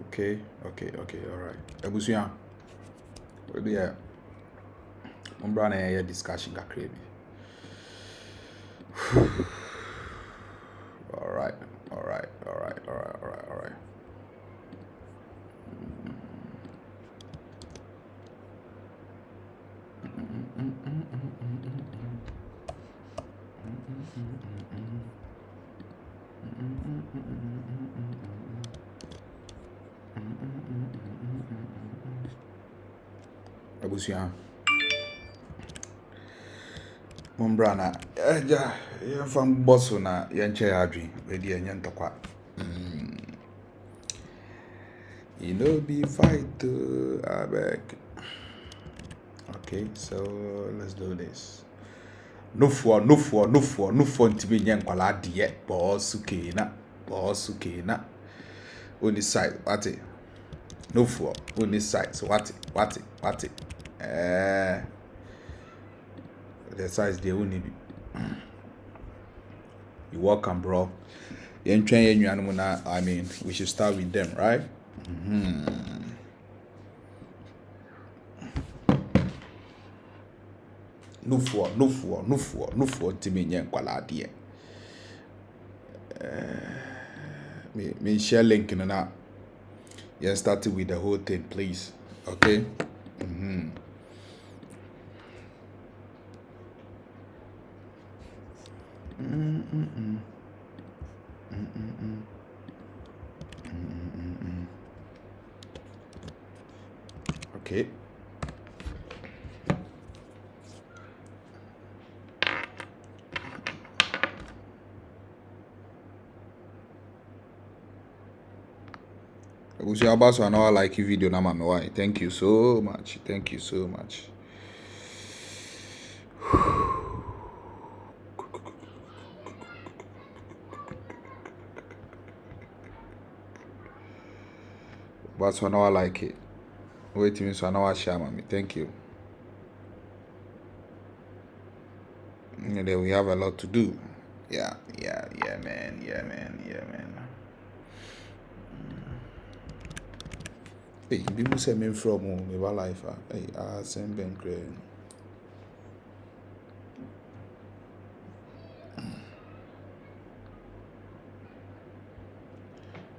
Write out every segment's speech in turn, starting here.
Okay, all right. Ebusuya. We do ya. Umbra na ya discussion kakra bi. All right. Abusia Umbra na eja ye fam bosso na ye nche adwi we di enye ntokwa you know be fight I beg. Okay, so let's do this. No for ntimi nye nkwala adie boss na only side what no for only side so what the size they only be you welcome bro I mean we should start with them, right? No for ntimi nye nkwala adie me share link in now. Yeah, started with the whole thing, please. Okay. Okay. We see about so I know I like your video now, man. Why? Thank you so much. But so I know I like it. Wait a minute, so I know I share, mommy. Thank you. And then we have a lot to do. Yeah, man. Hey, people say me from me life. Hey, I send them crazy.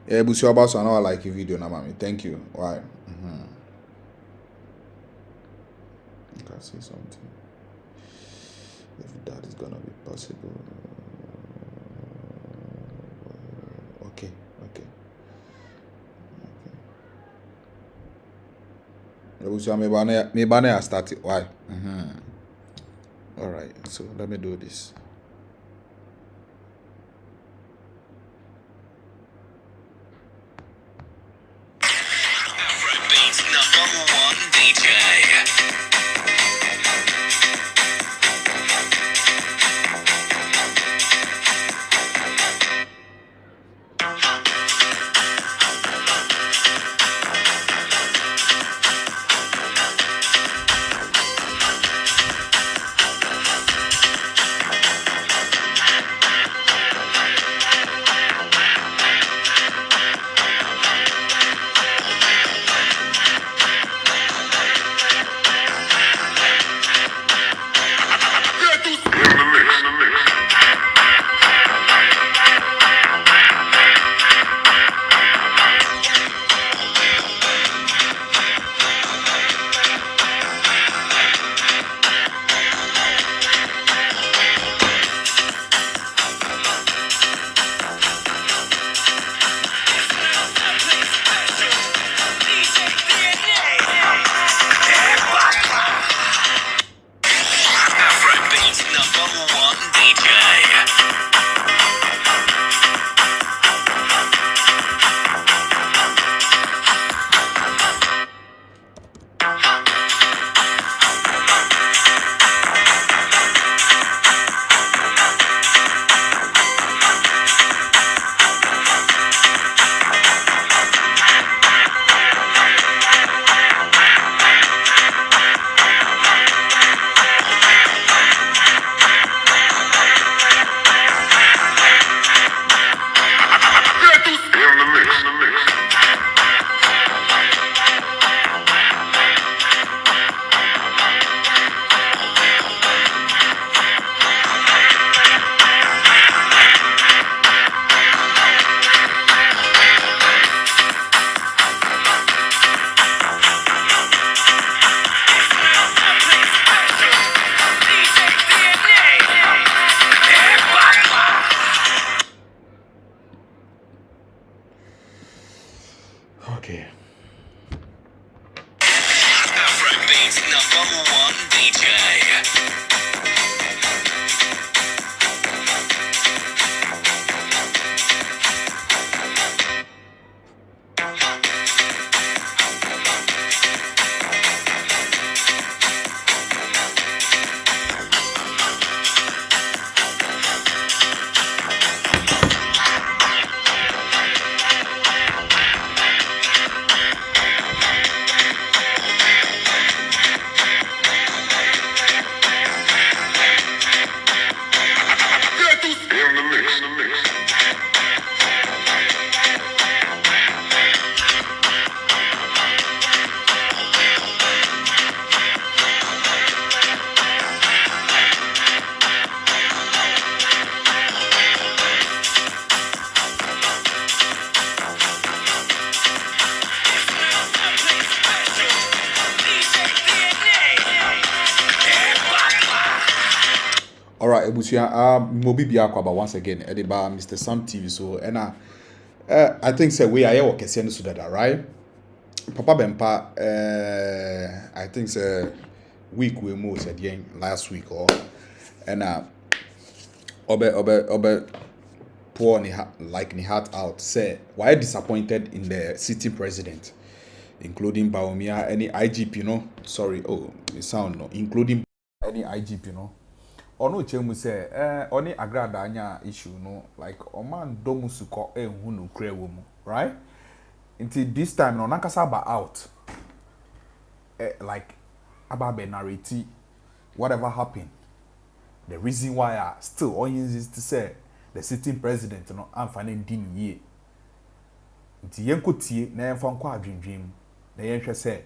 Yeah, but you about so I know I like your video now, mommy. Thank you. Why? You can see something. If that is gonna be possible. Okay. Me banner started. Why? All right. So let me do this. Afrobeat's #1 DJ. Okay. Afrobeat's #1 DJ. All right, Ebusia, Mobi Biakwaba once again, Ediba, Mr. Sam TV. So, and I think say we are here working so that, right? Papa Bempah, I think say week we moved at the last week or and obe poor like ni heart out say why disappointed in the city president, including Bawumia any IGP it sound no including any IGP ono chemu say oni Agradaa anya issue no like oman domu suko ehunu no kra wo mu right until this time no nakasa ba out like about be narrate whatever happened, the reason why I still on insist to say the sitting president no amfane ndin ye nti yenkotie na yemfa nkwa adwendwem na yenhwe say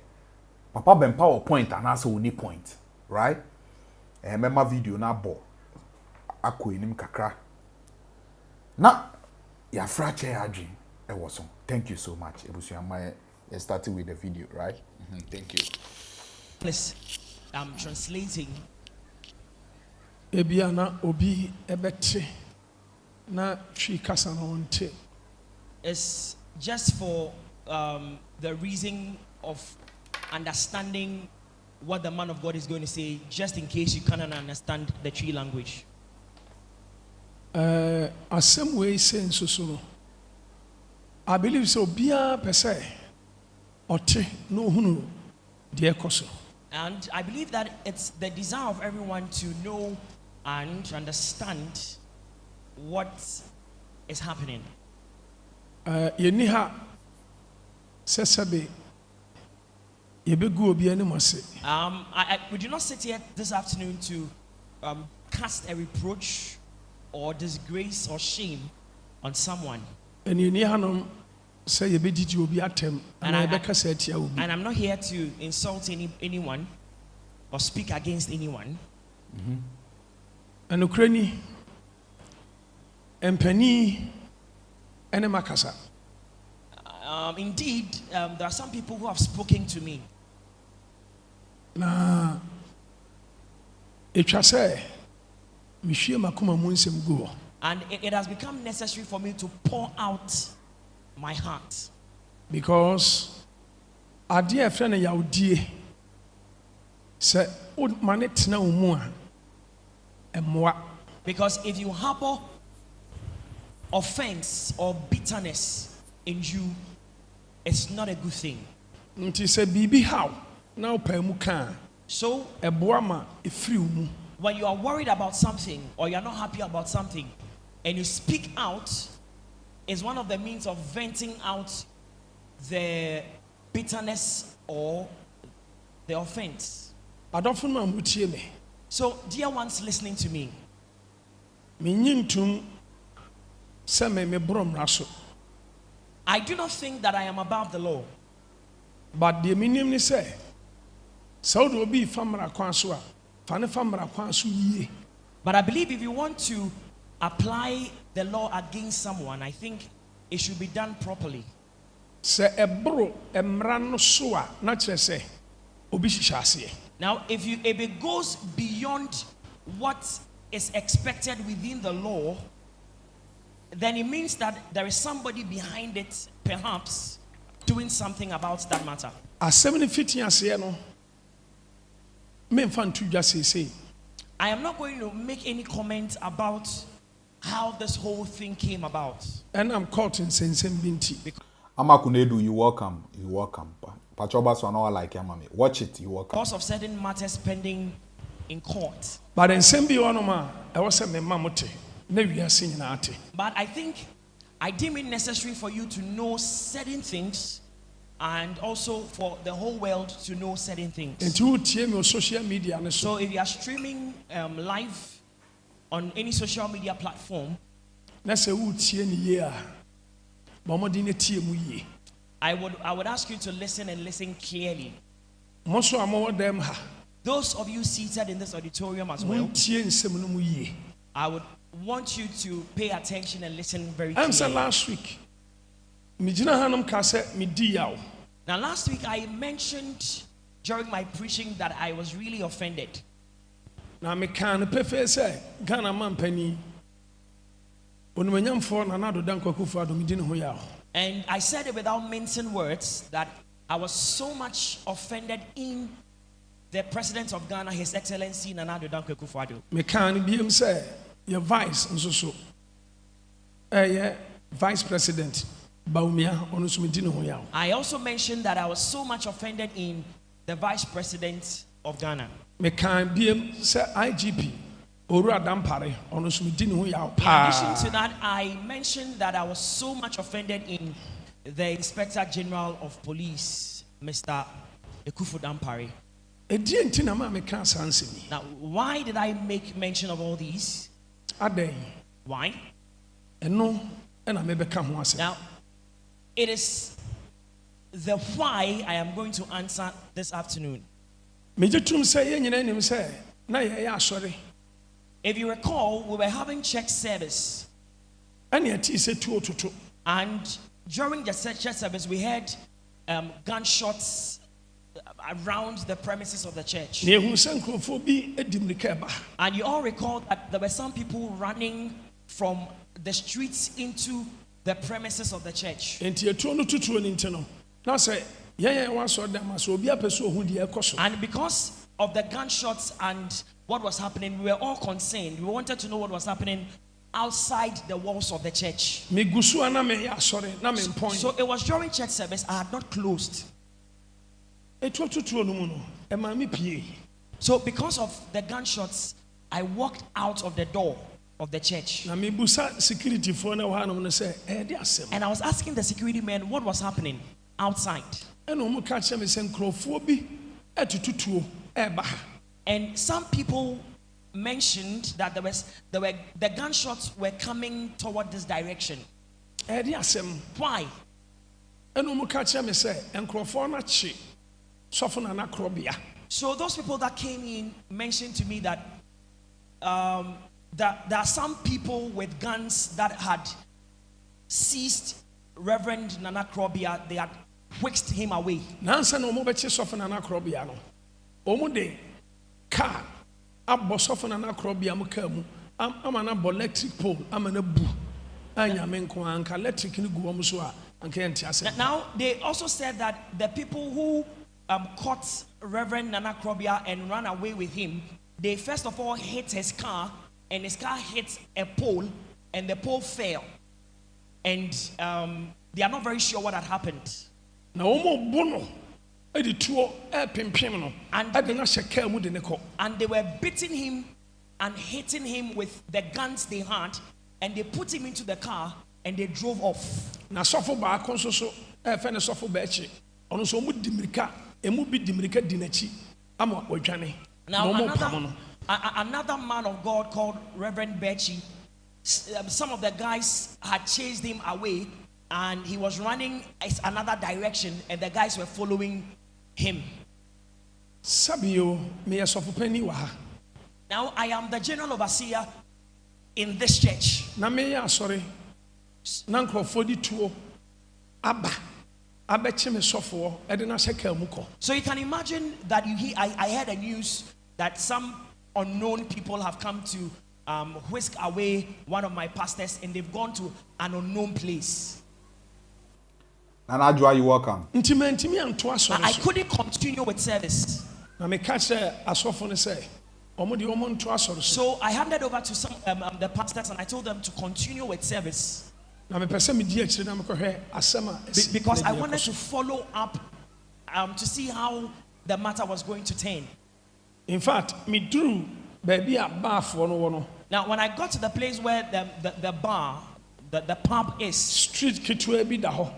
papa Bempah wo point anasa oni point right. Remember video na bo akọ enim kakra na ya fracture adwin e was on. Thank you so much ebusuama. Starting with the video, right? Thank you. Please, I'm translating. Ebiana obi ebete na twi kasa na wonte. It's just for the reason of understanding what the man of God is going to say, just in case you cannot understand the tree language. Asem way saying so. I believe so. Bia pese ote no hunu de koso. And I believe that it's the desire of everyone to know and understand what is happening. Yeni ha sesabe. We do not sit here this afternoon to cast a reproach or disgrace or shame on someone. And I'm not here to insult anyone or speak against anyone. And Ukraine and Penny and Makasa. Indeed, there are some people who have spoken to me. Na etwa mihwie makoma mu nsem go. And it has become necessary for me to pour out my heart. Because ade a friend yawdie se manet na umu a emwa. Because if you harbor offense or bitterness in you, it's not a good thing. Nti se bibi how now pemuka. So when you are worried about something or you are not happy about something and you speak out, is one of the means of venting out the bitterness or the offense. So dear ones listening to me, I do not think that I am above the law. But the minimum say, so do be famra kwansua, fane famra kwansu ye. But I believe if you want to apply the law against someone, I think it should be done properly. Se ebro emrano soa na kire se obi hihase. Now if it goes beyond what is expected within the law, then it means that there is somebody behind it, perhaps, doing something about that matter. Asɛm no fiti aseɛ no memfa nto dwa seesei. I am not going to make any comment about how this whole thing came about. And I'm caught in nsɛnsɛm bi nti. Amakunedu, you welcome. You welcome. Pachoba Swanawa like Yamami. Watch it, you welcome. Because of certain matters pending in court. But nsɛm bi wɔ no ma ɛwɔ sɛ mema mote na wiase nyinaa te. But I deem it necessary for you to know certain things and also for the whole world to know certain things. Nti wotie me on social media ne so. So if you are streaming live on any social media platform, na sɛ wotie ne yie a ma ɔmɔden ne tie mu yie. I would ask you to listen and listen clearly. Mo so a mowɔ dɛm ha. Those of you seated in this auditorium as well, montie nsɛm no mu yie. I would want you to pay attention and listen very I'm saying clearly. last week megyina hanom ka sɛ medi yaw. Now last week I mentioned during my preaching that I was really offended. Na meka no pɛfɛ sɛ Ghana mampani onumanyamfoɔ Nana Addo Dankwa Akufo-Addo medi ne ho yaw. And I said it without mincing words that I was so much offended in the President of Ghana, His Excellency Nana Addo Dankwa Akufo-Addo. Meka no biem sɛ yɛ vice nso so ɛyɛ vice president Bawumia ɔno nso medi ne ho yaw. I also mentioned that I was so much offended in the Vice President of Ghana. Meka biem sɛ IGP Owura Dampare ɔno nso medi ne ho yaw In paa. addition to that, I mentioned that I was so much offended in the Inspector General of Police, Mr. Ekufu Dampare. Ɛdeɛ nti na ma meka saa nsɛm yi. Now, why did I make mention of all these? Adɛn Why? ɛno ɛna mebɛka ho asɛm. Now, it is the why I am going to answer this afternoon. Megye tom sɛ yɛn nyinaa nim sɛ na yɛyɛ asɔre If you recall, we were having church service, ɛne ɛte sɛ tuo toto. and during the church service, we heard gunshots around the premises of the church. Na ehu sɛ nkurɔfoɔ bi adi mmirika ɛba. And you all recall that there were some people running from the streets into the premises of the church. Enti etuo no tutuo ne nti no na sɛ yɛn wɔ asɔre dɛm a sɛ obi apɛ sɛ ohun deɛ ɛkɔ so. And because of the gunshots and what was happening, we were all concerned. We wanted to know what was happening outside the walls of the church. Megu so a na meyɛ asɔre na mempɔn. So it was during church service, I had not closed. Etuo tutuo no mu no ɛmaa me pie. So because of the gunshots, I walked out of the door of the church. Na mebusa securityfoɔ na wɔ hanom no sɛ ɛyɛ de asɛm. And I was asking the security men what was happening outside. Ɛna ɔmo ka kyerɛ me sɛ nkurɔfoɔ bi ɛtutu tuo ɛɛba ha. And some people mentioned that the gunshots were coming toward this direction. Ɛyɛ de asɛm. Why? Ɛna ɔmo ka kyerɛ me sɛ nkurɔfoɔ no akye sɔfo Nana Korobea. So those people that came in mentioned to me that that there are some people with guns that had seized Reverend Nana Korobea. They had whisked him away. Nansa na ɔmo bɛkye sɔfo Nana Korobea no ɔmo de car abɔ sɔfo Nana Korobea mu car mu ama na bɔ electric pole ama na bu anyame nko anka electric ni gu ɔmo so a anka yɛnte asɛm. Now they also said that the people who caught Reverend Nana Korobea and ran away with him, they first of all hit his car, and his car hit a pole, and the pole fell. And they are not very sure what had happened. Na ɔmo bu no ɛde tuo ɛpimpim no ɛde na hyɛ car mu de ne kɔ. And they were beating him and hitting him with the guns they had, and they put him into the car and they drove off. Na sɔfo baako nso so ɛfɛ ne sɔfo bɛɛkyi ɔno nso ɔmo di mirika emu bi di mirika di n'akyi ama ɔdwane. Now Na ɔmo pam no. another man of God called Reverend Bechi, some of the guys had chased him away, and he was running another direction, and the guys were following him. Sabio meyɛ sɔfo panyin wɔ ha. Now I am the general overseer in this church. Na meyɛ asɔre na nkurɔfoɔ di tuo aba abɛkye me sɔfoɔ ɛde na hyɛ kaa mu kɔ. So you can imagine that I heard a news that some unknown people have come to whisk away one of my pastors, and they've gone to an unknown place. And Ajwa, you welcome. Intimi anto aso. I couldn't continue with service. Na me catch asofo ne say, omo de omo nto aso. So I handed over to some the pastors and I told them to continue with service. Na me pese me di akire na me kohwe asema. Because I wanted to follow up to see how the matter was going to turn. In fact, me drew baby a bar for no one. Now, when I got to the place where the bar, the pub is, street kitwe bi da ho.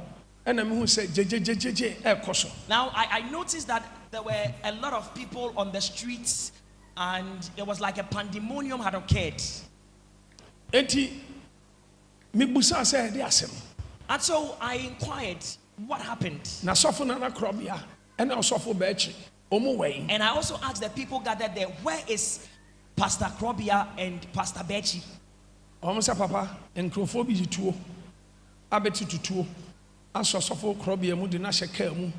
And I'm who said JJJJ koso. Now, I noticed that there were a lot of people on the streets and it was like a pandemonium had occurred. Eti me busa say de asem. And so I inquired what happened. Na sofo na krobia and na sofo bechi. And I also asked the people gathered there, where is Pastor Krobia and Pastor Bechi? Almost papa and Crophobia tuo. Abeti tuo. Aso sofo Krobia mu de na sheka mu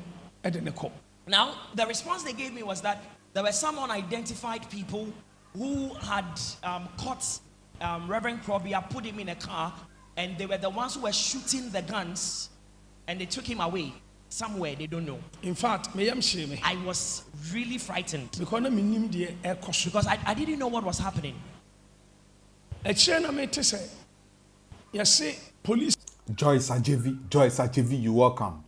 e de ne ko. Now, the response they gave me was that there were some unidentified people who had caught Reverend Krobia, put him in a car, and they were the ones who were shooting the guns, and they took him away. Somewhere they don't know. In fact, I was really frightened because I didn't know what was happening. Police Joyce Ajevi, you welcome.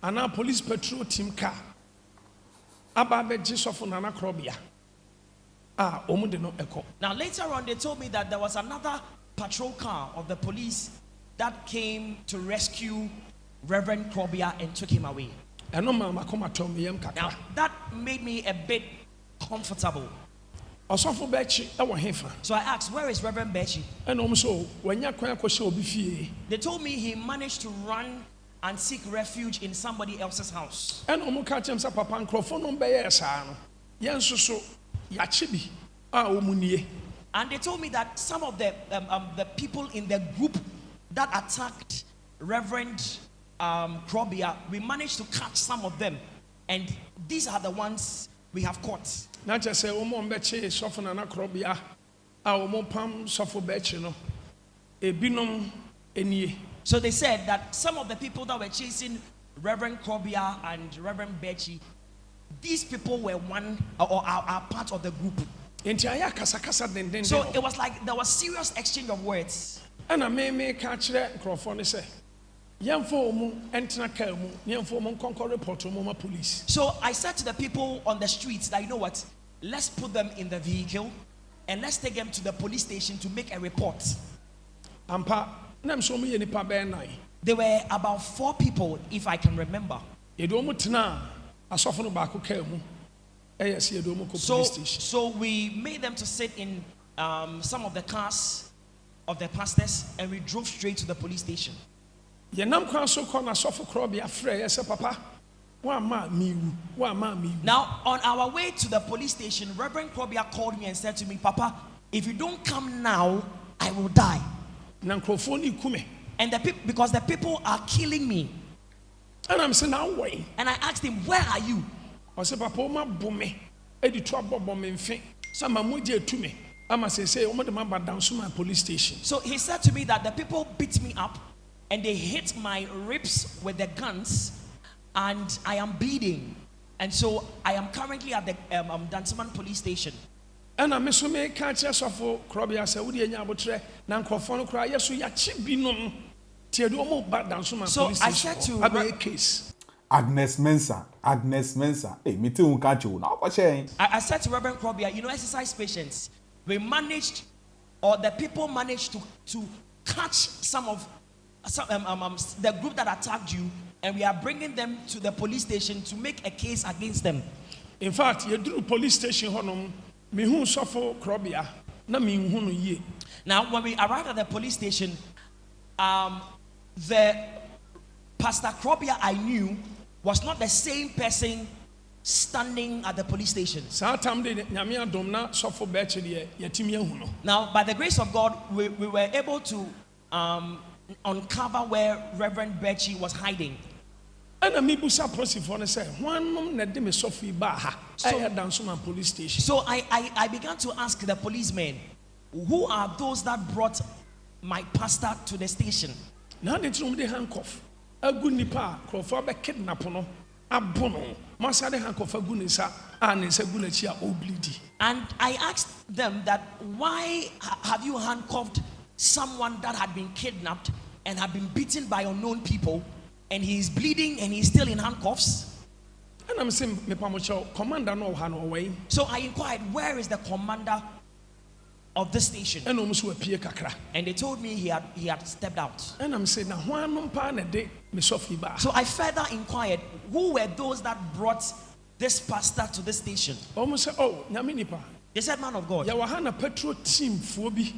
And our police patrol team car. Ababe Jesoph Nana Krobia. Now later on they told me that there was another patrol car of the police that came to rescue Reverend Krobia and took him away. Now that made me a bit comfortable. So I asked, where is Reverend Bechi? They told me he managed to run and seek refuge in somebody else's house. And they told me that some of the people in the group that attacked Reverend Krobia, we managed to catch some of them, and these are the ones we have caught. Not just say Beche soften na Krobia, our pam sofo beche no, a binom enie. So they said that some of the people that were chasing Reverend Krobia and Reverend Bechi, these people were one or are part of the group. So it was like there was serious exchange of words. And I may catch that microphone say, young foam enter kamu, young foam conquer report to Moma police. So I said to the people on the streets that, you know what, let's put them in the vehicle and let's take them to the police station to make a report. Ampa, nam so me nipa be nai. There were about 4 people, if I can remember. So we made them to sit in some of the cars of the pastors, and we drove straight to the police station. Now on our way to the police station, Reverend Krobia called me and said to me, Papa, if you don't come now, I will die. And because the people are killing me. And I'm saying, now wait. And I asked him, where are you? I said, Papa, my bombe, Eddie trouble bombing thing. Some amuja to me. I must say, oh, my down to my police station. So he said to me that the people beat me up and they hit my ribs with the guns, and I am bleeding. And so I am currently at the Danceman police station. And I miss me catch us of Krobia, so we didn't have a Nankophone cry. Yes, we are cheap binom. So I said to case. Agnes Mensa. Hey, me too, catch you now. I said to Reverend Krobia, you know, exercise patience. We managed, or the people managed to catch some of the group that attacked you, and we are bringing them to the police station to make a case against them. In fact, you drew police station honum, me who suffer Krobia, na me who ye. Now, when we arrived at the police station, the Pastor Krobia I knew was not the same person standing at the police station. Now, by the grace of God, we were able to uncover where Reverend Bechi was hiding. And So I began to ask the policemen, who are those that brought my pastor to the station? Now they tell me they handcuff. A good nipa, crowford be kidnap no, a bono, massa de handcuff a gunisa, and it's a gunachia oblidi. And I asked them that why have you handcuffed someone that had been kidnapped and had been beaten by unknown people, and he is bleeding and he's still in handcuffs? And I'm saying, me pamocho, commander no han away. So I inquired, where is the commander of the station? And almost a pia kakra. And they told me he had stepped out. And I'm saying, now one no pan a day, me softly bar. So I further inquired, who were those that brought this pastor to the station? Almost say, oh, Naminipa. They said, man of God. Yawahana petrol team phobi.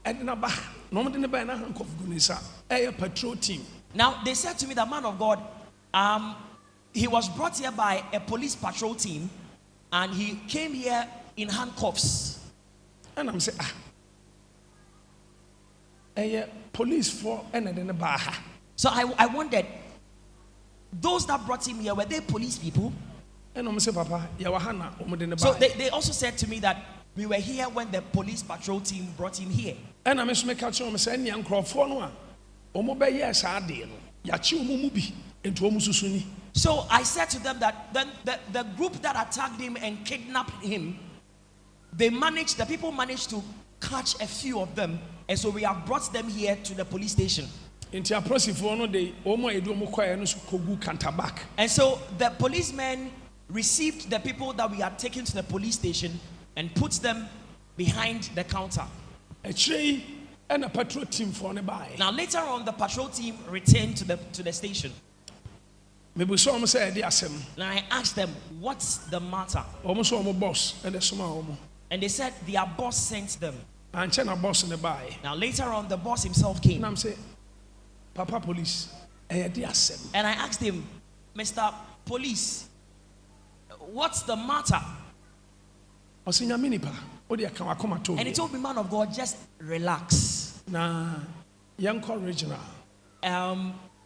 And naba, no one didn't buy a handcuff gunisa, a patrol team. Now they said to me, the man of God, he was brought here by a police patrol team, and he came here in handcuffs. And I'm saying, a police for and then a baha. So I wondered, those that brought him here, were they police people? And I'm saying, Papa, Yawahana, so they also said to me that we were here when the police patrol team brought him here. And I'm saying, I'm saying, young Crawford, Omobe, yes, I did. Yachi Mumubi into Omususuni. So I said to them that then the group that attacked him and kidnapped him, the people managed to catch a few of them, and so we have brought them here to the police station. And so the policemen received the people that we had taken to the police station and put them behind the counter. And a patrol team for nearby. Now later on, the patrol team returned to the station. Maybe some say they are some. Now I asked them, what's the matter? Almost almost boss and the small. And they said their boss sent them. And China boss in the buy. Now later on, the boss himself came. And I'm saying, Papa Police, they are some. And I asked him, Mr. Police, what's the matter? I said, Minipa. And he told me, man of God, just relax. Nah, young original.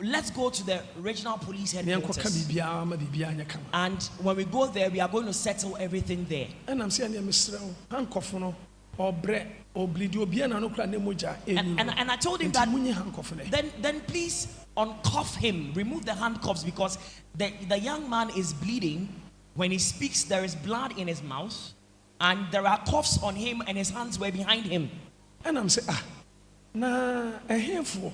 Let's go to the regional police headquarters. And when we go there, we are going to settle everything there. And I'm saying, Mr. Hankofono or bread or bleed your biana no clan nemoja. And I told him that then please uncuff him, remove the handcuffs, because the young man is bleeding. When he speaks, there is blood in his mouth. And there are cuffs on him, and his hands were behind him. And I'm saying, na a handful.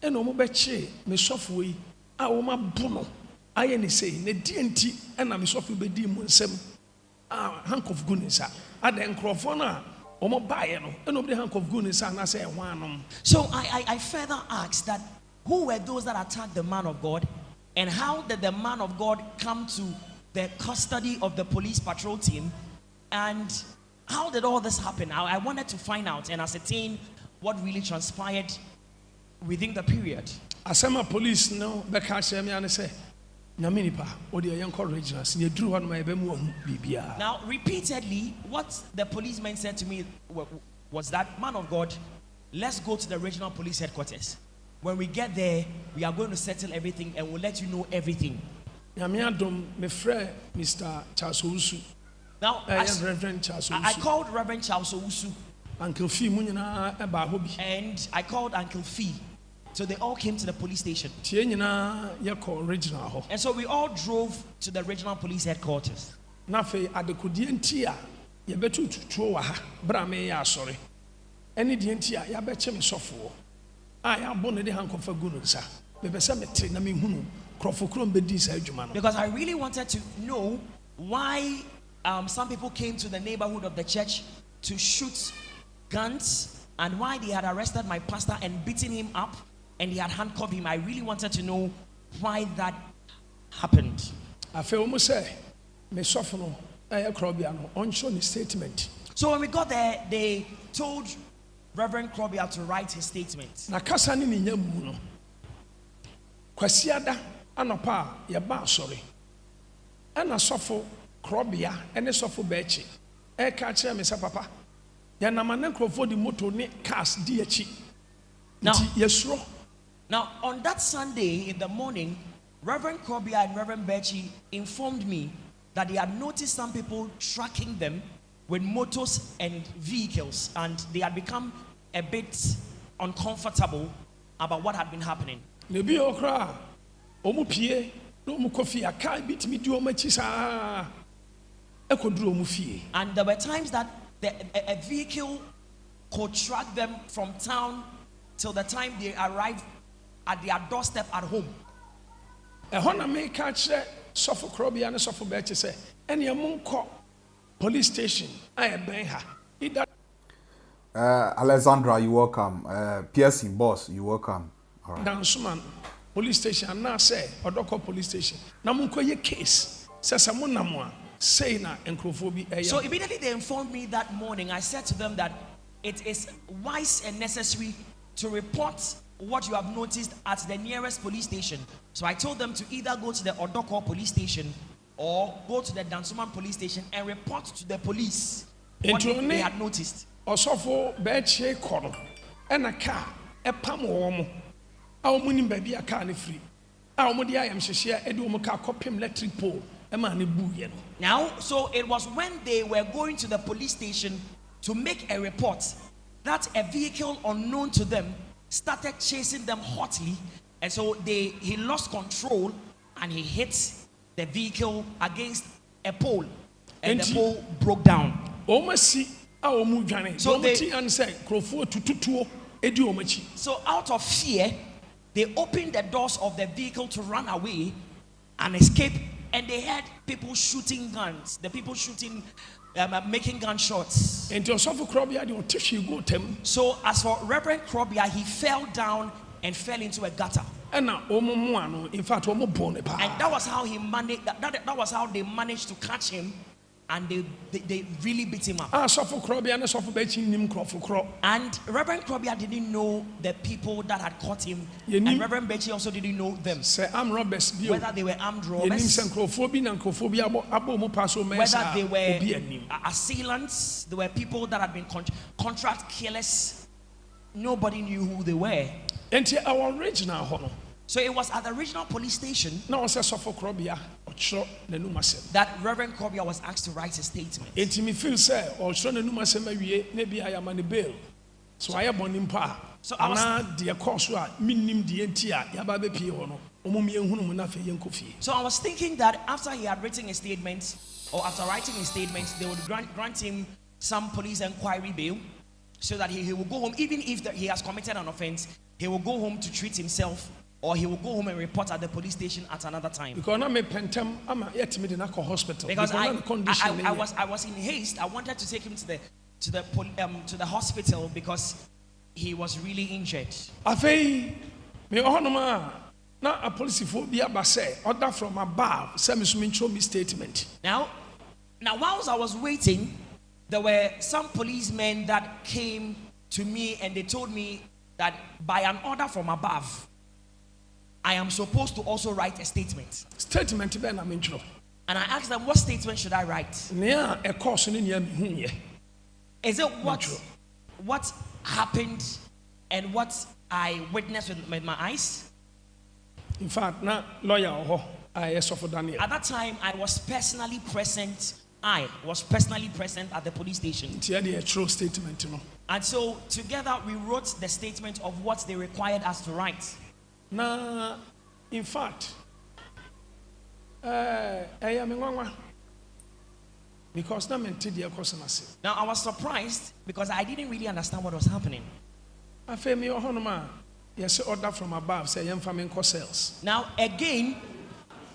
And no more me software. I will my bono. I any say, ne DNT, and I'm software be demon sem. Hank of goodness. I then crofona, or more buy and nobody hank of goodness, and I say, one. So I further asked that who were those that attacked the man of God, and how did the man of God come to the custody of the police patrol team? And how did all this happen? I wanted to find out and ascertain what really transpired within the period. As some police no back me and say, Naminipa, or the young originals, you drew on my bemu bibia. Now, repeatedly, what the policeman said to me was that, man of God, let's go to the regional police headquarters. When we get there, we are going to settle everything and we'll let you know everything. Yamiadom, my friend, Mr. Charles. Now, I called Reverend Charles Owusu. Uncle Fee, and I called Uncle Fee. So they all came to the police station. And so we all drove to the regional police headquarters. Nafe adekudientia yebetu tuwa brame sorry. Any dientia yabeche me sofo. I am born the hand of a good sir. Because I really wanted to know why some people came to the neighborhood of the church to shoot guns, and why they had arrested my pastor and beaten him up and they had handcuffed him. I really wanted to know why that happened. I feel almost say, me soften on statement. So when we got there, they told Reverend Krobia to write his statement. Na kasa ni nyamu no. Kwasiada anopa ya ba sorry. Ana sofo Krobia ene sofo bechi. E ka kire me sa papa. Ya na manen krofo di moto ni cars di echi. Now on that Sunday in the morning, Reverend Krobia and Reverend Bechi informed me that they had noticed some people tracking them with motors and vehicles, and they had become a bit uncomfortable about what had been happening. Nebi okra. Omu pie. No mu kofi aka bit mi di omu achi saa. Ekoduru omu fie. And there were times that a vehicle could track them from town till the time they arrived at their doorstep at home. Ehona me ka kire sofo krobia ne sofo be say ene monko police station aye ben ha. Alexandra, you welcome. PSC boss, you welcome. All right. Dansuman police station na say odoko police station. Na monko ye case. Say samonamo say na enkrofo bi. So immediately they informed me that morning. I said to them that it is wise and necessary to report what you have noticed at the nearest police station. So I told them to either go to the Odoko police station or go to the Dansuman police station and report to the police what they had noticed. Osofo beche kono ena car epam wo mo a wo munim ba bia car ne free a wo di ayam hyehye e di wo car kopem electric pole e ma ne bu ye no. Now, so it was when they were going to the police station to make a report that a vehicle unknown to them started chasing them hotly, and so he lost control and he hit the vehicle against a pole, and the pole broke down. So out of fear, they opened the doors of the vehicle to run away and escape, and they had people shooting guns. The people shooting, making gunshots. So as for Reverend Krobia, he fell down and fell into a gutter. And that was how he managed. That was how they managed to catch him, and they really beat him up. And Reverend Krobia didn't know the people that had caught him, and Reverend Bechi also didn't know them. Whether they were armed robbers, whether they were assailants, there were people that had been contract killers. Nobody knew who they were. So it was at the regional police station that Reverend Krobia was asked to write a statement. So I was thinking that after he had written a statement, or after writing a statement, they would grant him some police inquiry bail, so that he will go home, even if he has committed an offense, he will go home to treat himself, or he will go home and report at the police station at another time. Because I was in haste. I wanted to take him to the hospital because he was really injured. Now a police order from above, statement. Now whilst I was waiting, there were some policemen that came to me and they told me that by an order from above, I am supposed to also write a statement. Statement ben am intro. And I asked them, what statement should I write? Is it what happened and what I witnessed with my eyes? In fact, na lawyer I suffered Daniel. At that time, I was personally present. I was personally present at the police station. A true statement, you know. And so together we wrote the statement of what they required us to write. Now, in fact, because now I was surprised because I didn't really understand what was happening. Order from above, say cells. Now again,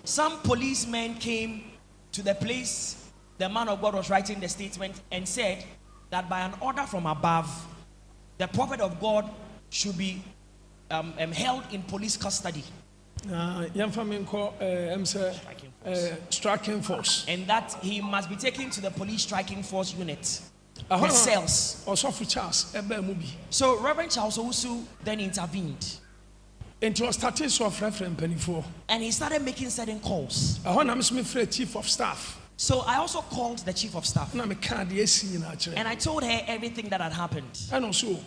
some policemen came to the place the man of God was writing the statement and said that by an order from above, the prophet of God should be held in police custody. Striking force. And that he must be taken to the police striking force unit. The cells. So Reverend Charles Owusu then intervened. And he started making certain calls. Chief of staff. So I also called the chief of staff. And I told her everything that had happened. And also,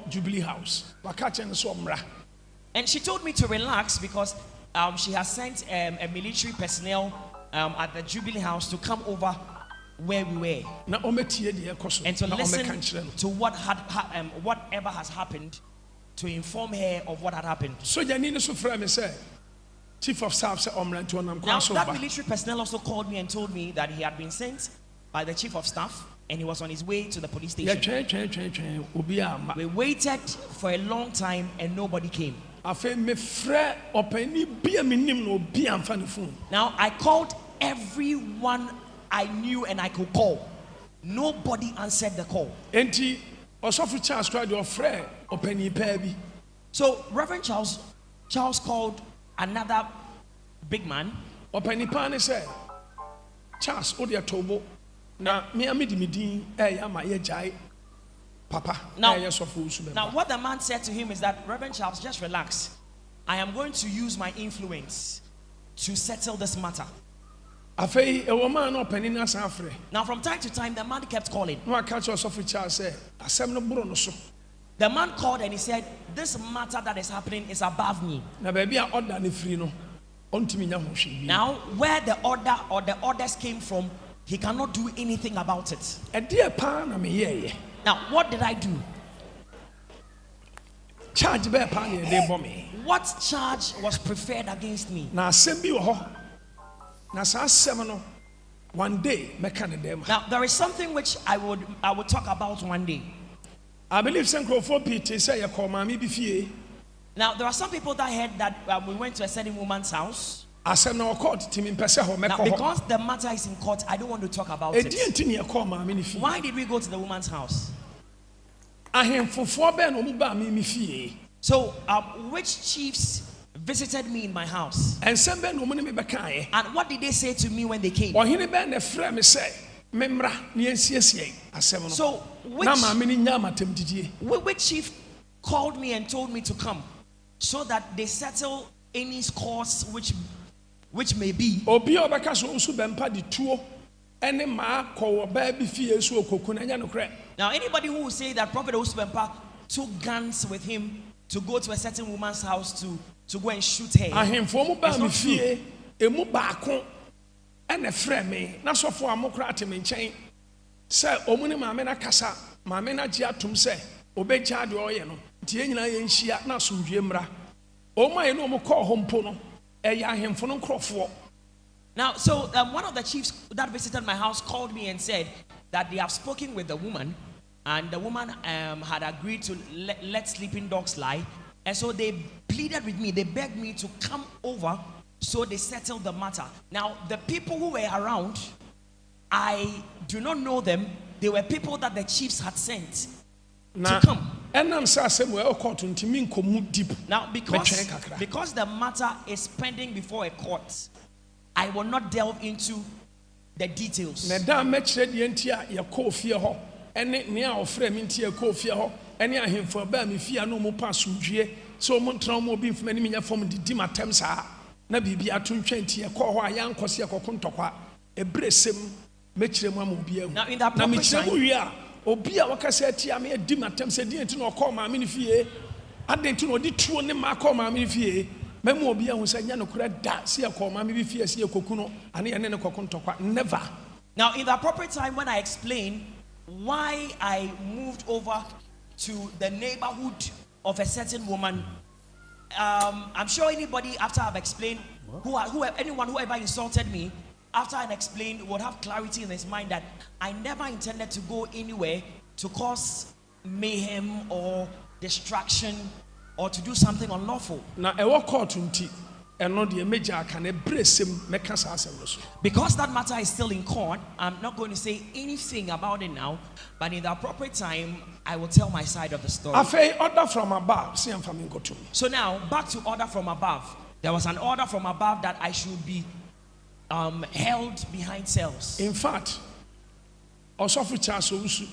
Jubilee House. And she told me to relax because she has sent a military personnel at the Jubilee House to come over where we were na ɔmɛtie deɛ ɛkɔ so and to na listen ɔmɛka nkyerɛ no. to whatever has happened, to inform her of what had happened. Sogyani no so frɛ me sɛ chief of staff sɛ ɔmmra nti ɔnam Now, kwan so that ba. military personnel also called me and told me that he had been sent by the chief of staff and he was on his way to the police station. Yɛtwɛn obi amma. We waited for a long time and nobody came. Afei mefrɛ ɔpani bi a menim na obi amfa ne phone. Now, I called everyone I knew and I could call. Nobody answered the call. Enti ɔsɔfo Charles kora deɛ ɔfrɛ ɔpani paa bi. So Reverend Charles called another big man. Ɔpani paa ne sɛ Charles wode atobo na me amedi me din ɛyɛ ama yɛgyae papa ɛyɛ sɔfo Osu Bempah. Now, what the man said to him is that, Reverend Charles, just relax. I am going to use my influence to settle this matter. Afei ɛwɔ maa na ɔpani no asan afrɛ. Now, from time to time, the man kept calling. Na waka kyerɛ ɔsɔfo Charles sɛ asɛm no boro no so. The man called and he said, this matter that is happening is above me. Na baabi a ɔda ne firi no ɔntumi nya ho hwee bi. Now, where the order or the orders came from, he cannot do anything about it. Ɛdeɛ paa na meyɛɛyɛ. Now, what did I do? Charge bɛɛ paa na yɛde bɔ me. What charge was preferred against me? Na asɛm bi wɔ hɔ. Na saa asɛm no one day mɛka ne dɛm. Now, there is something which I would talk about one day. I believe sɛ nkurɔfoɔ pii te sɛ yɛkɔ maame bi fie. Now, there are some people that heard that we went to a certain woman's house. Asɛm na ɔkɔɔ timi mpɛ sɛ hɔ Now, mɛkɔ hɔ. because the matter is in court, I don't want to talk about Ɛdeɛ it. nti ne yɛkɔɔ maame ne fie. Why did we go to the woman's house? Ahemfofoɔ bɛɛ na ɔmo baa me fie. So, which chiefs visited me in my house? Ɛnsɛm bɛɛ na ɔmo ne me bɛkaeɛ. And what did they say to me when they came? Ɔhene bɛɛ na ɛfrɛ me sɛ memmra ne yɛnsiesie asɛm no. So, Na maame ne nya amatam didie. which chief called me and told me to come so that they settle any scores which may be? Obi a ɔbɛka so Osu Bempah de tuo ɛne maa kɔ ɔbaa bi fie so okoku na ɛnyɛ nokorɛ. Now, anybody who will say that Prophet Osu Bempah took guns with him to go to a certain woman's house to go and shoot her. Ahemfoɔ mu baa It's me not true. fie emu baako ɛna ɛfrɛ me na sɔfo a mo kora te me nkyɛn sɛ ɔmo ne maame no akasa maame no agye atom sɛ ɔbɛgya deɛ ɔyɛ no nti yɛn nyinaa yɛnhyia na asomdwie mmra ɔmo a yɛne ɔmo kɔɔ hɔ mpo no ɛyɛ ahemfo no nkurɔfoɔ. Now, so one of the chiefs that visited my house called me and said that they have spoken with the woman, and the woman had agreed to let sleeping dogs lie. And so they pleaded with me, they begged me to come over, so they settled the matter. Now, the people who were around, I do not know them. They were people that the chiefs had sent to come. Ɛnam sɛ asɛm wɔ ɛwɔ kɔɔto ntimi nkɔmu deep. Now, Bɛtwɛn kakra. because the matter is pending before a court, I will not delve into the details. Na da mɛkyerɛ deɛ nti a yɛkɔɔ fie hɔ ɛne nea ɔfrɛ me nti yɛkɔɔ fie hɔ ɛne ahemfo a baa me fie a na ɔmo pa asomdwie sɛ ɔmo ntena ɔmo obi mfima ne menya fam didi matam saa na biribi ato ntwɛn nti yɛkɔɔ hɔ a yɛankɔ sɛ yɛkɔko ntɔkwa ɛberɛ sɛm mɛkyerɛ mu ama obi ahu. Now, in that Na proper mekyerɛ mu time, wie a obi a wɔkasa atia me adi matam sɛ deɛ nti na ɔkɔɔ maame ne fie adɛn nti na ɔde tuo ne ma kɔɔ maame ne fie mɛma obi ahu sɛ nyɛ nokorɛ da sɛ yɛkɔɔ maame bi fie sɛ yɛkɔku no ane yɛne ne kɔko ntɔkwa never. now, in the appropriate time, when I explain why I moved over to the neighborhood of a certain woman, I'm sure anybody, after I've explained, whoever insulted me, after I explained, would have clarity in his mind that I never intended to go anywhere to cause mayhem or distraction or to do something unlawful. Na ɛwɔ kɔɔto nti ɛno deɛ mɛgya aka na ɛberɛ sɛm mɛka saa asɛm no so. Because that matter is still in court, I'm not going to say anything about it now, but in the appropriate time, I will tell my side of the story. Afei order from above sɛ yɛmfa me nkɔto mu. So now, back to order from above. There was an order from above that I should be held behind cells. In fact ɔsɔfo Charles Owusu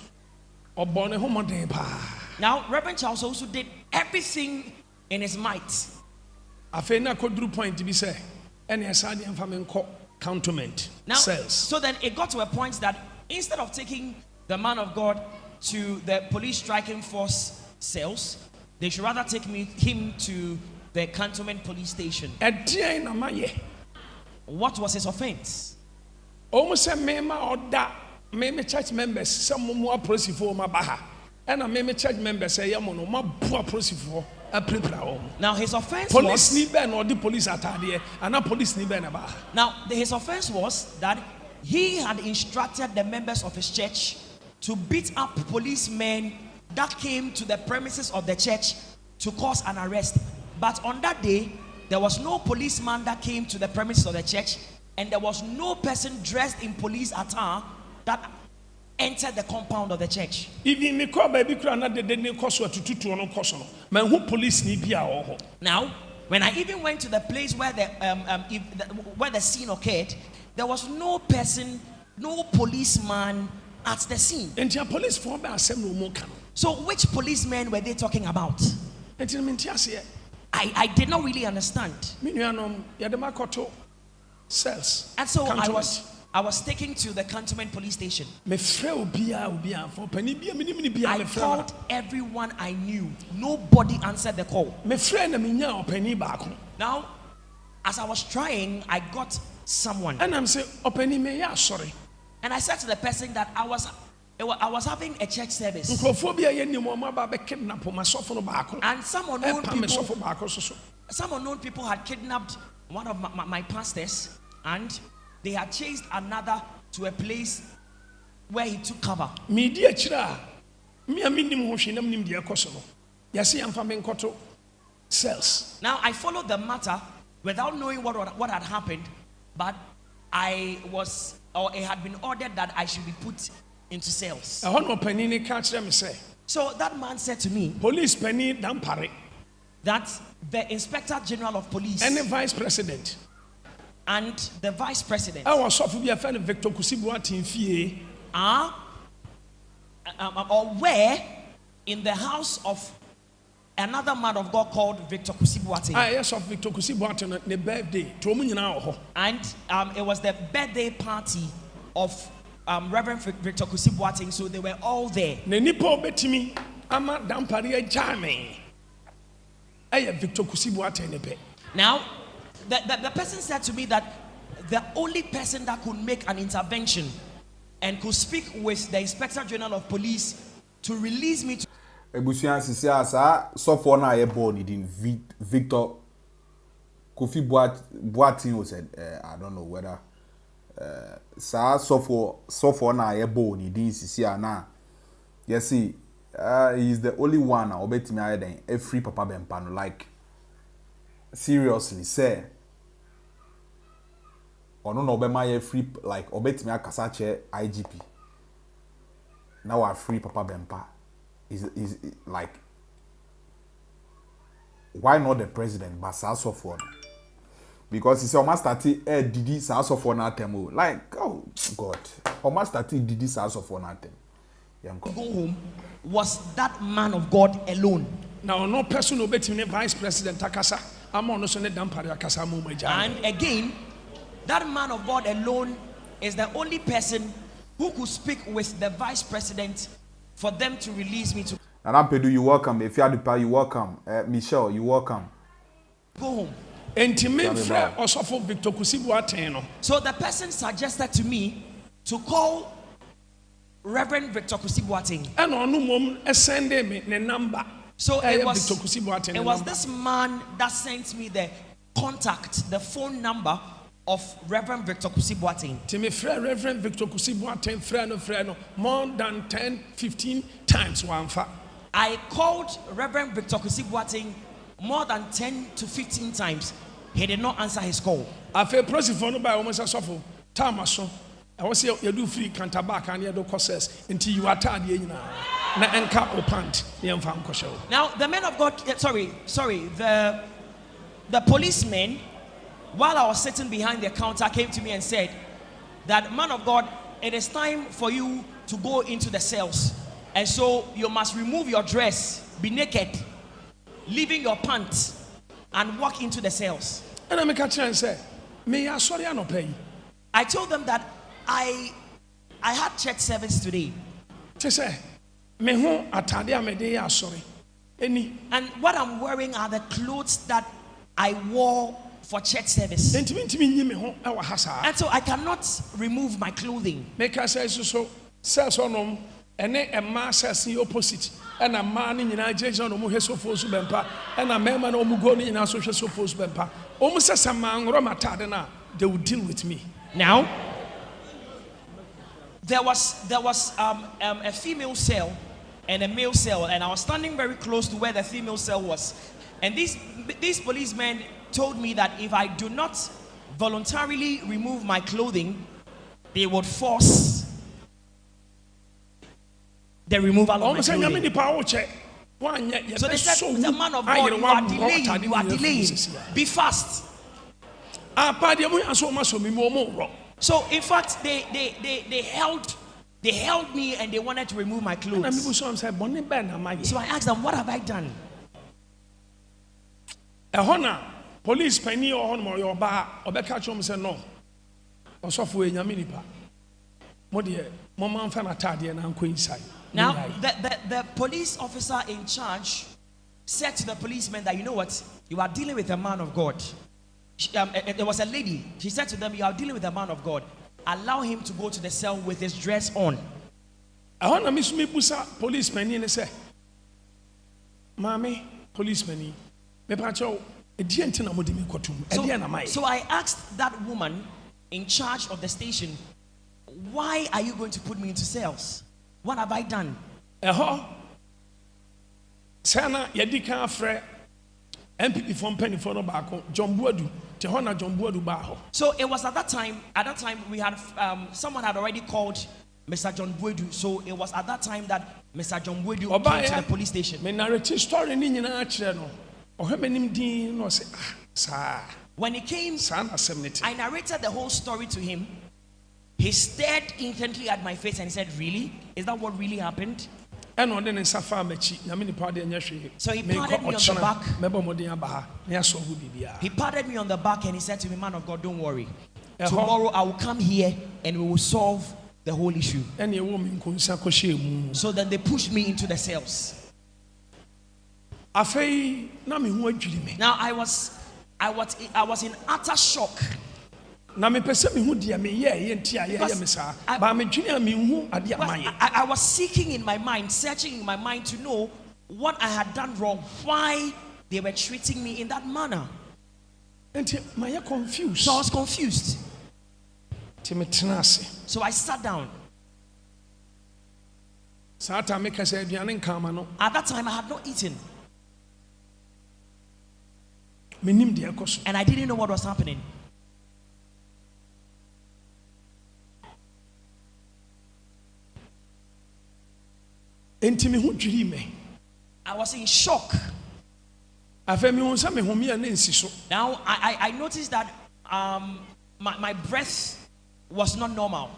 ɔbɔ ne ho mmɔden paa. Now, Reverend Charles also did everything in his might. Afei na kɔduru point bi sɛ ɛne ɛsaa deɛ yɛmfa me nkɔ cantonment Now, cells. so then it got to a point that instead of taking the man of God to the police striking force cells, they should rather take him to the cantonment police station. Ɛdeɛn na mayɛ? What was his offense? Ɔmo sɛ mema ɔda me church members some more approach for my baha. And I me church members say yamono ma bu approach for a prepare. Now his offense Police was need ben or the police attire and a police need ben baha. now his offense was that he had instructed the members of his church to beat up policemen that came to the premises of the church to cause an arrest. But on that day, there was no policeman that came to the premises of the church, and there was no person dressed in police attire that entered the compound of the church. Even me call baby crana de ne koso atututu ono koso no. Man who police ni bia ho. Now, when I even went to the place where the scene occurred, there was no person, no policeman at the scene. Enti a police for be asem no mo kan. So which policemen were they talking about? Enti me ntiase. I did not really understand. Me nuanom ya de makoto cells. And so Cantonment. I was taken to the Cantonment police station. Me frɛ obia for pani bia me ni bia I me frɛ. called everyone I knew. Nobody answered the call. Me frɛ na me nya opani baako. Now, as I was trying, I got someone. And I'm say opani me ya sorry. And I said to the person that I was having a church service. Nkrofobia ye ni mo ma ba be kidnap ma sofo no baako. And some unknown Me sofo people, baako so. some unknown people had kidnapped one of my pastors, and they had chased another to a place where he took cover. Me di akira. Me aminim ho hwe nam nim di ekoso no. Ya se yamfa me nkoto cells. Now I followed the matter without knowing what had happened, but it had been ordered that I should be put into cells. Ehon opani ni ka kire me say. So that man said to me Police penny dampare. that the Inspector General of Police Any vice president. and the Vice President I was sofo bia fa Victor Kusibu atin fie. are or were in the house of another man of God called Victor Kusibuate. Yes, of Victor Kusibu atin ne birthday. To mu nyina ho. And it was the birthday party of Reverend Victor Kusibuate, so they were all there. Ne nipa obetimi ama dampare agya me. Victor Kusibu atin ne pe. Now, the person said to me that the only person that could make an intervention and could speak with the Inspector General of Police to release me to Ebusuan sisi asa sofo na ye born in Victor Kofi Boateng was said I don't know whether sa sofo na ye born in sisi ana yes see he is the only one na obetimi aye den a free papa Bempah no, like seriously say ono no obema ye free like obetimi akasa che IGP now we free papa Bempah is like why not the president but Sasofo because he said almost started Didi Sasofo na temo like oh god almost started Didi Sasofo na tem go home was that man of God alone. Now no person obetimi vice president akasa ama no so ne dampare akasa mo magya. And again, that man of God alone is the only person who could speak with the vice president for them to release me to Nana Pedu, you welcome. If you are the pa, you welcome. Michelle, you welcome. go home. Entimen fra osofo Victor Kusibu atin no. So the person suggested to me to call Reverend Victor Kusibuate. And ono mom send me ne number. So it was Victor Kusibu atin. it was this man that sent me the contact, the phone number of Reverend Victor Kusibuate. Timi fra Reverend Victor Kusibu atin fra no more than 10-15 times wanfa. I called Reverend Victor Kusibuate more than 10 to 15 times. He did not answer his call. Afa prosifo no ba o masa sofo tamaso. I was say you do free counterback and you do courses until you attend ye nyina. Na enka o pant ye mfa nkosho. Now the men of God, the policeman, while I was sitting behind the counter, came to me and said that, man of God, it is time for you to go into the cells. And so you must remove your dress, be naked, leaving your pants, and walk into the cells. And I make a chance say, me ya sorry I no pay. I told them that I had church service today. Te say, me ho atade amede ya sorry. Any And what I'm wearing are the clothes that I wore for church service. ntimi nyi me ho e wa hasa. And so I cannot remove my clothing. Make us say so says on ene emma says ni opposite and a man in United on who has so force Bempah and a man on who go in social so force Bempah. Almost as a man Roma Tadana, they would deal with me. Now, there was a female cell and a male cell, and I was standing very close to where the female cell was. And these policemen told me that if I do not voluntarily remove my clothing, they would force the removal of my clothing. So they said, the man of God, you are delaying. Be fast. So in fact, they held me and they wanted to remove my clothes. So I asked them, what have I done? Police penny or your bar or catch him say no. Or software yaminipa. Modia, Mama Fanatadi and Uncle inside. Now, the police officer in charge said to the policeman that, you know what, you are dealing with a man of God. There was a lady. She said to them, you are dealing with a man of God. Allow him to go to the cell with his dress on. I want to miss me busa policeman and say, Mommy, policeman, so I asked that woman in charge of the station, why are you going to put me into cells? What have I done? Sana yadika fre MPP from Penny for no back John Buadu, Tehona John Buadu Baho. So it was at that time we had someone had already called Mr. John Buadu. So it was at that time that Mr. John Buadu came to the police station. My narrative story ni nyina achre no. No say when he came, I narrated the whole story to him. He stared intently at my face and he said, really? Is that what really happened? So he patted me on the back. He patted me on the back and he said to me, man of God, don't worry. Tomorrow I will come here and we will solve the whole issue. So then they pushed me into the cells. Now I was in utter shock. I was seeking in my mind, searching in my mind to know what I had done wrong, why they were treating me in that manner. So I was confused. So I sat down. At that time I had not eaten. And I didn't know what was happening. I was in shock. Now I noticed that my breath was not normal.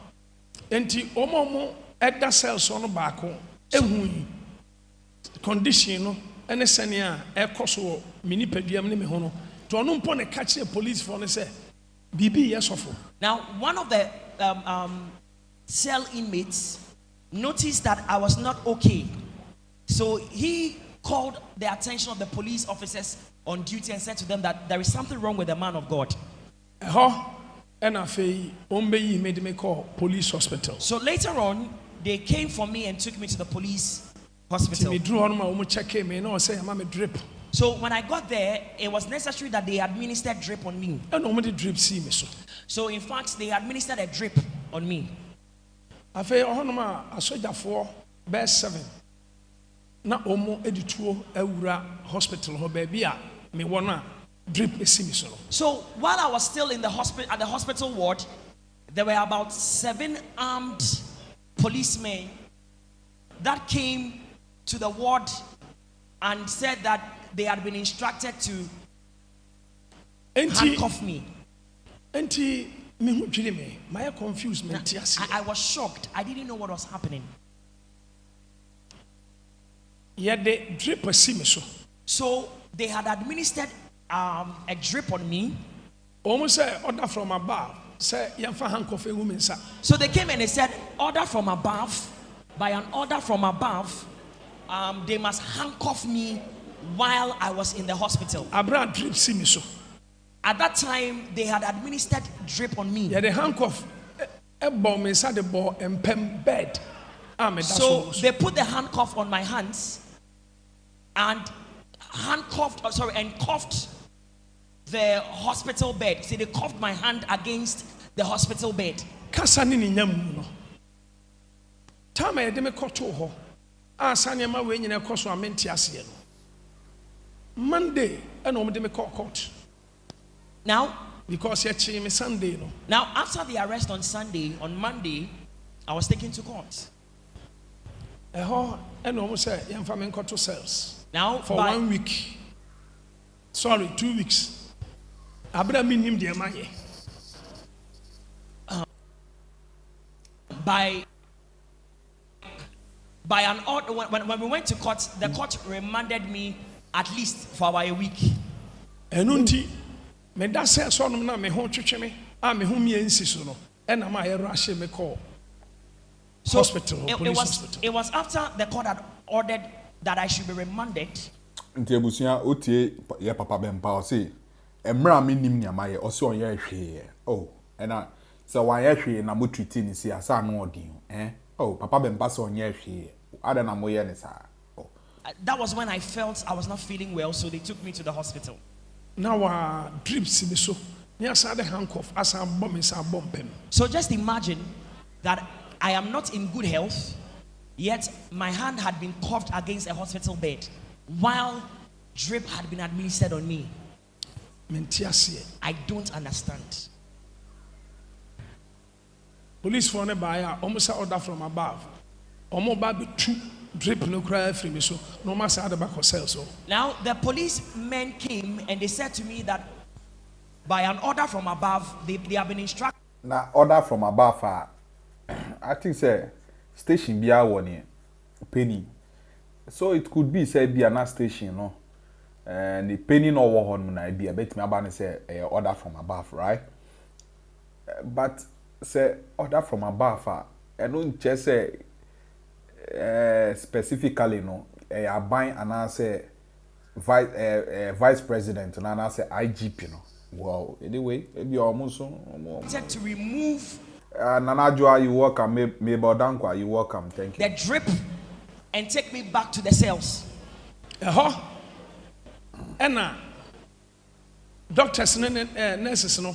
Condition and senior air coso mini pedium name hono to an upon a catch a police for the say BB yes of. Now one of the cell inmates noticed that I was not okay, so he called the attention of the police officers on duty and said to them that there is something wrong with the man of God. And I made me call police hospital. So later on they came for me and took me to the police hospital. So when I got there, it was necessary that they administered drip on me. So in fact, they administered a drip on me. I feel a soldier for best 7. Na omo edituo ewura hospital baby me wanna drip esimi. So while I was still in the hospital at the hospital ward, there were about 7 armed policemen that came to the ward and said that they had been instructed to handcuff me. I was shocked. I didn't know what was happening. So they had administered a drip on me. Almost order from above. Say handcuff a woman. So they came and they said, order from above. By an order from above, they must handcuff me while I was in the hospital. At that time, they had administered drip on me. Yeah, the handcuff a bomb inside the ball and pen bed. So they put the handcuff on my hands and cuffed the hospital bed. See, they cuffed my hand against the hospital bed. Kasa ni nyam no. Time e de me koto ho. Asanya ma we nyina koso amenti ase no. Monday and om de me court. Now, because ye me Sunday no. Now, after the arrest on Monday, I was taken to court. And almost say, young family got to cells. Now, for 1 week. Sorry, 2 weeks. Abraham him dear money. By an order, when we went to court, the court remanded me at least for about a week. And unti, me da say so no na me ho twetwe me, me ho mi ensi so no. And am I rush me call. So hospital, hospital. It was after the court had ordered that I should be remanded. Nti ebusia otie ye papa Bempah o say emra me nim nyama ye o se on ye hwe oh ena se wan ye hwe na mo treat ni si asa no odin oh papa Bempah se on ye hwe ada na mo ye ni sa oh that was when I felt I was not feeling well, so they took me to the hospital. Now drips me so near side handcuff as a bomb is a bomb pen. So just imagine that I am not in good health, yet my hand had been cuffed against a hospital bed while drip had been administered on me. I don't understand. Police for ne buyer almost order from above. Almost baby two drip no cry free me so no matter how the back of cells. So now the policemen came and they said to me that by an order from above they have been instructed. Now order from above I think say station bia woni penny. So it could be say be another station no. And the penny no wo hon na be bet me aba say order from above, right? But say order from above I don't just say specifically no aban and say vice president and I say IGP no. Well, anyway, maybe almost to remove Nanajua, you welcome. Me Bodankwa, you welcome. Thank you. The drip and take me back to the cells. Enna doctors and nurses no.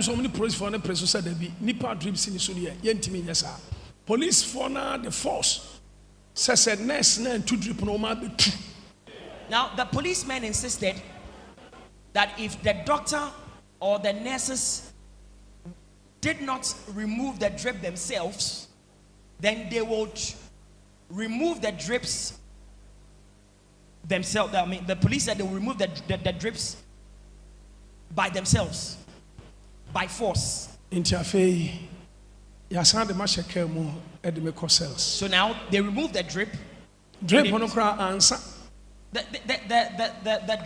So many police for the press said there be nipa drips in the sunia. Yentimi yesa. Police for na the force said nurse na two drip no ma be two. Now the policemen insisted that if the doctor or the nurses did not remove the drip themselves, then they would remove the drips themselves. I mean, the police said they will remove the drips by themselves, by force. So now they removed the drip. The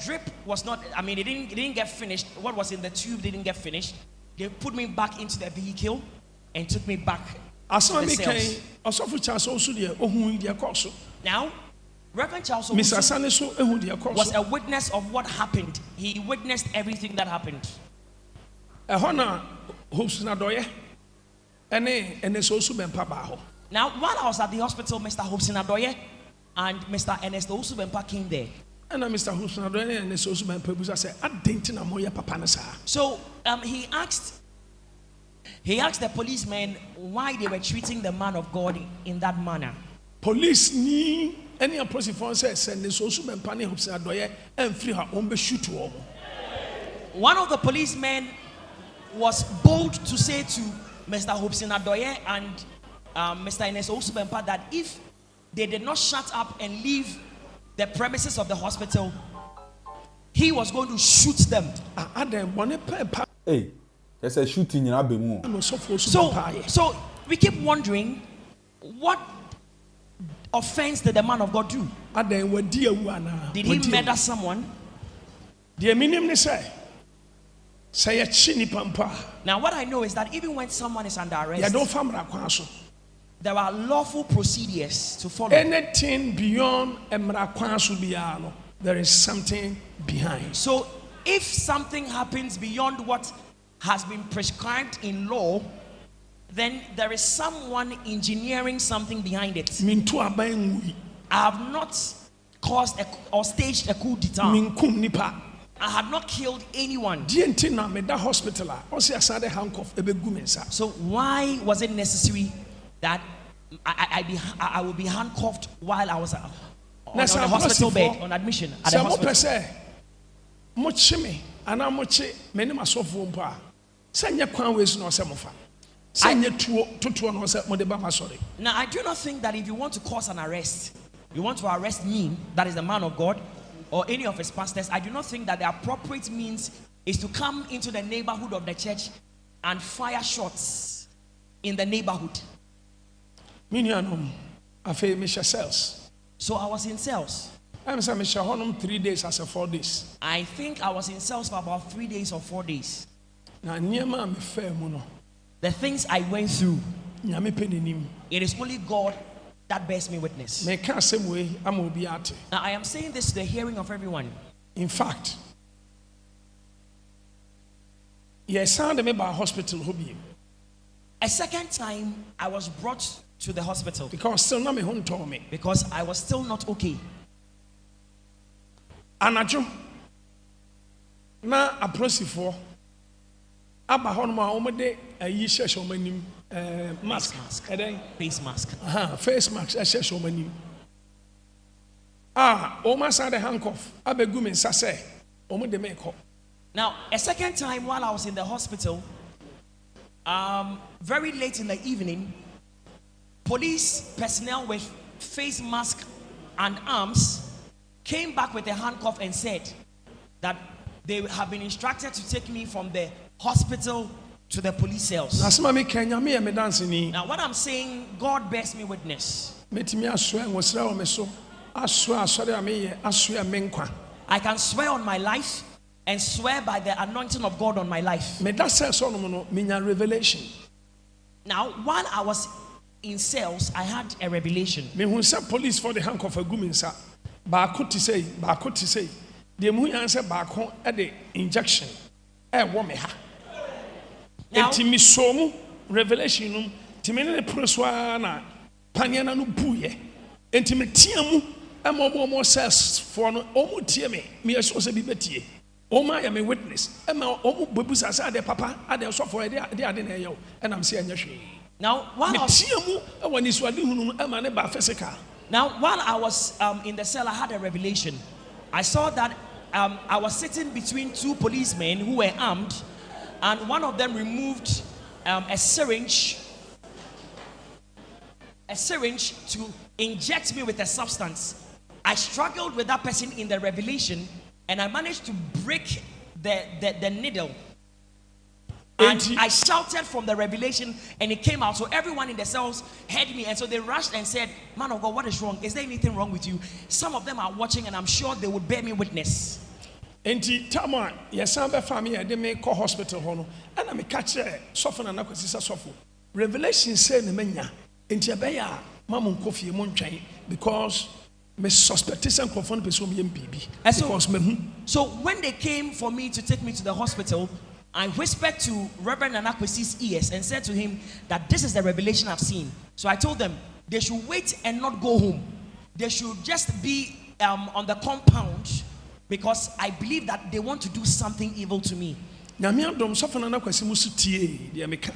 drip was not, I mean, it didn't get finished. What was in the tube didn't get finished. They put me back into the vehicle and took me back to the cells. Now, Reverend Charles was a witness of what happened. He witnessed everything that happened. Now, while I was at the hospital, Mr. Hobson Adoye and Mr. Ernest Bempah came there. And Mr. Hobson Adoye and Ernest Bempah said, "I didn't know moya papa sa." So he asked the policemen why they were treating the man of God in that manner. Police ni any opposing force says and Ernest Bempah and Hobson Adoye and free her own shoot to all. One of the policemen was bold to say to Mr. Hobson Adoye and Mr. Ernest Bempah that if they did not shut up and leave the premises of the hospital, he was going to shoot them. Hey, there's a shooting in Abemu. So we keep wondering, what offense did the man of God do? Did he murder someone? Now what I know is that even when someone is under arrest, there are lawful procedures to follow. Anything beyond there is something behind. So if something happens beyond what has been prescribed in law, then there is someone engineering something behind it. Mintu aban ngui. I have not caused or staged a coup d'etat. Minkum nipa. I had not killed anyone. DNT na me da hospital a. Osi asade handcuff ebegu me nsa. So why was it necessary that I would be handcuffed while I was on the hospital bed on admission at the hospital? Mo chime ana mo che me ne masofo mpo a. Sanya kwan wesu no se mo fa. Sanya tuo no se mo de ba masori. Now I do not think that if you want to cause an arrest, you want to arrest me, that is the man of God, or any of his pastors, I do not think that the appropriate means is to come into the neighborhood of the church and fire shots in the neighborhood. Minianum, afe Misha cells. So I was in cells. I'm saying Misha honum 3 days as a 4 days. I think I was in cells for about 3 days or 4 days. Na niema me fair muno. The things I went through, Nyame peninim. it is only God that bears me witness. Me ka same way am obi ate. Now I am saying this to the hearing of everyone. In fact, yes, sound me by hospital hobi. A second time I was brought to the hospital Because still na me hon told me. because I was still not okay. Anajo na aprosifo aba hono ma omode ayi hyehye omanim mask eden Face mask. face mask hyehye omanim o ma sa de handcuff abegu me nsa se omode me ko. Now, a second time while I was in the hospital, very late in the evening, police personnel with face mask and arms came back with a handcuff and said that they have been instructed to take me from the hospital to the police cells. Nasema me Kenya me me dance ni. Now, what I'm saying, God bears me witness. Metimi aso en wosra o me so. Aso asore ameye aso me nkwa. I can swear on my life and swear by the anointing of God on my life. Me da say so no minya revelation. Now, while I was in cells, I had a revelation. Me hu say police for the handcuff agu me nsa. Ba ko ti say. The mu yan say ba ko e de injection. E wo me ha. Now, Enti mi so mu revelation num ti me ne proswa na paniana no buye. Enti me tia mu e mo cells for no o mu tie me so se bi betie. O ma ya me witness. E ma o mu bebusa say ade papa ade so for ade na ye o. E nam say anya hwe. now while Me I was, tia mu e woni so ade hunu e ma ne ba physical. while I was in the cell, I had a revelation. I saw that I was sitting between two policemen who were armed, and one of them removed a syringe to inject me with a substance. I struggled with that person in the revelation, and I managed to break the needle. And I shouted from the revelation, and it came out. So everyone in the cells heard me, and so they rushed and said, "Man of God, what is wrong? Is there anything wrong with you?" Some of them are watching, and I'm sure they would bear me witness. Enti tama yesan be family de me ko hospital ho no ana me ka kire sofo na nakwasi sa sofo revelation say na manya enti abeya mamu nkofie mo ntwan because me suspect some confront person me bibi because me hu. So when they came for me to take me to the hospital, I whispered to Reverend Anakwesi's ears and said to him that this is the revelation I've seen. So I told them they should wait and not go home. They should just be on the compound, because I believe that they want to do something evil to me. And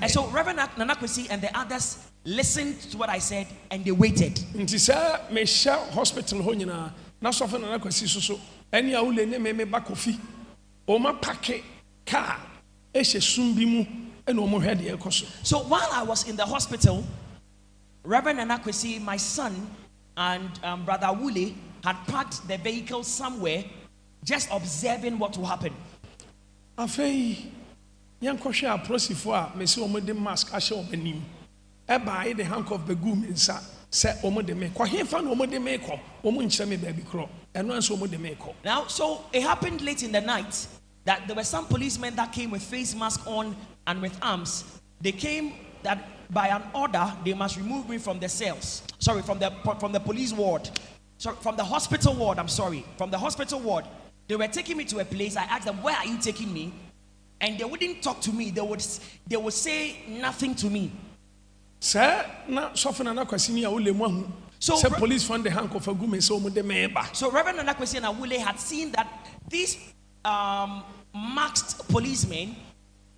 so Reverend Nanakwesi and the others listened to what I said, and they waited. Hospital So while I was in the hospital, Reverend Nanakwesi, my son, and Brother Wule had parked the vehicle somewhere, just observing what will happen. Afei yankɔhwɛ aprosifo a mesi wɔn de mask ahyɛ wɔn anim ɛbaa de handcuff begu me nsa sɛ wɔn de me kɔhefa na wɔn de me kɔ wɔn nkyerɛ me baabi korɔ ɛno nso wɔn de me kɔ. Now, so it happened late in the night that there were some policemen that came with face mask on and with arms. They came that by an order they must remove me from the cells. Sorry, from the police ward. Sorry, from the hospital ward. I'm sorry, from the hospital ward. They were taking me to a place. I asked them, "Where are you taking me?" And they wouldn't talk to me. They would say nothing to me. Sir, na soften na kwasini a wole mu ahu. So, Say police found the handcuff of gume so mu de meba. So Reverend Anakwesi and Awule had seen that these masked policemen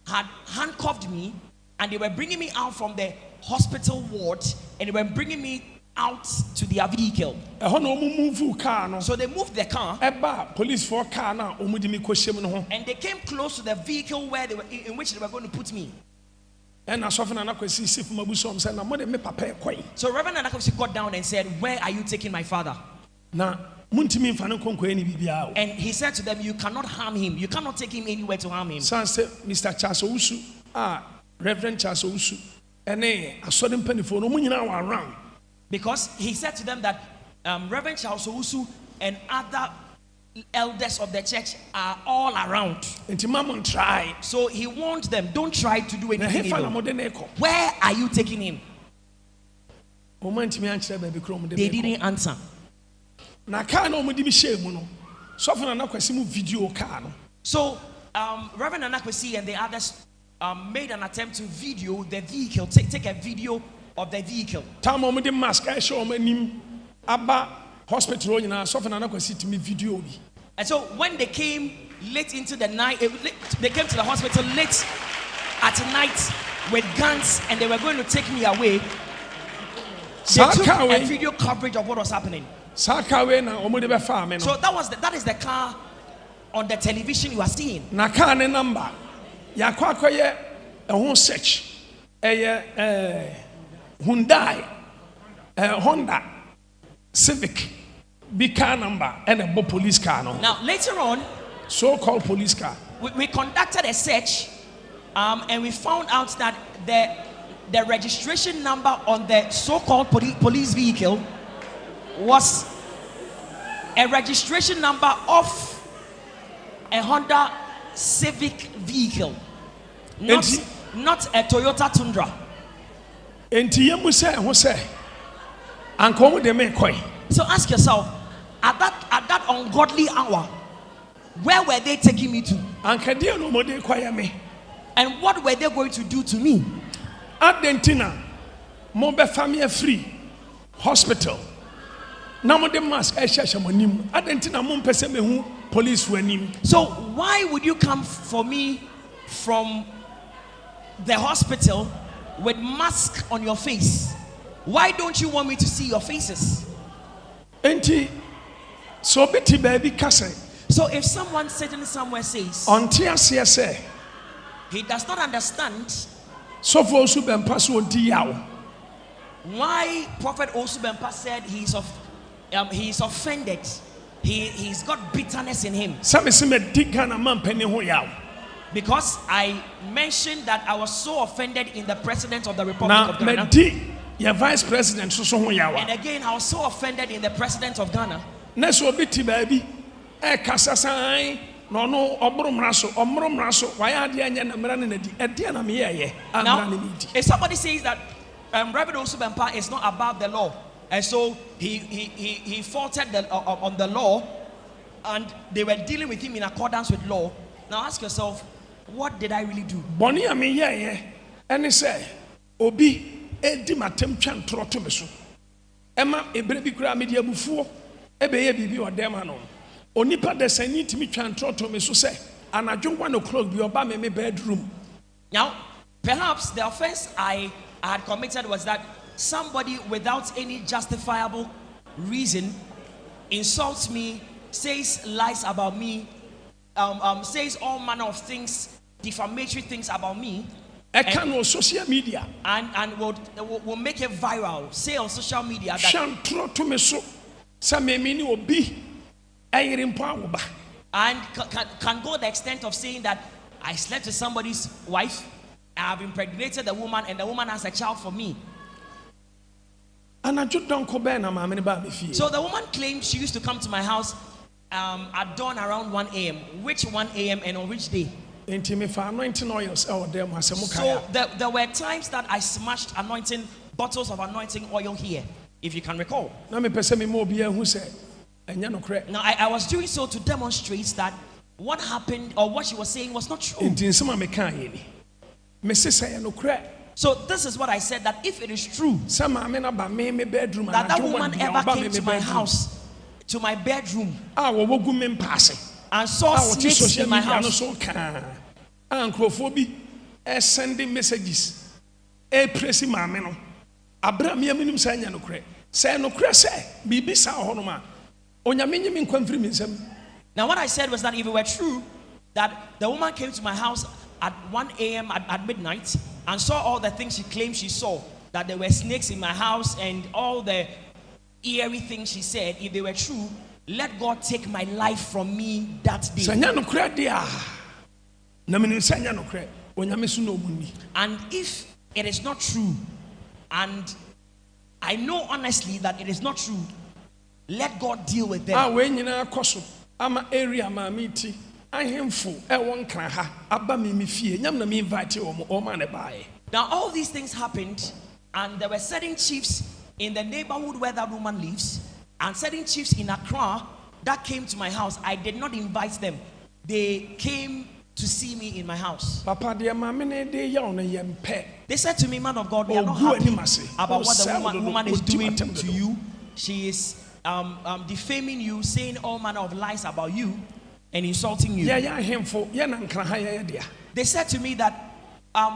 had handcuffed me and they were bringing me out from the hospital ward and they were bringing me out to their vehicle. So they moved the car Police for car now and they came close to the vehicle where they were in which they were going to put me. So Reverend Anakwesi got down and said, "Where are you taking my father?" And he said to them, "You cannot harm him. You cannot take him anywhere to harm him." Mr. Charles Reverend Charles Owusu, around. Because he said to them that Reverend Charles Owusu and other elders of the church are all around. So he warned them, don't try to do anything evil. Where are you taking him? They didn't answer. So Reverend Anakwesi and the others made an attempt to video the vehicle, take a video of the vehicle. Hospital, video. And so when they came late into the night, they came to the hospital late at night with guns and they were going to take me away. They took a video coverage of what was happening. So that is the car on the television you are seeing. Nakane number. Yakwakoye a home search. Hyundai, Honda Civic, big car number, and a police car. Now later on, so-called police car. We conducted a search, and we found out that the registration number on the so-called police vehicle was a registration number of a Honda Civic vehicle, not a Toyota Tundra. So ask yourself, at that ungodly hour, where were they taking me to? And what were they going to do to me? Argentina, Mobe family free hospital. Namode mask Argentina police wenim. So why would you come for me from the hospital with mask on your face? Why don't you want me to see your faces? So betty baby kase. So if someone sitting somewhere says he does not understand so for also Bempah so why Prophet also Bempah said he's offended, he's got bitterness in him. Because I mentioned that I was so offended in the president of the Republic of Ghana. Your vice president and again I was so offended in the president of Ghana. Now if somebody says that Reverend Osu Bempah is not above the law, and so he faulted on the law, and they were dealing with him in accordance with law. Now ask yourself, what did I really do? Bonnie, I mean, and he said, Obi, Eddie Matem Chan Trotomeso. Emma, a baby cry media before, a baby or demon. Onipa de send to me Chan Trotomeso say, and I don't want to close the Obama bedroom. Now, perhaps the offense I had committed was that somebody without any justifiable reason insults me, says lies about me, says all manner of things, defamatory things about me. And social media and will make it viral. Say on social media that and can go the extent of saying that I slept with somebody's wife, I have impregnated the woman, and the woman has a child for me. So the woman claimed she used to come to my house at dawn around 1 a.m. Which 1 a.m. and on which day? So there were times that I smashed anointing bottles of anointing oil here, if you can recall. Now I was doing so to demonstrate that what happened or what she was saying was not true. So this is what I said, that if it is true Some maame na ba me bedroom that woman ever came to my house, to my bedroom, wo gu me mpase. and saw snakes in my house, so can ankrofo bi sending messages pressing maame no abra me aminim sa nya no kre say no kre say bibi sa ho no ma onyame nyimi nkwanfiri mi nsam. Now what I said was that if it were true that the woman came to my house at 1 a.m. at midnight and saw all the things she claimed she saw, that there were snakes in my house and all the eerie things she said, if they were true, let God take my life from me that day. And if it is not true, and I know honestly that it is not true, let God deal with them. Now all these things happened, and there were certain chiefs in the neighborhood where that woman lives, and certain chiefs in Accra that came to my house. I did not invite them. They came to see me in my house. They said to me, man of God, we are not happy about what the woman is doing to you. She is defaming you, saying all manner of lies about you and insulting you. They said to me that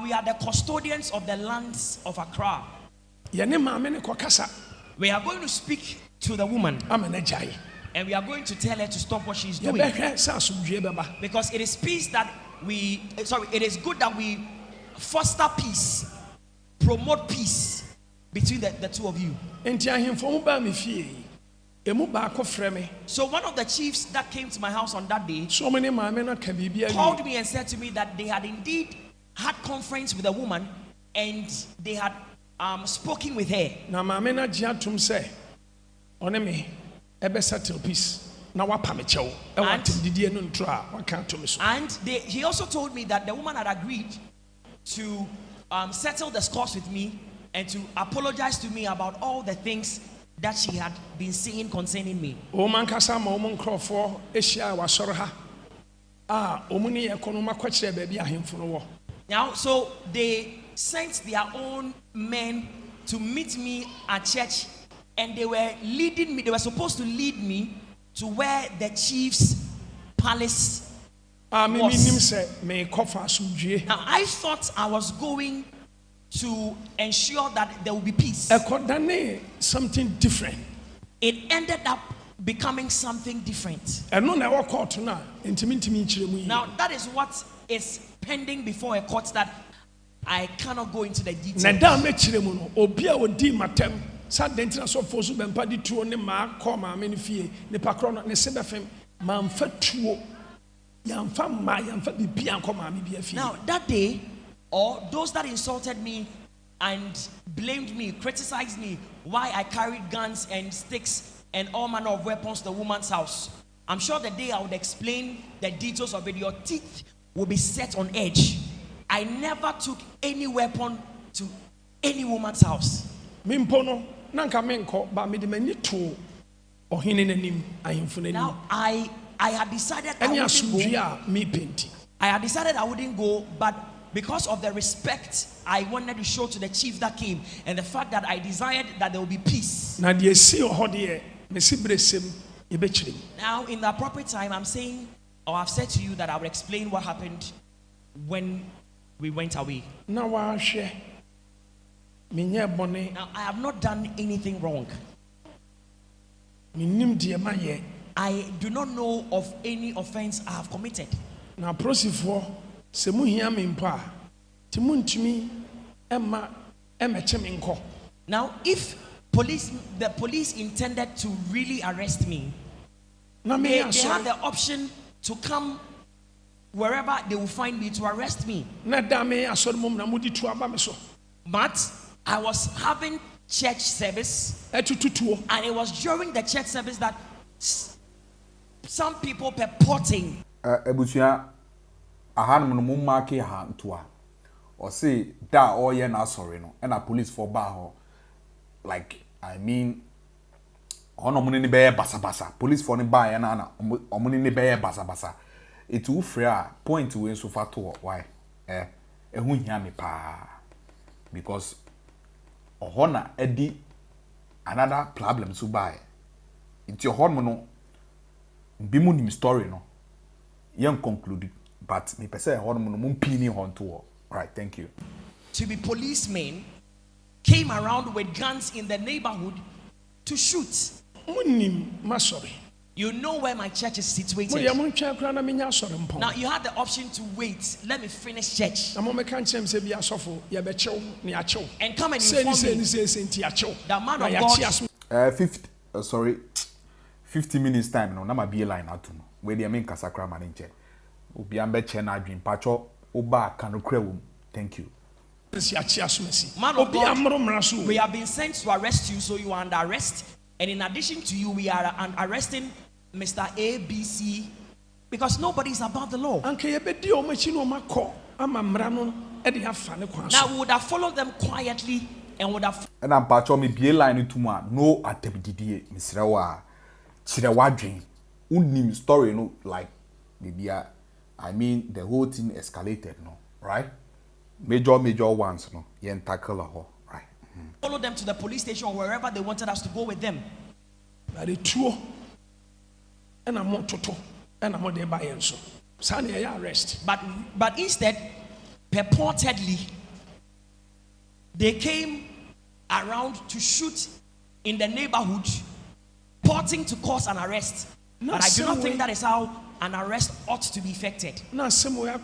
we are the custodians of the lands of Accra. We are going to speak to the woman, and we are going to tell her to stop what she's doing, because it is peace that it is good that we foster peace, promote peace between the two of you. So one of the chiefs that came to my house on that day called me and said to me that they had indeed had conference with a woman and they had spoken with her. And he also told me that the woman had agreed to settle the scores with me and to apologize to me about all the things that she had been saying concerning me. Now, so they sent their own men to meet me at church, and they were leading me. They were supposed to lead me to where the chief's palace was. Now, I thought I was going to ensure that there will be peace. Something different. It ended up becoming something different. Now, that is what is pending before a court that I cannot go into the details. Now, that day, or those that insulted me and blamed me, criticized me, why I carried guns and sticks and all manner of weapons to the woman's house, I'm sure the day I would explain the details of it, your teeth will be set on edge. I never took any weapon to any woman's house. Now, I had decided I wouldn't go, but because of the respect I wanted to show to the chief that came, and the fact that I desired that there will be peace. Now, in the appropriate time, I'm saying, or I've said to you that I will explain what happened when we went away. Now, I have not done anything wrong. I do not know of any offense I have committed. Now, if the police intended to really arrest me, they have the option to come wherever they will find me to arrest me. But I was having church service, and it was during the church service that some people purporting or say that all year now sorry no and a police for bar like I mean ono money ni be basa basa police for ni bar ya na money ni be basa basa it will free point we so far to why ehun hia me pa because ohona edi another problem so by it's your hormone bimu nim story no yen conclude but me pese hormone mum pini hon to right. Thank you. To be policemen came around with guns in the neighborhood to shoot. You know where my church is situated. Now you had the option to wait. Let me finish church. And come and inform me. The man of God. 50 minutes time. No, na ma be line out. Where the main kasakra manager. Obi ambe chena dream pacho oba kanokrewu. Thank you. Man of God, we have been sent to arrest you, so you are under arrest. And in addition to you, we are arresting Mr. ABC because nobody is above the law. Now we would have followed them quietly and would have. And I'm pacho me be line to ma no atebididie misrewa chirewadwen unim story no like maybe I mean the whole thing escalated no right. Major ones, no, yen tackle her, right? Follow them to the police station or wherever they wanted us to go with them. But it's true, and I'm not toto, and I'm not there by so. Sunday arrest. But instead, purportedly, they came around to shoot in the neighborhood, purporting to cause an arrest. But I do not think that is how an arrest ought to be effected. Now, somewhere,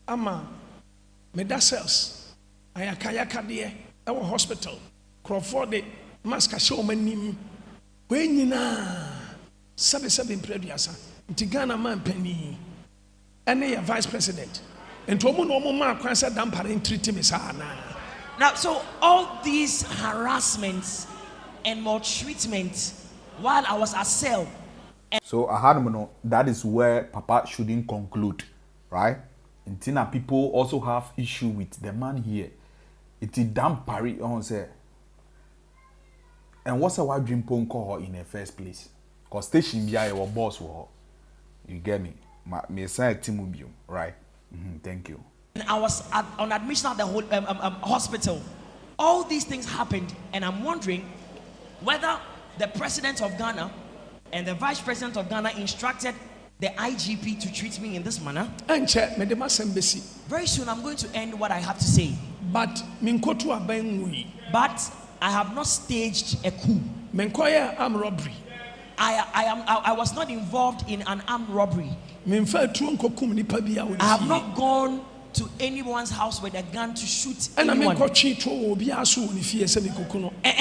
ama. Meda cells ayakayaka de our hospital Crawford de mask show manim we nyina sabe impreduasa ntigana man pani ene ya vice president ento omo no omo ma kwansa dampare treat me sana. Now so all these harassments and maltreatment while I was at cell. So ahadmono, that is where Papa shouldn't conclude, right? Intina people also have issue with the man here. It is damn parry on say. And what's our dream pon call in the first place? Cause station be our boss war. You get me? Me say Timubium, right? Thank you. I was on admission at the whole hospital. All these things happened, and I'm wondering whether the president of Ghana and the vice president of Ghana instructed the IGP to treat me in this manner. Very soon I'm going to end what I have to say. But I have not staged a coup. Armed robbery. I was not involved in an armed robbery. I have not gone to anyone's house with a gun to shoot anyone. And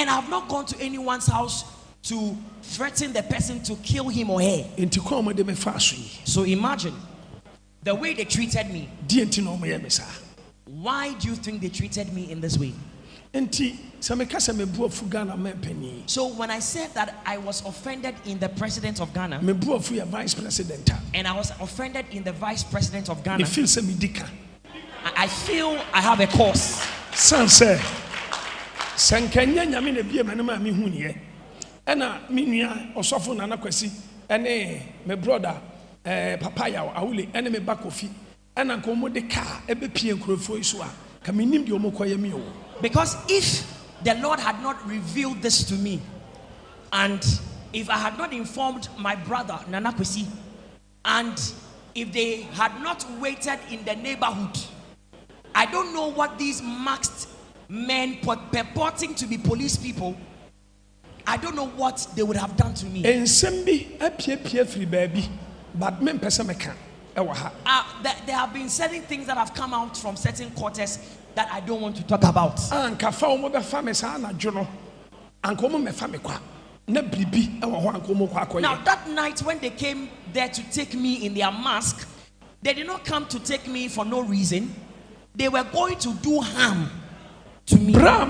I have not gone to anyone's house to threaten the person to kill him or her. So imagine the way they treated me. Why do you think they treated me in this way? So when I said that I was offended in the president of Ghana, and I was offended in the vice president of Ghana, I feel I have a cause. Ena minia osofo nana kwesi ene me brother papaya awule ene me bakofi ena ko mo de car ebe pie nkrofo iso a ka minim de omokoye mi o. Because if the Lord had not revealed this to me, and if I had not informed my brother Nana Kwesi, and if they had not waited in the neighborhood, I don't know what these masked men purporting to be police people, I don't know what they would have done to me. There have been certain things that have come out from certain quarters that I don't want to talk about. Now that night when they came there to take me in their mask, they did not come to take me for no reason. They were going to do harm to me. Now,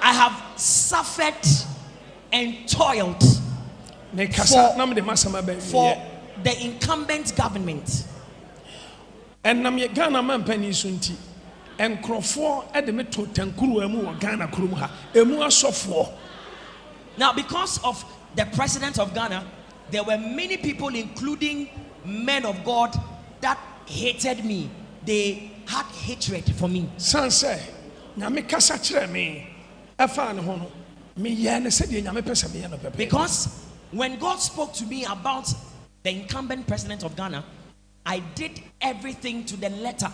I have suffered and toiled for the incumbent government. And Ghana man penny sunti and Crawford at the metro tankuru emu Ghana kurumha emu software. Now, because of the president of Ghana, there were many people, including men of God, that hated me they had hatred for me. Sanse, nyame kasa kyerɛ me, ɛfa ne ho no, me yɛ ne sɛdeɛ nyame pɛ sɛ me yɛ no pɛpɛ. Because when God spoke to me about the incumbent president of Ghana, I did everything to the letter,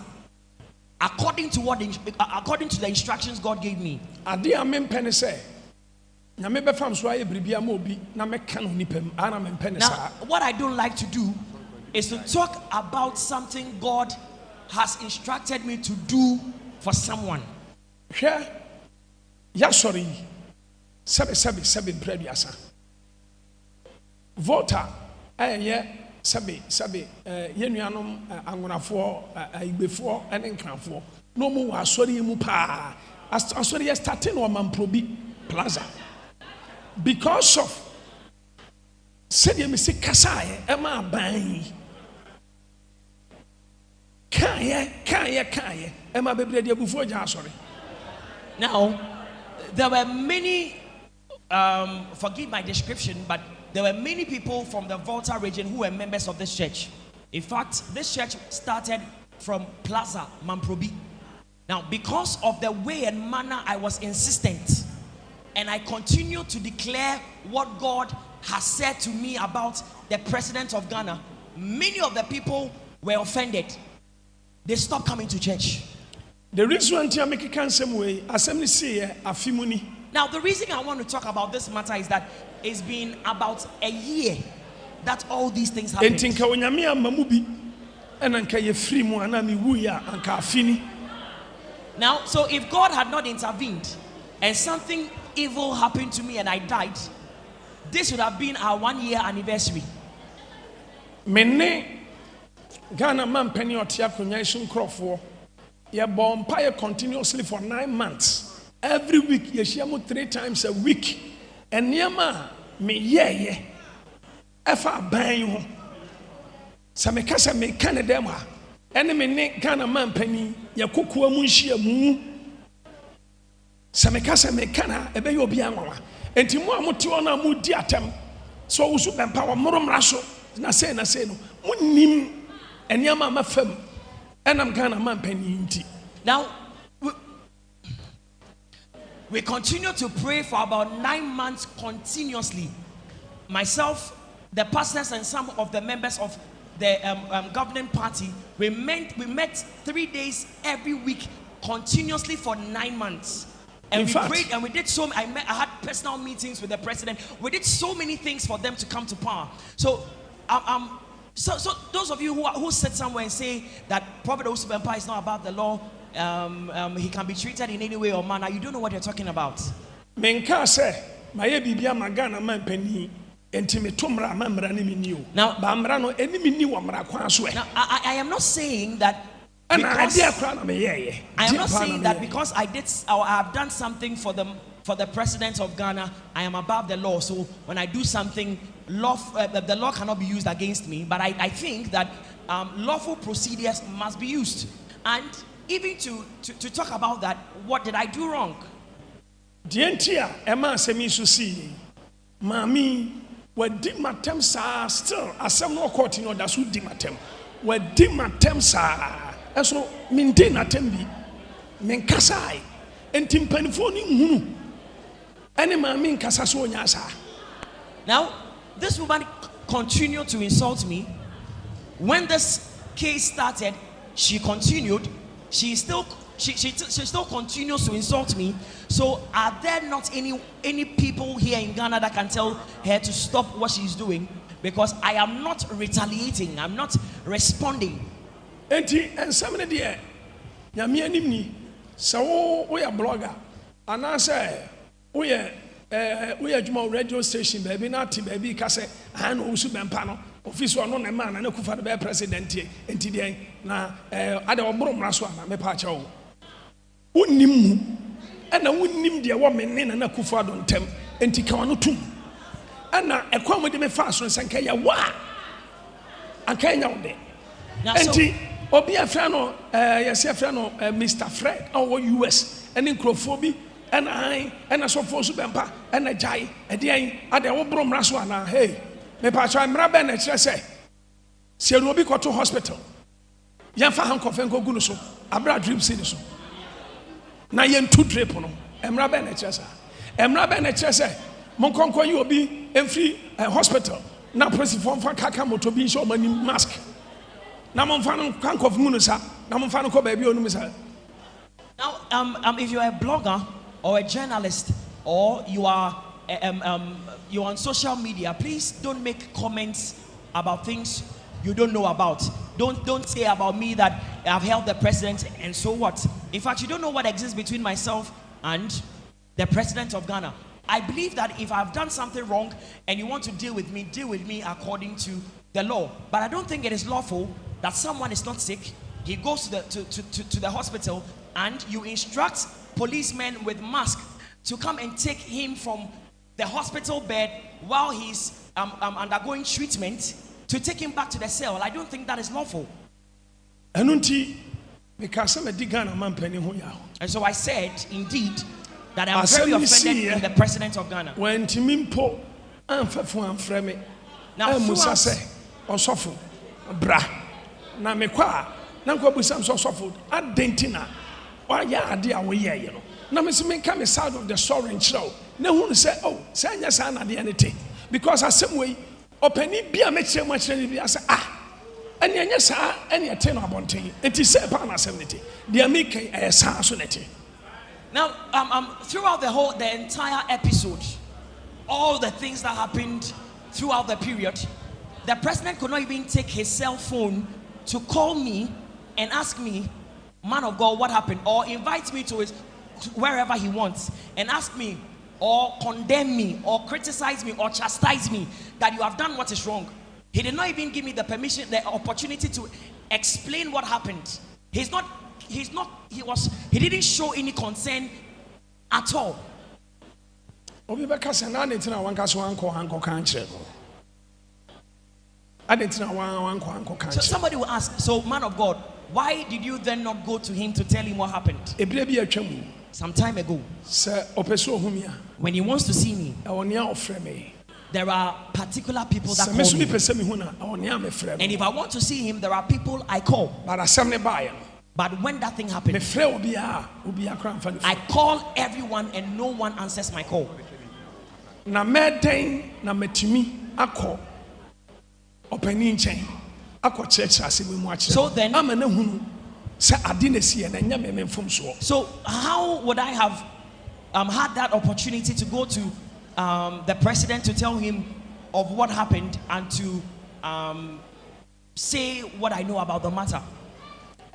according to the instructions God gave me. Ade a mempɛ ne sɛ, nyame bɛfam so ayɛ biribia ma obi na mɛka no nipam, ana mempɛ ne Now, saa. what I don't like to do is to talk about something God has instructed me to do for someone. Hwɛ, yasɔre yi, sɛbe mprɛduasa. Voter, ɛyɛ sɛbe yɛnuanom angonafoɔ, igbefoɔ, ɛne nkrafoɔ. No mu wɔ asɔre yi mu paa. Asɔre yɛ starting wɔ Mamprobi Plaza. Because of sɛdeɛ mesi kasaeɛ ɛma aban yi. Kaeɛ ɛma bebree de abufuo gya asɔre. Now, there were many, forgive my description, but there were many people from the Volta region who were members of this church. In fact, this church started from Plaza Mamprobi. Now, because of the way and manner I was insistent, and I continued to declare what God has said to me about the president of Ghana, many of the people were offended. They stopped coming to church. The reason why I make a cancel way, assembly say afimuni. Now, the reason I want to talk about this matter is that it's been about a year that all these things happened. Entinka onyame amamubi enanka ye free mu ana mi wuya anka afini. Now, so if God had not intervened and something evil happened to me and I died, this would have been our 1 year anniversary. Mene Ghana man penny or tia connection crofo. Ye bomb continuously for 9 months. Every week, ye shamu 3 times a week. And yama me ye efa ban ho. Sa me kasa me Canada ma. Ene me ne Ghana man penny ye kokua mu nhia mu. Sa me kasa me kana ebe ye obi anwa. Enti mu amote ona mu di atem. So usu Bempah wa moromra so na say no. Munnim enyama mafam. Enam Ghana man penny nti. Now, we continue to pray for about 9 months continuously. Myself, the pastors, and some of the members of the governing party, we met 3 days every week continuously for 9 months. And we prayed and we did so. I had personal meetings with the president. We did so many things for them to come to power. So, so those of you who sit somewhere and say that Prophet Bempah is not about the law, he can be treated in any way or manner, you don't know what you're talking about. Menka se maye bibia magana man pani enti metomra mamra ne miniu. Now ba mra no eni mini wo mra kwan so e. Now I am not saying that because I have done something for the president of Ghana, I am above the law. So when I do something, the law cannot be used against me. But I think that lawful procedures must be used. And even to talk about that, what did I do wrong? Dientia ema asemi susi mami wadi matem sa still asem no court no da so di matem wadi matem sa eso maintain atem bi menkasai enti mpanifo ni hunu ene mami nkasa so onya sa. Now this woman continued to insult me. When this case started, she continued. She still continues to insult me. So are there not any people here in Ghana that can tell her to stop what she's doing? Because I am not retaliating. I'm not responding. Enti ensamene de nyame anim ni so we are blogger and I say we are juma radio station baby na ti baby ka say an Usu Bempah no office no na man na kufa be president enti de na ade obromra so na me pa cha wo unnim mu ana unnim de wo me ne na kufa do ntem enti ka wono tum ana ekwa mo de me fa so nsanka ya wa anka nya wo de enti obi afra no yes afra no Mr. Fred our US and nkrofo and so for Usu Bempah and a jai ade ade wo bromra so na hey me pa cha mra be na kire say se obi ko to hospital yɛmfa handcuff nkɔgu no so abra drip si ne so na yɛntu drip no mmara bɛn na kyerɛ saa mmara bɛn na kyerɛ sɛ monkɔnkɔ yi obi ɛmfiri hospital na polisifoɔ mfa kaka moto bi nhyɛ ɔma anim mask na momfa no handcuff mu no sa na momfa no kɔ baabi a ɔnum sa. Now, if you're a blogger or a journalist or you are you're on social media, please don't make comments about things you don't know about. Don't say about me that I've helped the president and so what. In fact, you don't know what exists between myself and the president of Ghana. I believe that if I've done something wrong and you want to deal with me according to the law. But I don't think it is lawful that someone is not sick, he goes to the hospital, and you instruct policemen with masks to come and take him from the hospital bed while he's undergoing treatment to take him back to the cell. I don't think that is lawful. And so I said, indeed, that I'm very offended in the president of Ghana. When Timimpo now, bra na mekwa na nkobusam so sofo adentina wa ya ade a wo ye ye no na me se me ka me side of the story nchiraw na hu say oh say anya sa na de ante because asem we opani bia me kire mo kire ni bia say ani anya sa ani ate no abonten enti say pa na asem nete de amike e sa so nete. Now throughout the entire episode, all the things that happened throughout the period, the president could not even take his cell phone to call me and ask me, man of God, what happened? Or invite me to wherever he wants and ask me or condemn me or criticize me or chastise me that you have done what is wrong. He did not even give me the permission, the opportunity to explain what happened. He didn't show any concern at all. So somebody will ask, so man of God, why did you then not go to him to tell him what happened? Some time ago, when he wants to see me, there are particular people that call me. And if I want to see him, there are people I call. But when that thing happened, I call everyone and no one answers my call. So then, so how would I have had that opportunity to go to the president to tell him of what happened and to say what I know about the matter?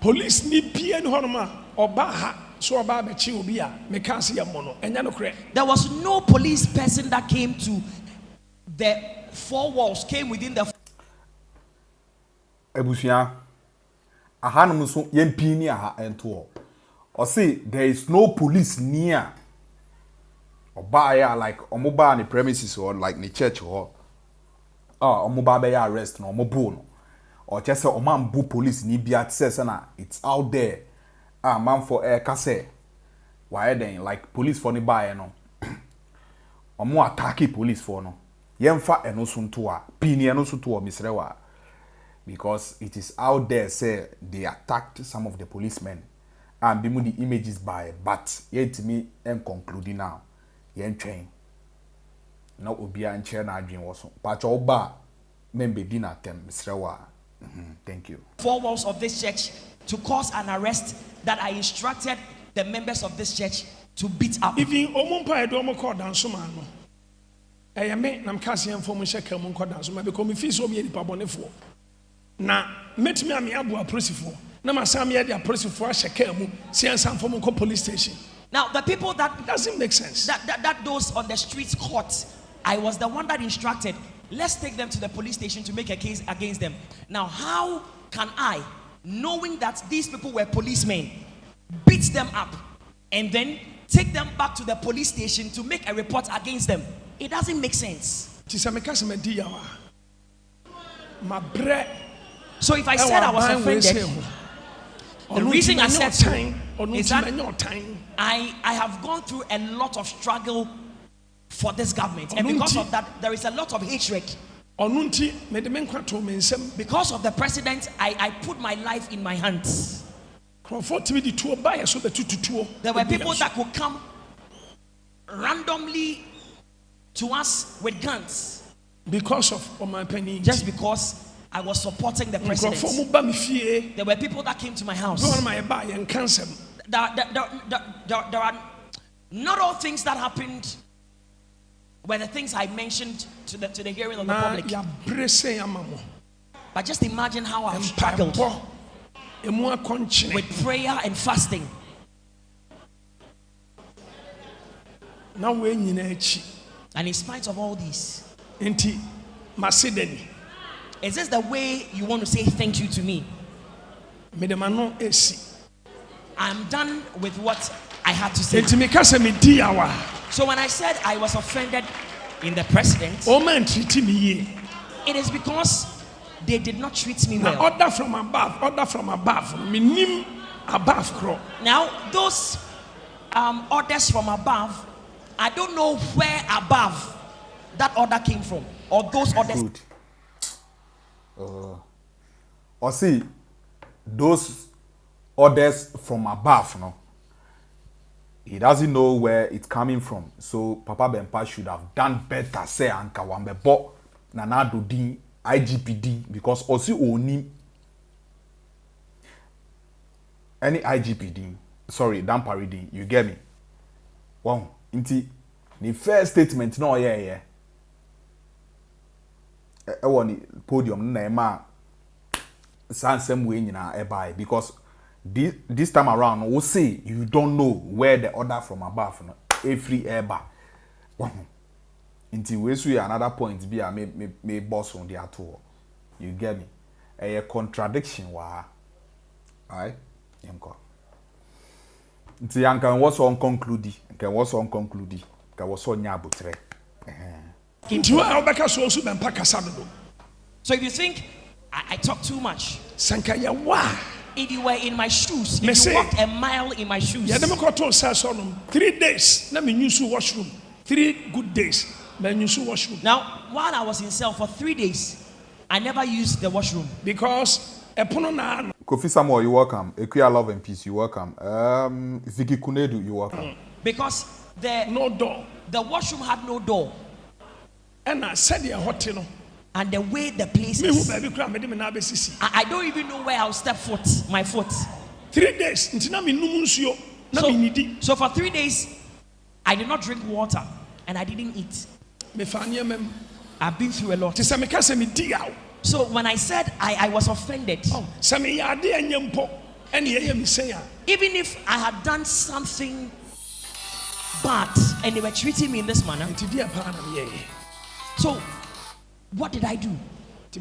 Police ni bien horma obaha so oba be obia mekanse ya mono enya no kre. There was no police person that came to the four walls, came within the Ebusia ahanum so yempi ni aha ento o say there is no police near oba ya like omoba ni premises or like ni church or omoba be ya arrest no omobo no or just say omambu police ni bia say na it's out there man for kase why then like police for ni buy no omo attack police for no yemfa eno so nto a pini eno so to o misrewa. Because it is out there, say they attacked some of the policemen and be the images by, but yet me and concluding now, yen train. Now Obia and chair na dream was but oba member dinner tem Mr. Thank you. Four walls of this church to cause an arrest that I instructed the members of this church to beat up. Even Omumpa Edomo called down some man. I make nam Cassian for me check him on call down some because me feel so many pabone for. Na met me am abu aposifo na masam ye dia aposifo aheka mu siansan from police station. Now the people that doesn't make sense that those on the streets caught, I was the one that instructed, let's take them to the police station to make a case against them. Now how can I, knowing that these people were policemen, beat them up and then take them back to the police station to make a report against them? It doesn't make sense. So if I said I was offended, the reason I said so is that I have gone through a lot of struggle for this government, and because of that there is a lot of hatred Onunti me de me nkwa to me nsem. Because of the president, I put my life in my hands. There were people that could come randomly to us with guns. Because of my penny. Just because I was supporting the president. There were people that came to my house. There are not all things that happened were the things I mentioned to the hearing of the public. But just imagine how I've struggled with prayer and fasting. And in spite of all this, is this the way you want to say thank you to me? I'm done with what I had to say. So when I said I was offended in the president, it is because they did not treat me well. Order from above, order from above. Minim above. Now those orders from above, I don't know where above that order came from, or those orders. Good. Or see, those orders from above, no. He doesn't know where it's coming from. So Papa Bempah should have done better. Say anka wambe bo nanado di IGPD because osi oni any IGPD. Sorry, Dampah reading. You get me? Wow. Inti the first statement no yeah. Ewoni podium na ema sansem we nyina ebai because this time around we say you don't know where the order from above no every eba. Inti we so another point be me boss on the ato. You get me? A contradiction wa. Alright? Yemko. Inti yanka was on conclude. Can was on conclude. Can was on nyabutre. So if you think I talk too much, if you were in my shoes, if you walked a mile in my shoes, 3 days, let me use washroom. 3 good days, let me use washroom. Now, while I was in cell for 3 days, I never used the washroom because Kofi Samuel, you welcome. Ekuya Love and Peace, you welcome. Vicky Kunedu, you welcome. Because no door. The washroom had no door. And I said and the way the place is, I don't even know where I'll step my foot. 3 days. So for 3 days, I did not drink water and I didn't eat. I've been through a lot. So when I said I was offended, even if I had done something bad and they were treating me in this manner, so what did I do? So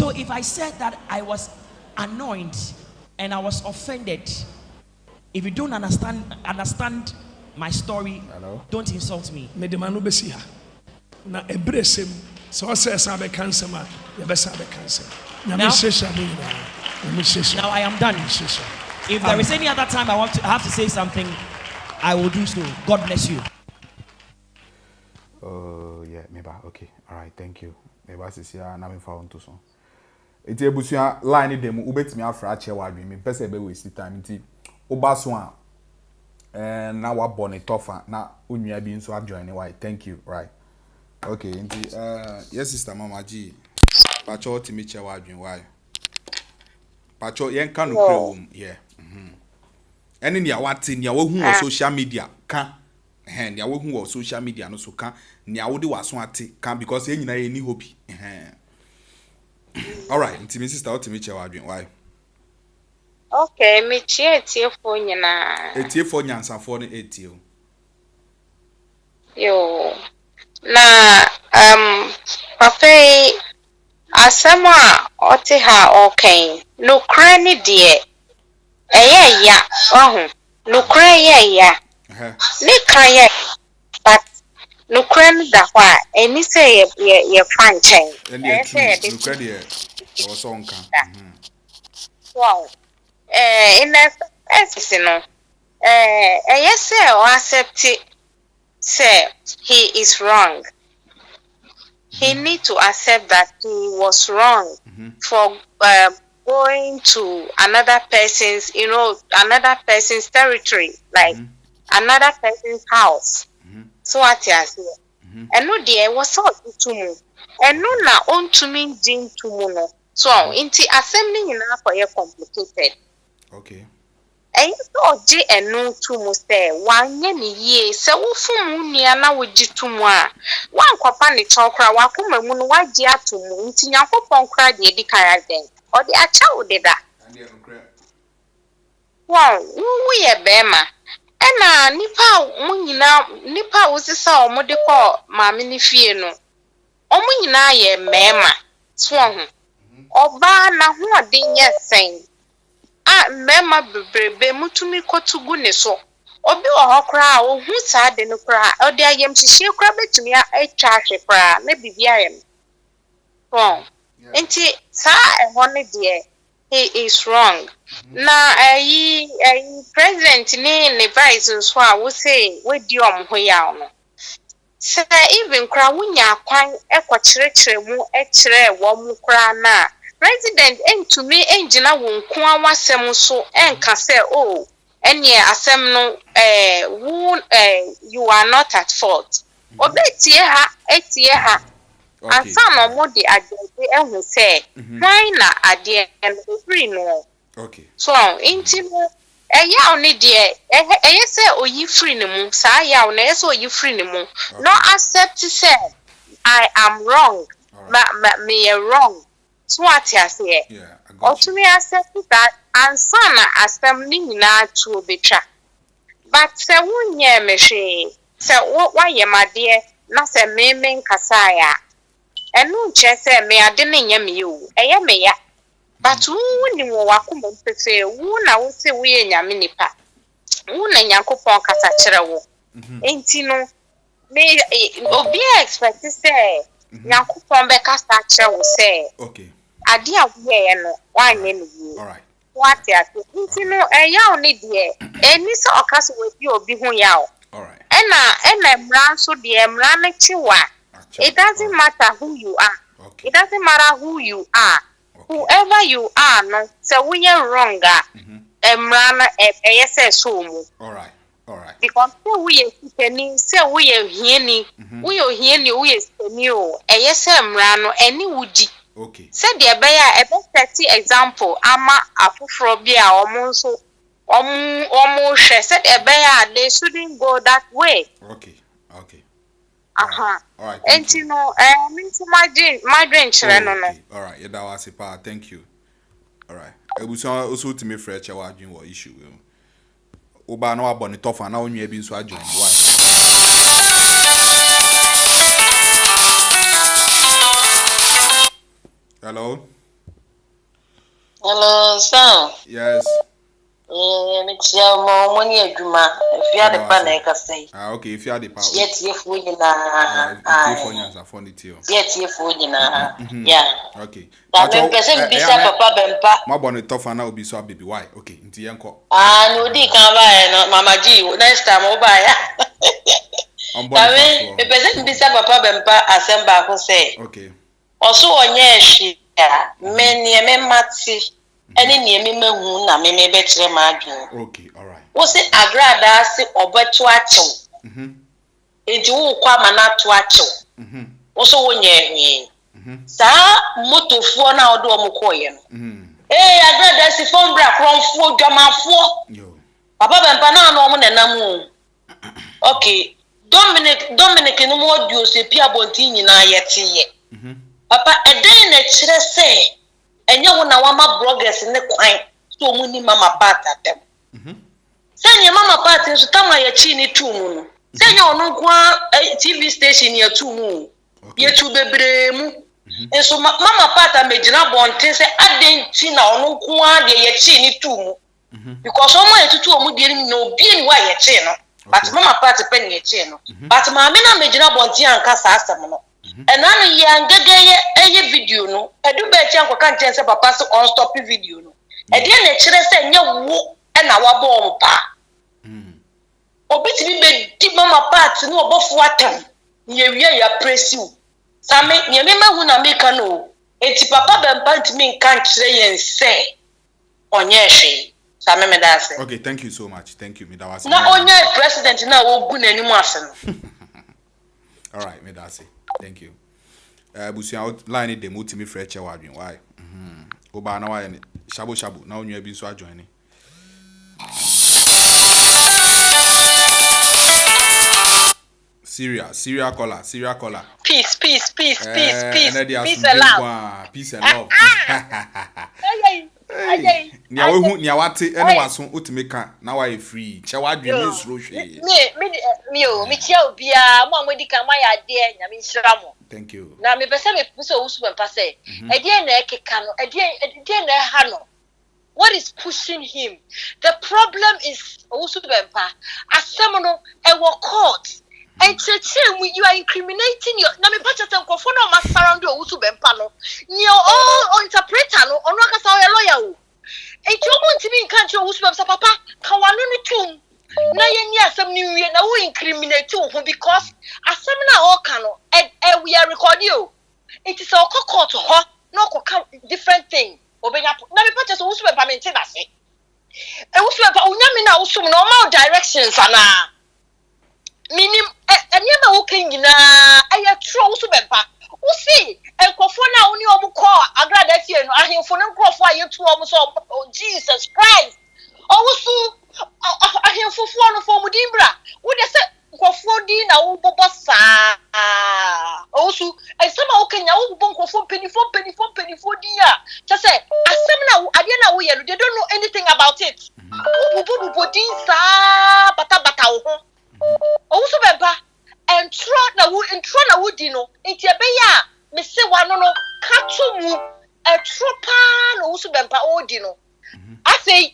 if I said that I was annoyed and I was offended, if you don't understand my story, hello? Don't insult me. Now I am done. If there is any other time I have to say something, I will do so. God bless you. Yeah, maybe okay. All right, thank you. Maybe I see na me fa on to so. Enti ebusia line dem ubetimi afra ache wadwe me pese be waste time enti oba so a na wa bone tofa na onua bi nso adjoin why. Thank you. Right. Okay, enti yes sister Mama G. Pacho timi che wadwe why. Pacho yen kan no kre yeah. Eni nia wate nia wo hu on social media ka nia wo hu on social media no so ka nia wo de waso ate ka because e nyina ye ni hope all right nti me sister what me che wadwen why okay me che etiefo nyina etiefo nyansafo no etio yo na papai asama ote ha okay no crane die ya no cry ya ne cry but no cry da kwa eni say ye fan chain no cry there was on kan wow in that no yes o accept say he is wrong. He need to accept that he was wrong for going to another person's, another person's territory, like another person's house. So what you say? And no dear was so to me. And no na on to me din to mono. So inti assembling enough for you complicated. Okay. And so J and no to muste 1 year so fu nia na woji to mu a wan kwapa ne chokra wa kuma mu no waji ato mu nti yakopon kra de di kara den o de acha wo de da wow wu ye bema ena nipa wosisa o mo de ko maame ni fie no o mu nyina ye mema so ho oba na ho odin ye sen mema bebrebe mutumi kotugu ne so obi ohokra ohu saa de no kra odi ayem hihie kra betumi atwa hwe kra na bibia yem enti saa ehwo ne de he is wrong na president ni vice so a wo say we di omho ya no say even kra wunya kwan ekwokyerechire mu ekire wo mu kra na president entumi engina wonko awasem so enka say oh ene asem no you are not at fault obetie ha etie ha ansa no mo de agente ehu say why na ade en free no okay so intimo eya oni de eye say oyi free ne mu sa ya ona eye say oyi free ne mu no accept say I am wrong me wrong. So what you say? Yeah, I got to me accept that and son assembly na to be tra. But say wunye me hwe. Say why ye my dear na say me nkasaya. Enu che say me ade ne nya me o. Eye me ya. But wuni wo wakom pese wu na wo say wo ye nyame nipa. Wu na Nyankopon kasa kire wo. Enti no me obi expect say Nyankopon be kasa kire wo say. Okay. Ade a we no wanye no yi. All right. What ya nti no eya oni de eni se okase we bi obi hu ya o. All right. Ena mra so de mra na chiwa. It doesn't matter who you are. Okay. It doesn't matter who you are. Okay. Whoever you are no so we are wrong mra na eyese so mu. All right. All right. Because we are sitting say we are hieni. We are hieni we are sitting o. Eyese mra no eni wudi. Okay. Said the bear a best example, ama afufro bia omunso omu said a bear they shouldn't go that way. Okay. Okay. All right. And you know, my drink no. All right. Yeah, that was it. Thank you. All right. It was also to me fresh awarding what issue. Oba no abon it tough and now you been so adjoin. Hello. Hello, sir. Yes. It's your money, Juma. If you are the pan, I can say. Okay, if you are the power. Yet, you food in a. I found it here. Yet, you food in a. Yeah. Okay. That person be Papa Bempah. My bonnet tough and now be so baby. Why? Okay, into Yanko. No, they can't buy Mama G. Next time, I'll buy. The person be Papa Bempah, assemble, who say. Okay. Also, on yes, many mati. Any near me, na me better imagine. Okay, all right. Was it Agradaa si obetuacho? Eji wo kwa mana tuacho. Also wonye sa motofuo na odo omukoye no. Agradaa si fombra kronfuo dwamafo. Yo. Papa Bempah na no omo nenam. Okay. Dominic no mo dio se pia bonti nyina yetiye. Papa eden na kire se enye wo na wama bloggers ne kwan so mu ni mama pata tem. Senye mama pata so tama ya chi ni tu mu no. Senye onu kwa TV station ya tu mu. Ye tu bebre mu. Enso mama pata mejina bonte se aden chi na onu kwa de ye chi ni tu mu. Because omo ye tutu omu de ni no bi ni wa ye chi no. But mama pata pen ye chi no. But ma me na mejina bonte anka sa asem no. And now you video no. I do bet you can't chance papa so on stop video no. And then the children say, "No, and our bomb pa." Obiti be di mama part no obofo atam. Ye wie ya press you. Same ye me hu na meka no. Enti papa Bempah ntimi nka kire yen se. Onye hwe. Same me da ase. Okay, thank you so much. Thank you, me da was. Na onye president na wo gu n'animu ase no. All right, me da ase. Thank you. Busia outline the multi fracture wadwin. Why? Oba na why ni shabo shabo na onwa bi so adjoin ni. Syria caller. Peace and love. Peace and love. Hey. Nya we hu nya wate ene waso utimeka na why free. Che wadwin ni suro hwe. Me chia obia mo amodi kan ma ya de nya me nshira mo. Thank you. Na me pese me so usu Bempah say, e de na ekeka no, e de na ha no. What is pushing him? The problem is usu Bempah. Asem no e wo court. And you are incriminating your na me pacha tankofo no ma surround usu Bempah no. Nyo o interpreter no ono aka sa lawyer o. E ti omo ntimi nka nche usu Bempah papa ka wano no tum. Na ye ni asem ni wie na wo incriminate ho because asem na o ka no we are recording you. It is a court ho no ko different thing. Obenya na me pacha so usu Bempah maintain ase. E usu Bempah unyame na usum no ma directions ana. Minim eniema wo kan nyina aye tro usu Bempah. Wo see enkofo na oni omu call Agradaa fie no ahemfo no nkofo aye tu omu so Jesus Christ. Owusu ahemfo fo no fo mudimbra. Wo de se nkofo di na wo bobo saa. Owusu esema wo kanya wo bobo nkofo penifo di ya. Cha se asem na ade na wo ye no they don't know anything about it. Wo bobo di saa bata wo ho. Owusu Bempah intro na wo di no enti ebeya me se wano no katu mu tropa no Owusu Bempah o di no afei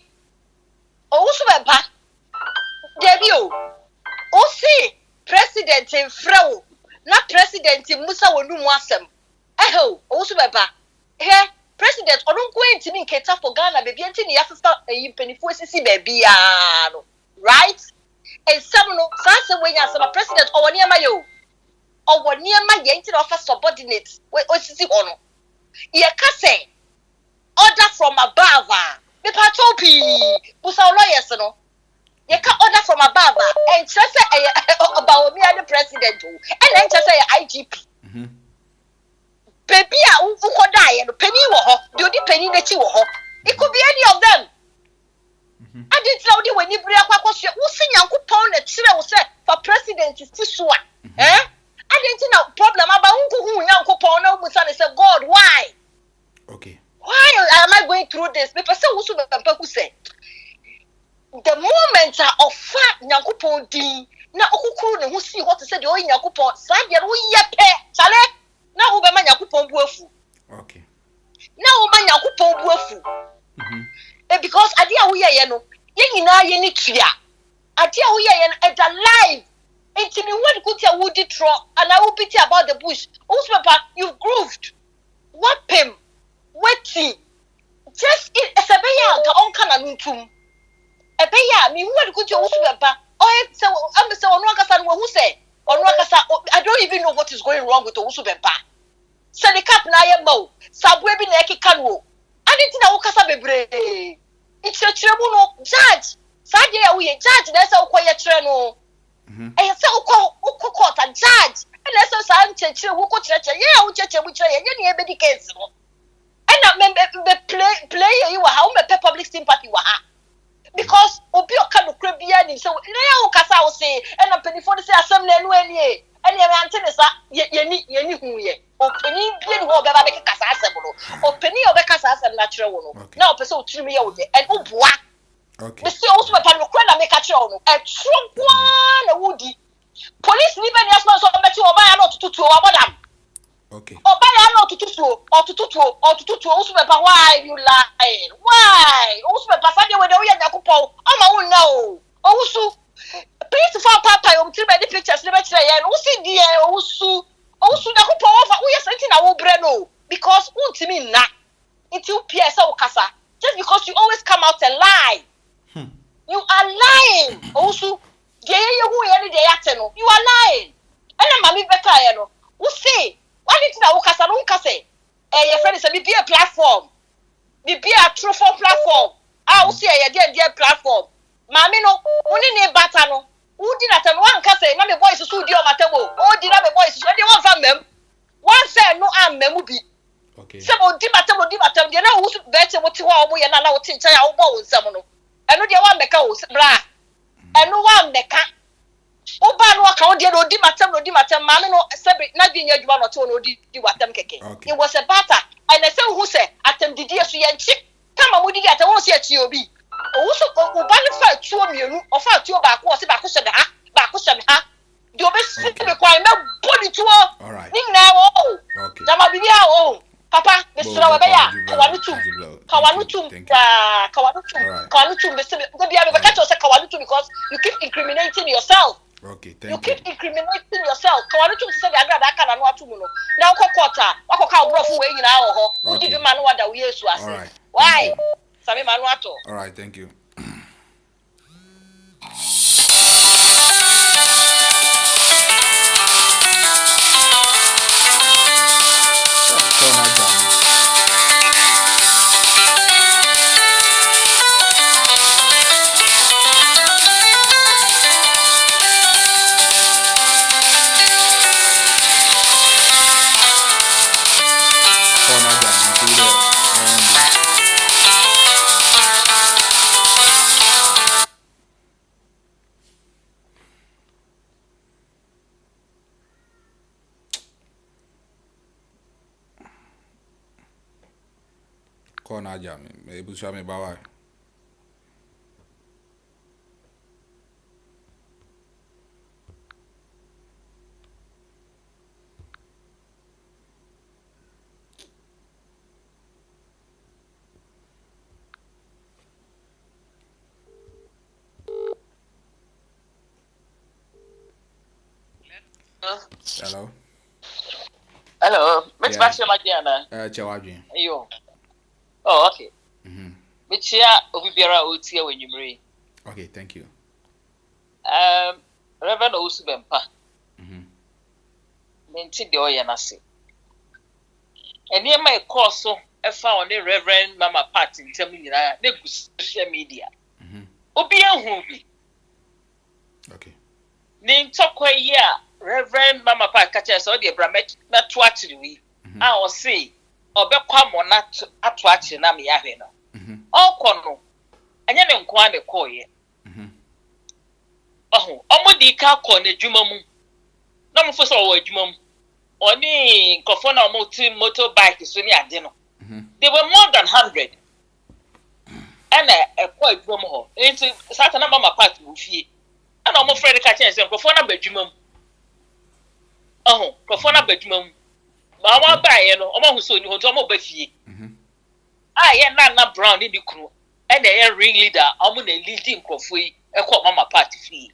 Owusu Bempah debi o si president enfrewo na president musa wonu mu asem Owusu Bempah president onunko entimi nketa for Ghana bebi enti ne yafafa penifo sisi bebi ya no right. And some no, some way as a president or near my yo, or near my yankin of a subordinate. Wait, what's the honor? Ye can say order from above. The patopi, who's our lawyers, no? Ye can order from above and just say about me and the president, and then just say IGP. Baby, who could die and penny war, do the penny that you war. It could be any of them. I didn't tell you when you bring up what you see Yankupon the children say for president is too I didn't know problem about who Yankupon was and said, God, why? Okay. Why am I going through this? Because who say the moment of fat Yankupon D now who see what to say the old Yankupon, Sadia, we Chale, now Ubama Yakupon Bufu. Okay. Now Ubama Yakupon Bufu. Because adia we ye no ye nyina ye ni tua adia we ye no alive enti me word kutia woody tro and I will pity about the bush Owusu Bempah you've grooved what pim waiting just it esebeya ka onka na ntum ebeya me word kutia Owusu Bempah so am say onu akasa no who say onu akasa I don't even know what is going wrong with Owusu Bempah say the cap na ye mo sabwe bi na ekeka no aditi na wokasa bebre it's a no judge sadia we judge na say ukoye kire no say uko court and judge and say say nchechire uko kire ye u cheche bu kire ye ne e be case no and na play you how me public sympathy wa ha because obi oka no kra bia ni so na ya ukasa wo say and na penifo say asem na enu ani e and ye ante ne sa ye ni hu ye openi bia ni ho be ba be kasa asem no openi obekasa asem na kire wo no na opese otiri me ye wo ye and oboa okay me say Owusu Bempah no kra na me ka kire wo no e trogwa na wudi police ni be ni asma so be ti oba ya no tututu o abodam okay oba ya no tututu Owusu Bempah why you lying why Owusu Bempah say we dey we Yakupon ama wo na o Owusu please for papa you tiri be the pictures le be kire ye no see die Owusu Yakupon over we something na wo bre no because untimi na until PS okasa just because you always come out and lie you are lying Owusu You are lying. And I'm Mammy Becca, who say, why did you say? Your friend is a be a platform. Be a true for platform. I will say a dear platform. Mammy, no, only near Batano. Who did not have one case? Not the boys who do my table. Oh, did not the boys when they want from them. One said, no, I'm Memubi. Okay. Some of Dimatam, you know who's better what you are, we are not allowed to tell our bones. I know the one the cows, blah. And no one the cat. Oh, ban walk out, dear, no Dimatam, mammy, no, separate, not being your one or two, no, do what them kicking. It was a batter. And I said, who said, at them did you see and chip? Come on, would you get a won't see at you be? Also, Banner 2 million or 5 back was back cushion ha. Do best require no body to all. All right. Now, Okay. Jama be our Papa, Mr. Wabaya, Kawanutum, Mr. Kawanutum, because you keep incriminating yourself. Okay, You thank you. keep incriminating yourself. Kawanutum said, Agradaa can what to know. Now, Kokota, Wako Brofu way in our who did the man what we used to All right. Why? Sami Manuato. All right, thank you. Kona jami, ebu shame bawa. Hello. Hello, Miss Yeah. Basha Magiana. Chawaji. You. Oh, okay. Michia Obibiara Otia when you marry. Okay, thank you. Reverend Osu Bempah. Minti the Oyanasi. And near my course, so I found the Reverend Mama Pat in Tamina, the social media. Obia Hubi. Okay. Name Tokwa ya Reverend Mama Pat catches all the Bramet, not to actually. I will say, or Beckham not to actually Nami Yahena. All corner. And you don't want to call ye. Oh, Omodi ka corner Jumamu. No for so Jumum. Only Kofona motorbike is when you are dinner. They were more than 100. And a quite woman. It's Satan Mama Pat Wufi. And I'm afraid to catch and Kofona bedroom. Oh, Kofona bedroom. Mama buy, you know, who saw you to a Beffy. I am not brown in the crew. And the ring leader, I'm going to lead him coffee, a call Mama Party fee.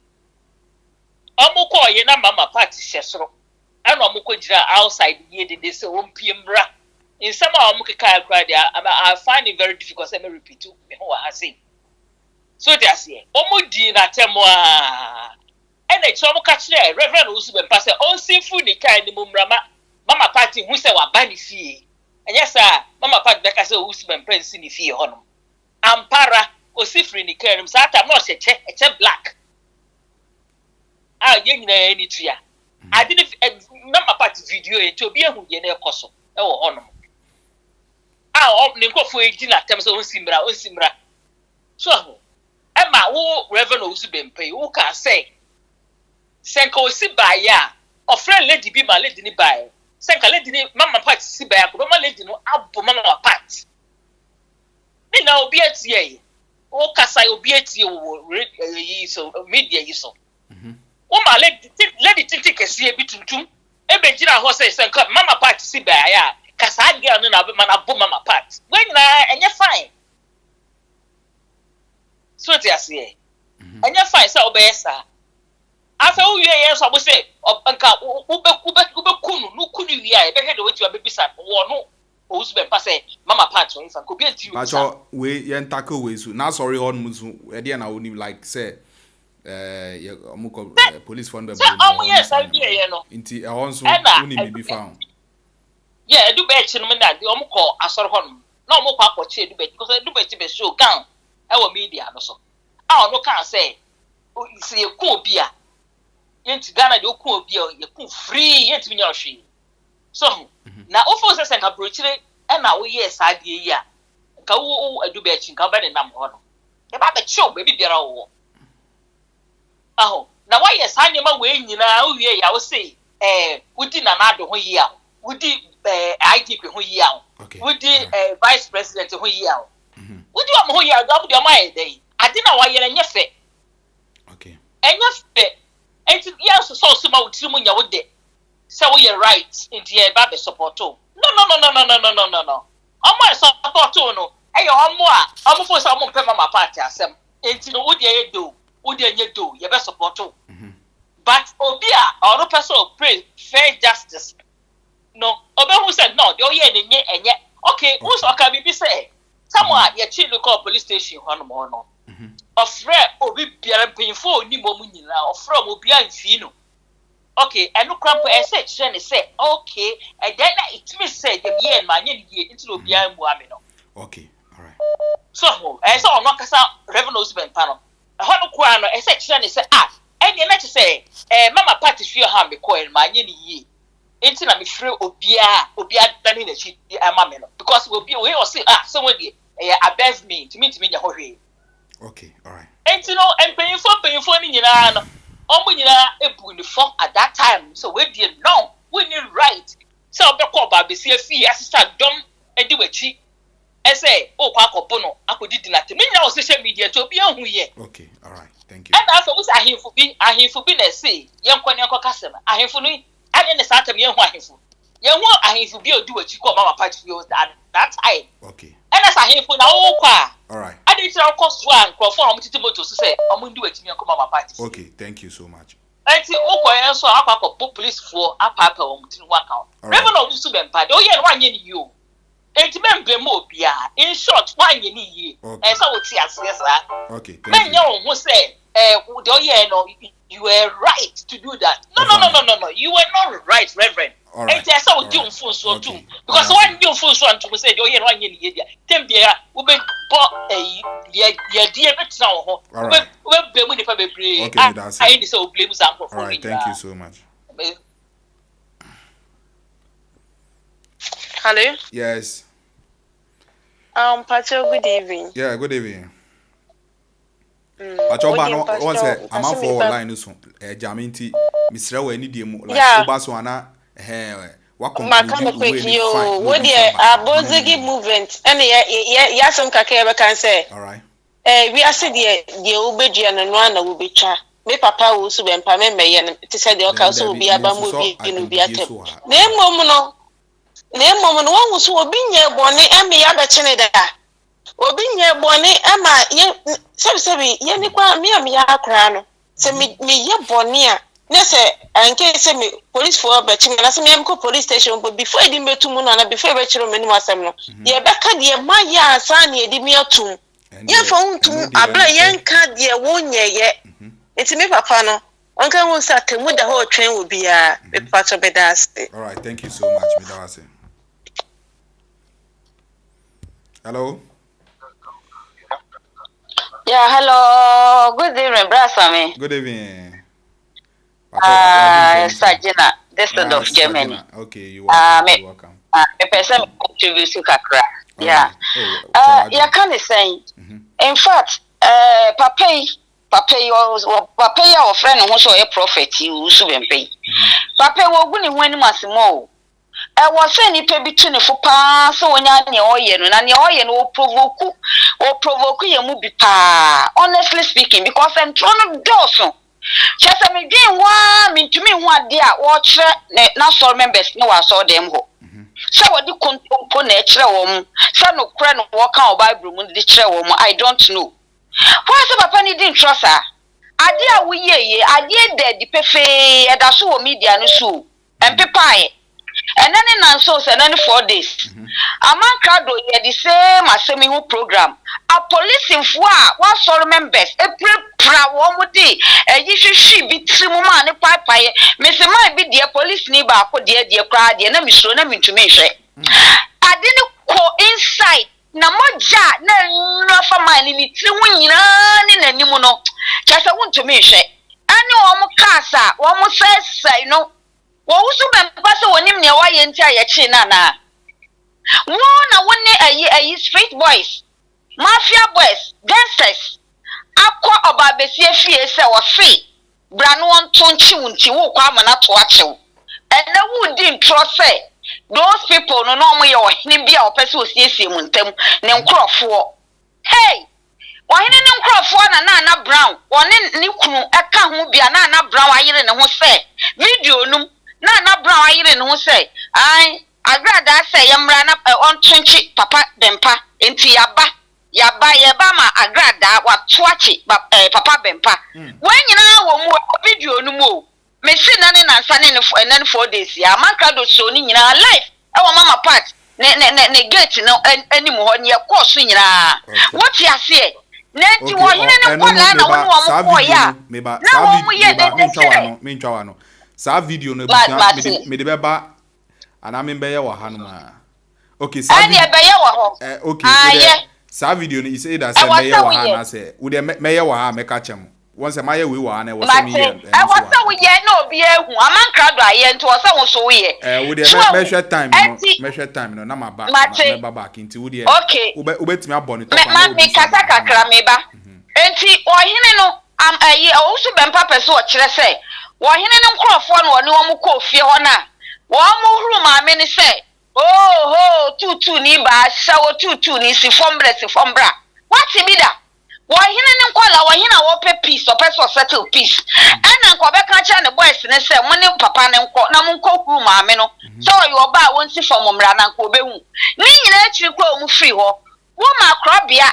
I'm going to call you Mama Party Shesro. And I'm going to outside here, they say, Pimbra. In some of Muka I find it very difficult to repeat to me who I say. So that's it. Omudina Temoa. And a chum catch there, Reverend Usman Passer, all seafood, the kind of Mama Party, who said, what bunny fee. And yes, sir, Mama Pat Becca said, Usman Prince in the fee on. Ampara, or Sifri in the Kerem, Sata, not a check black. Ah, young any tree. I didn't Mama Pat video to be a who ye never cost. Oh, honor. Ah, opening for a dinner, comes on Simbra. So, Emma, who Reverend Usman who can say, Senko si by ya, or friend lady be my lady by. Senka lady Mama Pat si by, Mama lady no up Mama Pat. Then I'll be at ye. Oh, Cassai will be at you, so media you so. Oh, my lady take a see a bit to Ebejina horses and cut Mama Pat si by ya. Cassai girl and a man of Mama Pat. When and you're fine. So they say, and you're fine, so best. After all, yes, I will say, Ube Kunu, no Kunu, I behead what you are baby son, or no, who's been passing Mama Pat, if I could be at you. But we yen tackle ways. Now, sorry, on Musu, Edian, I wouldn't like say, police fund be yes I be no inti also uni be found yeah do be chin me na de omko asoro ho no omko akwachi do be because do be be show gan e wo media no so no can say si ye ku obi a yenti Ghana de oku obi a ye ku free yenti mi nya ohwe so na ofo se ka brochire e na wo yes ade yi a ka wo adu be chin ka ba de nam ho no e ba be show be biara wo na why yes anyama we nyina wo wie ya wo say wudi na do ho yi a wudi IGP ho yi a wudi vice president ho yi a wudi am ho yi a do am ai dey ade na wa yere nyefe okay enyefe enti yes so ma wutiri mu nya wo de say wo ye right enti e ba be support no omo support no e yo omo fo say omo pe mama party asem enti no wudi e do wudi enye do ye be support but obia or person pray fair justice no obe who said no the oye enye okay who so ka bibi say someone ye chi local police station hono mo no ofre obi biara pinfo ni mo mu nyina ofre mo bia nfi no okay enu cramp e say chere ne say okay and then it means say dem ye ma nye ye into obi an mu ame no okay all right so so ono kasa revenues Bempah no hono kwa no e say chere ne say and the next say mama party feel ha me ko ma nye ni yi enti na me free obia dani na chi ama me no because we o say someone dey above me to me nya ho hwe okay all right enti no empanyfo ni nyina no omo nyina ebu ni form at that time so we dey no we need right so obekọ ba be see fi assistant dom edi wachi e say o kwa akobo no akodidi na te me nya o social media to obi ahu ye okay all right thank you and also we ahimfo bi na say yenko ne kasem ahimfo no ade ne satam yen ho ahimfo bi odi wachi ko mama party yo that time okay and as ahimfo na wo kwa all right ade tira ko so an crofo on titi moto so say omo ndi wachi yen ko mama party okay thank you so much enti ukwa yen so akwa police for apapa o mutini waka reverend of su Bempah de o ye no anye ni yo enti membe mo bia in short wanye ni yi e so woti ase sa okay thank men you who say de o ye no you were right to do that no you were not right reverend enti e so woti unfun so too because one you unfun so antum say de o ye no anye ni ye dia tembia wo be bo ye die betra ho wo be mu ni fa bebre I need so blame sample for me thank you so much Hello? Yes. Pacho, good evening. Yeah, good evening. Pacho, one say, I'm out for line so. Jaminti, Miss Raw, any demo like Obaswana, what quick you, what dear, Bozegi movement, and Yasum Kakeva can say. All right. We are said the Ubejian and one will be cha. Me papa will sub and Pameme to say the Oka will be a bamboo in Ubiatem. Name Momono. Ne mom no wan so obi nya bone eme ya be chene da obi nya bone ama ye sebi ye ni kwa me ya akra no se me ye bone a ne se anke se me police for be chene na se me ko police station but before edi metum no na before be chiro me ni wasem no ye be ka de ma ya asa na edi me atum ye fa untum abla ye nka de wonye ye enti me papa no onka won sa temu da ho twen obi a me papa to be das. All right, thank you so much me dawase. Hello. Yeah, hello. Good evening, Brasami. Good evening. Sajina, this is of Germany. Okay, you welcome. A person contribute to Kakra. Yeah. You can say. In fact, Papa your friend who saw a prophet, you shouldn't pay. Papa will win when Massimo. I was saying it between for pass so when you're oil and your oil will provoke you move pa. Honestly speaking, because I'm trying to do so. Just I mean, one to me one dear watch not so members no I saw them go. So what do you nature woman? Son of Cran walk out by broom the chair woman. I don't know. Why is Papa didn't trust her? I dear we ye, I did dead the pefe and I saw media no so and pepper. And then in so and then 4 days. Among crowd ye the same as semi who program. A police in one sort members, a pra one you should be trimman a pipe. Mr. might be dear police neighbor, dear crowd, the enemy shown them into me. I didn't call inside. Na moja na fa mani ni ti wunyina ni nanimu no chasa wonto me hwe ani wo mo kasa wo mo sesai no wo wusu Bempah so wonim ne wa ye nti ayechi na wo na woni ayi street boys mafia boys gangsters akwa obabesie fie se wo fe bra no wonto nchi wunti wo kwa amana to achew ena wo di ntro se those people no mo ye ohene bia opese osiesie mu ntam ne nkrofo hey ohene ne nkrofo na brown one ne kunu eka ho bia na brown ayire ne ho se video num na brown ayire ne ho se ai Agradaa se yemra na ontunchi papa Bempah enti yaba ma Agradaa watoachi papa Bempah wanyina wo mu video num o me si na ne nansa ne 4 days ya manka do so ni nyina life e wo mama part ne gate no anim ho ne course nyina what you say na ti wo hine ne kwala na wo mo ko ya na wo mu ye de me ntwa no sa video no me de beba ana me be ye wo hanu ma okay sa video be ye wo ho okay sa video no you say that say me ye wo hanu say wo de me ye wo ha me ka chem once my way one I was saying I was so we no be ehu amankra do aye nti wo say wo so we we dey measure time no na ma back nti wo dey obetimi abon to ma me kasa kakra me ba enti ohene no am aye o so Bempah person o kire say wo hene no nkrofo no ne wo mu ko fie ho na wo mu huru ma me ni say tutu ni ba sha wo tutu ni si fombra what be that wahine ne nkola wahina wo pe peace o person settle peace ana nko be ka cha ne boys ne se mo ne papa ne nko na mo nko kuru maame no so yo ba won si fom mra na nko behu ni nyina achiri kwa mu free ho wo ma krobia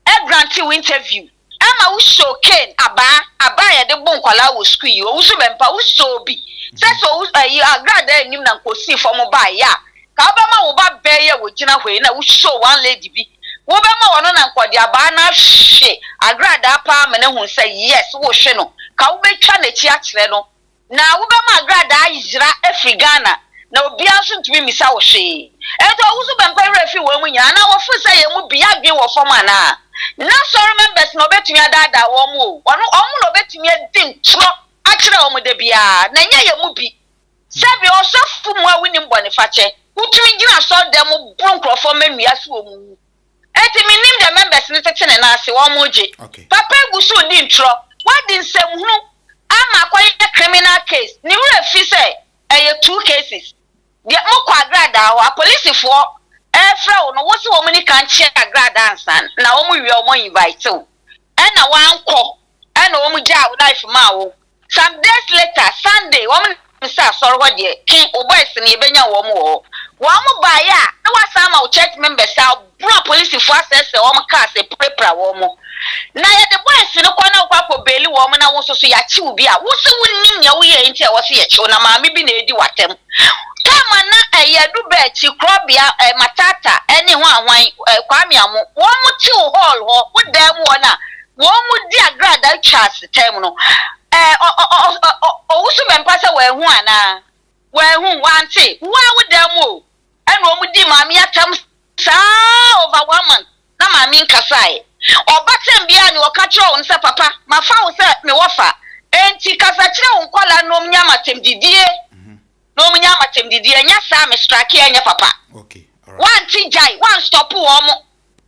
e grant you interview ama wo show ken aba ya de bon nkola wo school yi wo so Bempah wo show bi se so Agradaa nim na nko si fom ba ya ka ba ma wo ba be ye wo gina hwe na wo show one lady bi wo be ma wono na nkwadi aba na hwe Agradaa pa me ne hu say yes wo hwe no ka wo betwa na chi akire no na wo be ma Agradaa yira Afrigana na obi anso ntumi misa wo hwe eto wo so Bempah refi wo mu nya na wo fu say ye mu bia dwen wo fom ana na sorry members no betumi adada wo mu wono omu no betumi din tro akire wo mu de bia na nya ye mu bi sebi osofu mu a wini mbone fache utumi gina so dem bronkrofo manua so wo mu eti minim the members ni tete na ase wo moje papa gusu di ntro wadi nsem hunu ama kwaye criminal case ni wura fi say 2 cases de mo kwa Agradaa wa police for efra wo no wo se wo mani kan che Agradaa ansan na wo mu wi wo invite wo na wanko na wo mu ja life ma wo some days later Sunday wo mu sa sorry what de kin o boys ni ebenya wo mu wo mu ba ya na wasama wo church members bro police for access wo mu ka se prepare wo mu na ye the boys no kwa na kwa beli wo mu na wo so ya chi ubi a wo se wonnim ya wo ye nti e wo se ye chi na maami bi na edi watem kama na eyedu be chi krobia matata eni ho anwan kwame amo wo mu chi hall ho wo dem wo na wo mu di Agradaa chance tem no o so Bempah se we hu ana we hu wanti wo wo dem wo eno mu di maami atam sa over 1 month na maami nkasai obatem bia ni okachiro won se papa mafa wo se me wofa enti kasa kire won kola no mnya matemdidie nya sa me strike anya papa okay alright one ti jai one stop wo mo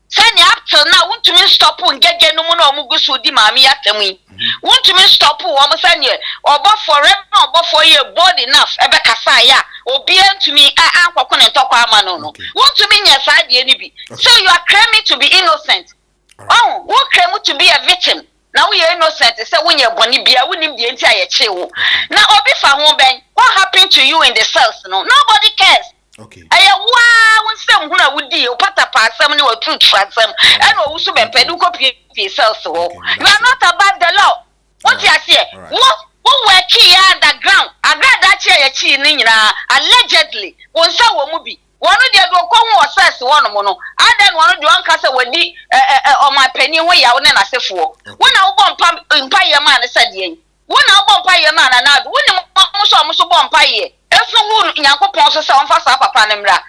sani up till now wontumi stop ngege no mu na omu gusu di maami atam yi wontumi stop wo mo sani obo forever obo for ye bold enough ebe kasa ya obi entumi akwakọ ne ntọkwa ama no wontumi nya sa de ni bi so you are claiming to be innocent oh who claim to be a victim now we are innocent say when you boni bia wonim de enti ayeche wo na obi fa ho ben what happened to you in the cells no nobody cares okay aye wa won sem hu na wudi o pata pa asem ni o truth asem and o wusu Bempah du copy cells wo you are not above the law what you say what work here underground. Agradaa che chi ni nyina allegedly. Won sa wo mu bi. One de do ko ho assess one mo no. Adan one do anka se wadi o ma pani ho ya wo na sefo. Wona wo mpa ye ma na sadie. Wona wo mpa ye ma na do. Woni mo so mpa ye. Efu wu Nyankopon so se on fa sa papa ne mra.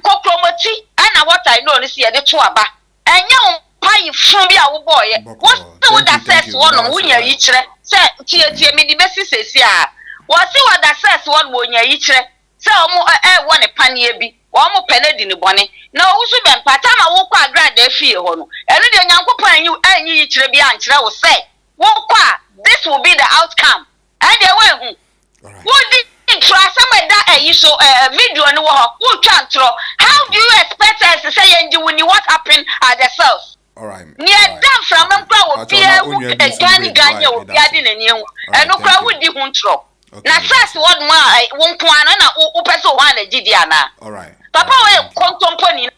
Kokromati ana what I know ni se ye de to aba. Enya mpa ye fun bi a wo boy. What would assess one no wunya yi kire. Se tie me di besi sesi a. Wo se would assess one wonya yi kire. Se omo won panie bi. Omo penedi ni bone. Na owu Bempah ma wo kwa Agradaa fie ho no. Enu de Nyankopon anyi yi kire bi a nkire wo se. Wo kwa this will be the outcome. And they went what did try some of that so video and how do you expect us to say and when you what happened at the cells? All right. Near them from a crowd Ganya will be adding a new and no crowd would be control. Now first what my one point and Upeso one a Gidiana. All right. Papa will contemplate.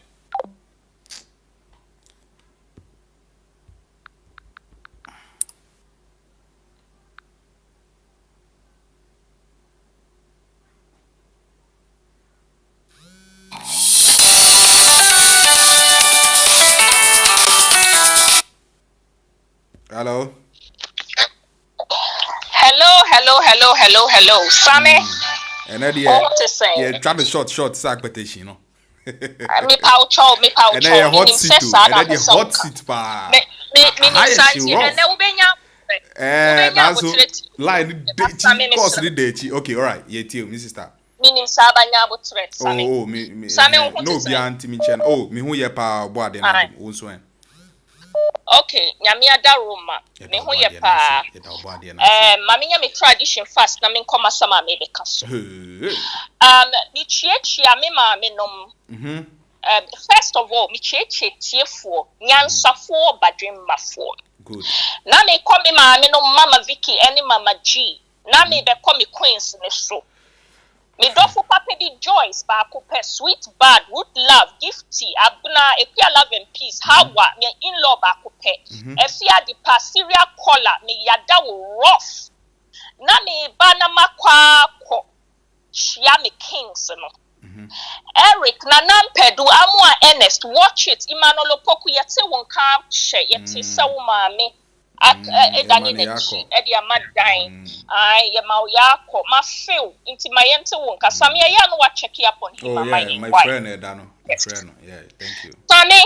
Hello. Hello. Sammy. And then yeah, try the short sack petition, no. Me pow chow. And then hot seat too. And then the hot seat pa. Me and there will be that's line course the day. Okay, all right. Yeah, tell me sister. Meaning Sabanya would threat. Oh, me. No, be anti me chen. Oh, me who ye pa boa de na also. Okay, nyamia da Roma. Me ho ye pa. Mami nya me tradition fast na me nkoma sama me be kaso. Hey. Me chia me ma me nom. First of all, me tie fo, nyansafo badwemmafo. Good. Na me come ma me nom Mama Vicky ene Mama G. Na me be come Queens ne so. Me dofo papa di Joyce ba akupe sweet bad wood love gifty abuna epia love and peace hawa me in-law ba akupe efia di pa serial caller me yada wo rough na me ba na makwa ko shia me kings no Eric na nampedu amua Ernest watch it Imanolo poku yete won ka hye yete sawo maame edani nechi edi amadan ye mauyako ma feel inti mayente won kasam ye ya no wa check upon him my friend Edano friend yeah thank you Tani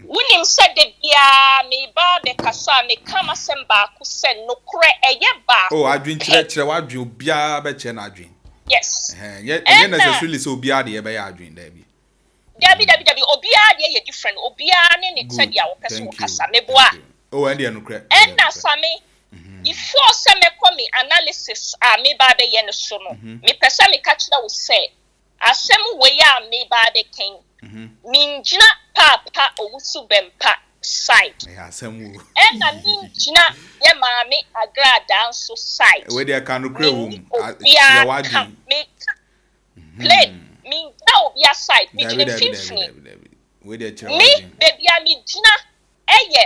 William said de bia me ba de kasa me kama semba ku se no kure eye ba adwin kire wadwe obia be che na adwin yes yeah necessarily so obia de be ya adwin da bi Dabi obia de ye different obia ne said ya wo person kasa me boa and the nuclear. And that's me. If you say me come analysis, me ba be yen so no. Me person me catch that will say. Asem we ya me ba de king. Minjina papa owusu Bempah side. Yeah, asem wo. And na minjina ye maame Agradaa so side. We dey can nuclear room. Ya wadi. Me plain. Me na obia side. Me we dey try. Me baby me jina eye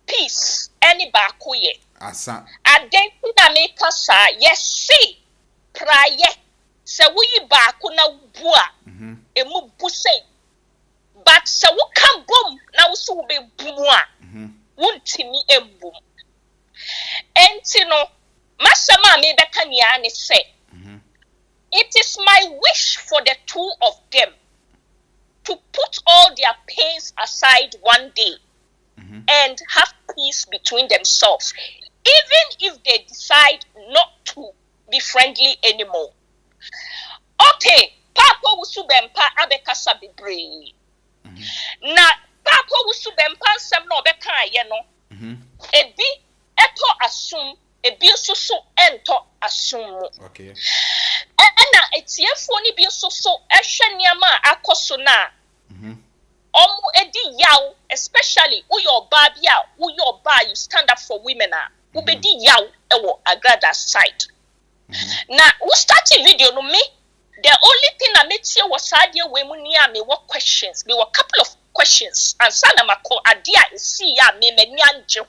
peace any baako ye asa adenku na make sa yes see praye se wuyi baako na bua emu buse but se wo kan bom na wo so be bumu a wuntimi embum enti no masama me beka nia ne say it is my wish for the two of them to put all their pains aside one day and have peace between themselves, even if they decide not to be friendly anymore. Okay, Papa wusu Bempah abekasa bebre. Na Papa wusu Bempah sem no beka ye no. Ebi eto asum, ebi nso ento asum. Okay. Na etiefo ni bi nso ehwe niama akoso na. Omu edi yaw, especially uyo babia, uyo ba you stand up for women ubedi yaw ewo Agradaa side. Na we start a video no me. The only thing I made here was idea we munia me what questions. Me were couple of questions and sana mako adia see ya me anje.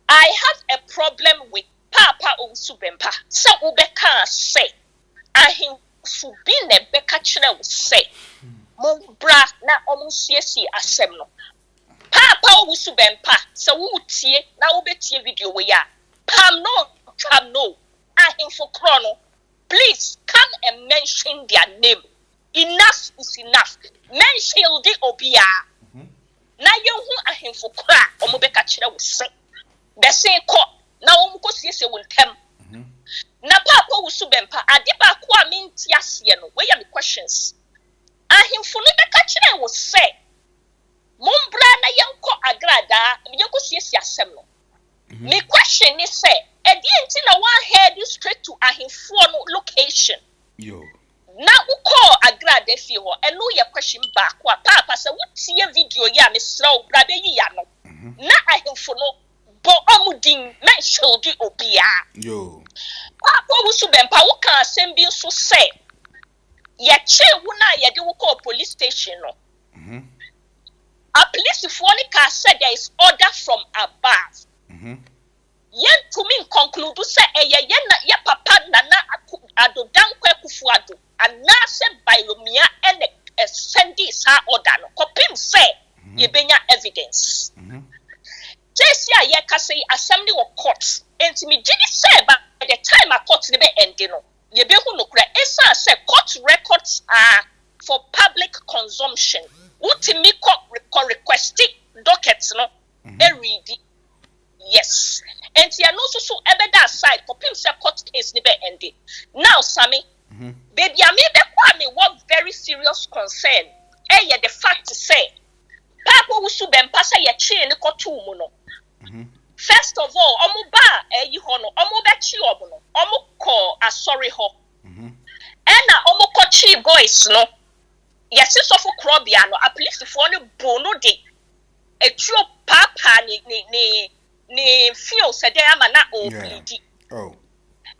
I have a problem with Papa Owusu Bempah. So ubeka say. Ahemfo bi na beka kyerɛ wo say. Mombra na omusiesie asɛm no. Papa Owusu Bempah. So wo tie na wo betie video we ya. Pam no. Ahemfo krono. Please come and mention their name. Enough is enough. Mention the obia. Na yehu ahemfo kra omo beka kyerɛ wo say. The same court. Na omo ko siesie wo ntem. Na Papa Owusu Bempah ade ba ko a menti asie no. We ya me questions. Ahemfo no beka kyerɛ wo say. Mombra na yenko Agradaa, yenko siesie asɛm no. Me question is say, edi enti na one head straight to ahemfo no location. Yo. Na uko Agradaa fi ho, eno ye question back wa Papa say wotie video ya me sraw bra be yi ya no. Na ahemfo no bo omudin mention di obia. Yo. Papa Owusu Bempah wo kan asɛm bi so say, ye che wo na ye de wo call police station no. A police for ka said there is order from above. Yen to me conclude say ye papa nana addo dankwa kufuado ana se Bawumia and send this order no kopim say ye benya evidence. Jesia ye ka say assembly of court enti me gidi say by the time a court be ending no ye be hu no kura esa say court records are for public consumption. Utimi requesting dockets no read. Yes. And you know so ebeda side for pim say court case ni be ending. Now Sammy, baby I me be kwa me what very serious concern. Ye the fact to say Papa Owusu Bempah say ye chi ni kotu mu no. First of all, omo ba yi ho no, omo be chi omo no. Omo ko asori ho. Ena omo ko chi boys no. Yes, so for Krobia no, a police for no bono de a true papa ni feel said they am na o bleedy. Oh.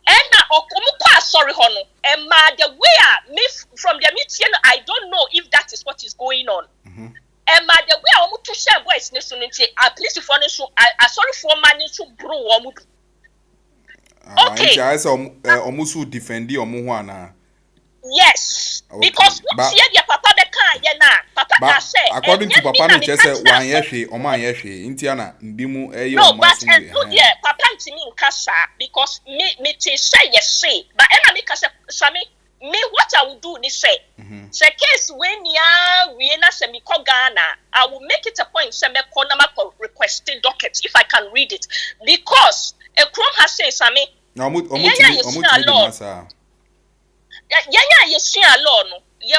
And now Okumuka sorry hono. And ma the way me from the meeting, I don't know if that is what is going on. And ma the way omu to share voice nesunity, a police for no so I sorry for money to bro omu. Okay. I saw omusu defendi omuwana. Yes, okay. Because what your papa be kan ye na papa ka say according to papa no che say wan ye hwe o man ye hwe ntia na ndimu e ye o ma so no papa ntimi nkasa because me te say yes say but ena me ka say Sammy me what I will do ni say say case when ya we na say me ko Ghana I will make it a point say me ko na ma requesting docket if I can read it because a chrome has say Sammy na omuti Yanya yesia law no ye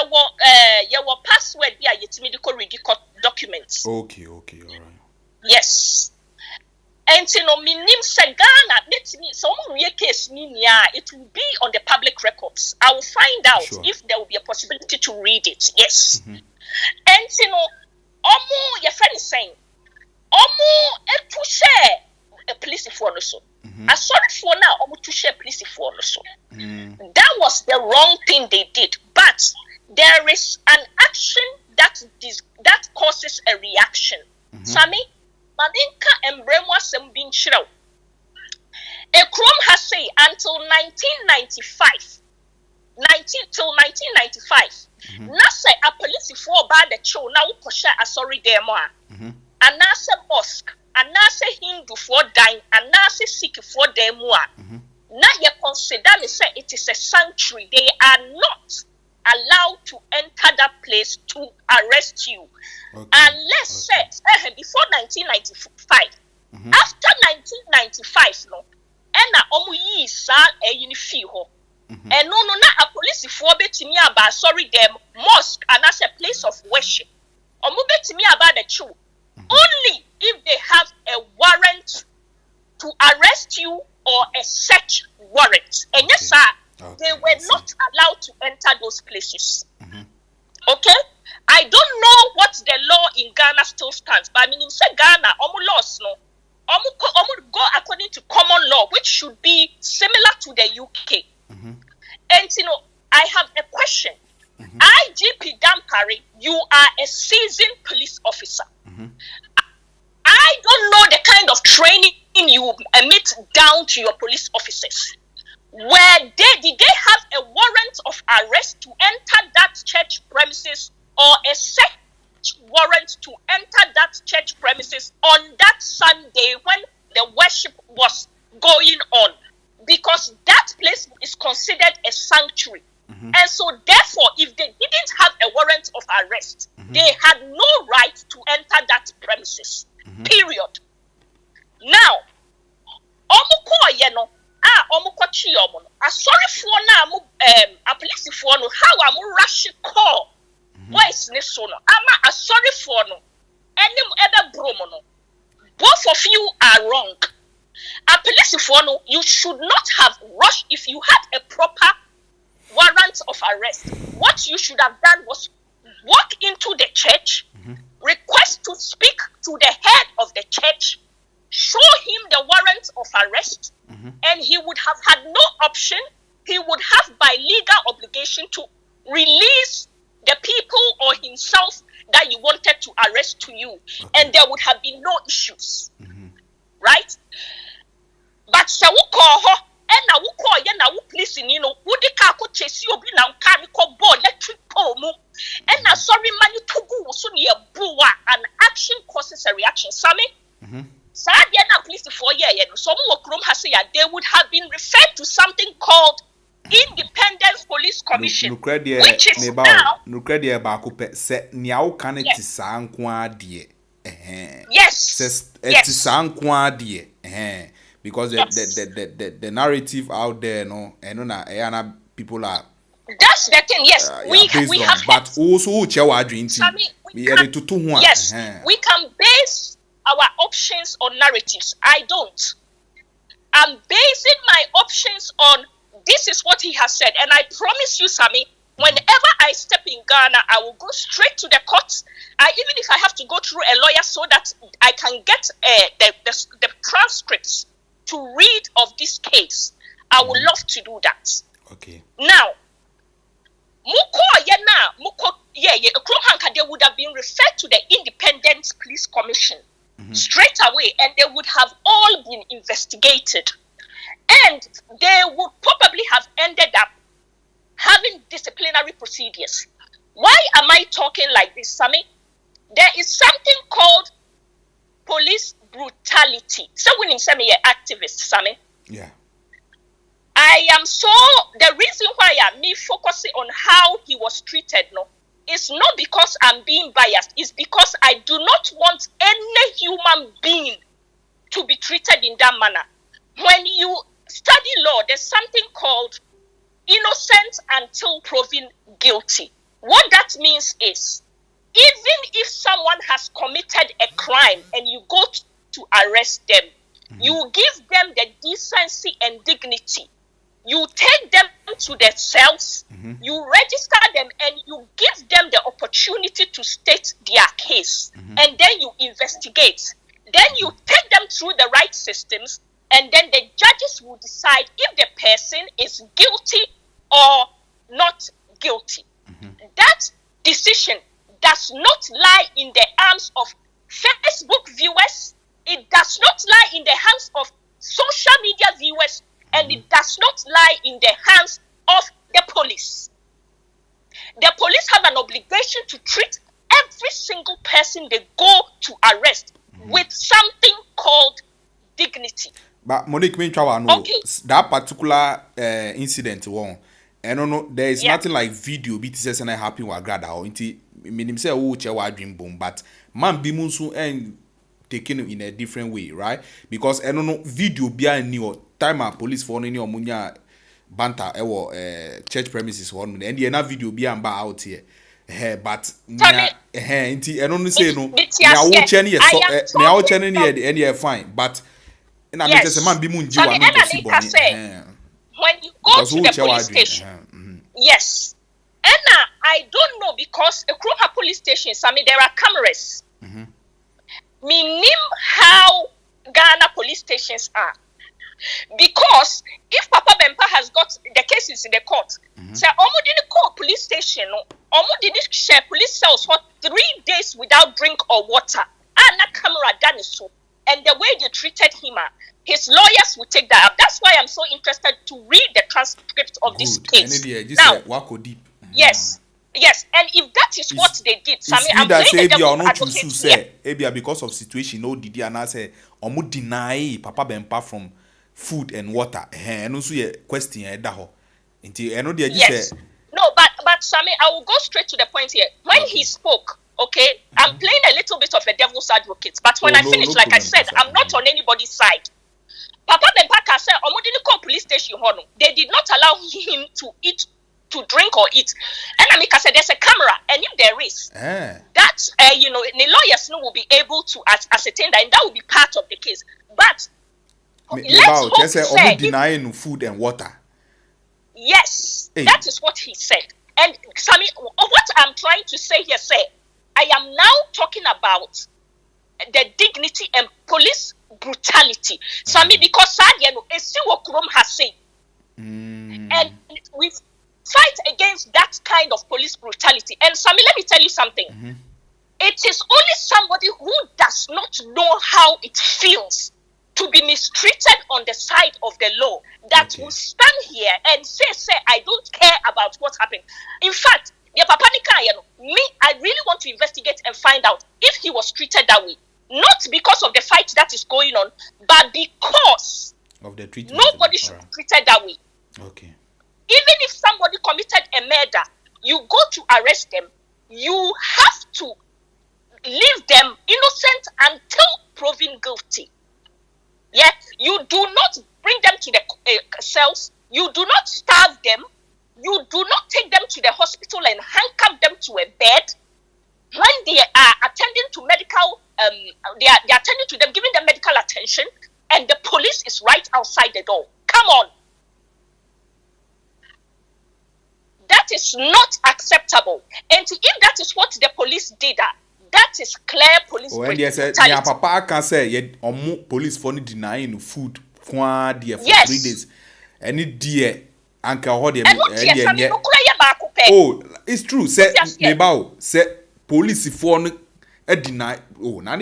wo password bi a yetimi de ko read documents. Okay, all right. Yes. And no minim se Ghana netimi so mo we case ni nia it will be on the public records. I will find out if there will be a possibility to read it. Yes. And no omo your friend is saying omo to share a police for no so. I saw it for now omo to share police for no so. That was the wrong thing they did, but there is an action that causes a reaction. Sammy, Madinka and Bremwa Sembin Shrow. A Chrome has say until 1995, till 1995, Nasa a police for by the show now Kosha a sorry demo, and Nasa mosque, and Nasa Hindu for dying, and Nasa Sikh for demo. Now you consider me say it is a sanctuary. They are not allowed to enter that place to arrest you. Unless say before 1995. After 1995 no. Ena omu yi sa unifi ho. And no na a police for betimi about sorry them mosque and as a place of worship. Omu betimi about the church. Only if they have a warrant to arrest you or a search warrant. And yes, sir, they were not allowed to enter those places. Okay? I don't know what the law in Ghana still stands, but I mean, in Ghana, laws no, go according to common law, which should be similar to the UK. And I have a question. IGP Dampari, you are a seasoned police officer. I don't know the kind of training you emit down to your police officers. Did they have a warrant of arrest to enter that church premises or a search warrant to enter that church premises on that Sunday when the worship was going on? Because that place is considered a sanctuary. And so therefore, if they didn't have a warrant of arrest, they had no right to enter that premises. Period. Now, a police for no how am rush call boys ne so no ama sorry for no enim ebe bromo no both of you are wrong. A police for no, you should not have rushed. If you had a proper warrant of arrest, what you should have done was walk into the church, request to speak to the head of the church, show him the warrant of arrest, and he would have had no option. He would have by legal obligation to release the people or himself that you wanted to arrest to you, and there would have been no issues. Right? But so we call her and now we call you now police in would the car could chase you be now can call board electric pole and now sorry man you to go so near bua and action causes a reaction. Sammy Sadia now police for some workroom has said they would have been referred to something called Independent Police Commission, which is now yes. Because the narrative out there, no, and people are. That's the thing. Yes, we have. But also, yes, we can base our options on narratives. I don't. I'm basing my options on this is what he has said, and I promise you, Sammy. Whenever I step in Ghana, I will go straight to the courts. Even if I have to go through a lawyer so that I can get the transcripts to read of this case, I would love to do that. Okay. Now, they would have been referred to the Independent Police Commission straight away, and they would have all been investigated, and they would probably have ended up having disciplinary procedures. Why am I talking like this, Sammy? There is something called police brutality. So when you say me an activist, Sammy. Yeah. The reason why I'm focusing on how he was treated, no, is not because I'm being biased. It's because I do not want any human being to be treated in that manner. When you study law, there's something called innocent until proven guilty. What that means is, even if someone has committed a crime and you go to arrest them, you give them the decency and dignity. You take them to their cells, you register them, and you give them the opportunity to state their case. And then you investigate. Then you take them through the right systems, and then the judges will decide if the person is guilty or not guilty. That decision does not lie in the arms of Facebook viewers. It does not lie in the hands of social media viewers, and it does not lie in the hands of the police. The police have an obligation to treat every single person they go to arrest with something called dignity. But Monique that particular incident there is nothing like video BTS and I happen with Agradaa or inti meaning say dream boom, but man be munsu and taken in a different way, right? Because video behind new time police for any munya banter church premises one and the video behind ba out here. But inti say no fine, but man be munji when you go to the police station, yes. And I don't know, because a Kruha police station, there are cameras. Meaning how Ghana police stations are. Because if Papa Bempah has got the cases in the court, say, didn't call police station, didn't share police cells for 3 days without drink or water. And that camera done is so. and the way they treated him, his lawyers will take that up. That's why I'm so interested to read the transcript of this case. Now, deep. Yes. Yes, and if that is what they did, Sammy, I'm that playing the devil's not advocate say because of situation, no did and say omu deny Papa Bempah from food and water. And also a question daho. Yes. No, but Sammy, I will go straight to the point here. When he spoke, okay, I'm playing a little bit of a devil's advocate, but when I finish, like I said, I'm not on anybody's side. Papa Bempah said, Omudini police station, they did not allow him to eat, to drink or eat. And Amika said, there's a camera, and if there is, that, the lawyers will be able to ascertain that, and that will be part of the case. But let's hope say, denying food and water. Yes, that is what he said. And Sammy, what I'm trying to say here, I am now talking about the dignity and police brutality. Sammy, because Esiwo has said, and we fight against that kind of police brutality. And Sammy, let me tell you something. It is only somebody who does not know how it feels to be mistreated on the side of the law that will stand here and say, I don't care about what happened. In fact, I really want to investigate and find out if he was treated that way. Not because of the fight that is going on, but because of the treatment. Nobody should be treated that way. Okay. Even if somebody committed a murder, you go to arrest them, you have to leave them innocent until proven guilty. Yeah, you do not bring them to the cells, you do not starve them, you do not take them to the hospital and handcuff them to a bed. When they are attending to medical, they are attending to them, giving them medical attention, and the police is right outside the door. Come on. That is not acceptable. And if that is what the police did, that is clear police brutality. Papa can say, police for denying food for 3 days. Any dear uncle, oh, it's true. Say, police for deny. Oh, na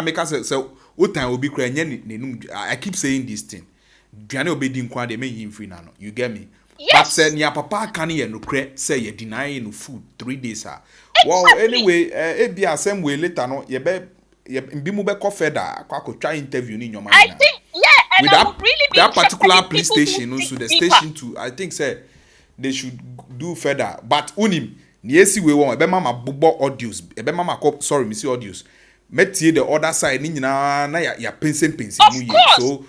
make us say, what time will be crying? I keep saying this thing. Diana obeying kwa they make him free now. You get me? Yes. But say nya papa can you no say you denying food 3 days. Well, anyway, be a same way later no ye be mu be further try interview in your mind. I think and with I would really be that particular police people station also the station too. I think say they should do further. But unim niesi we won e be mama bobo audios e be mama sorry me see audios metie the other side ni nyina na ya pensen mu ye. So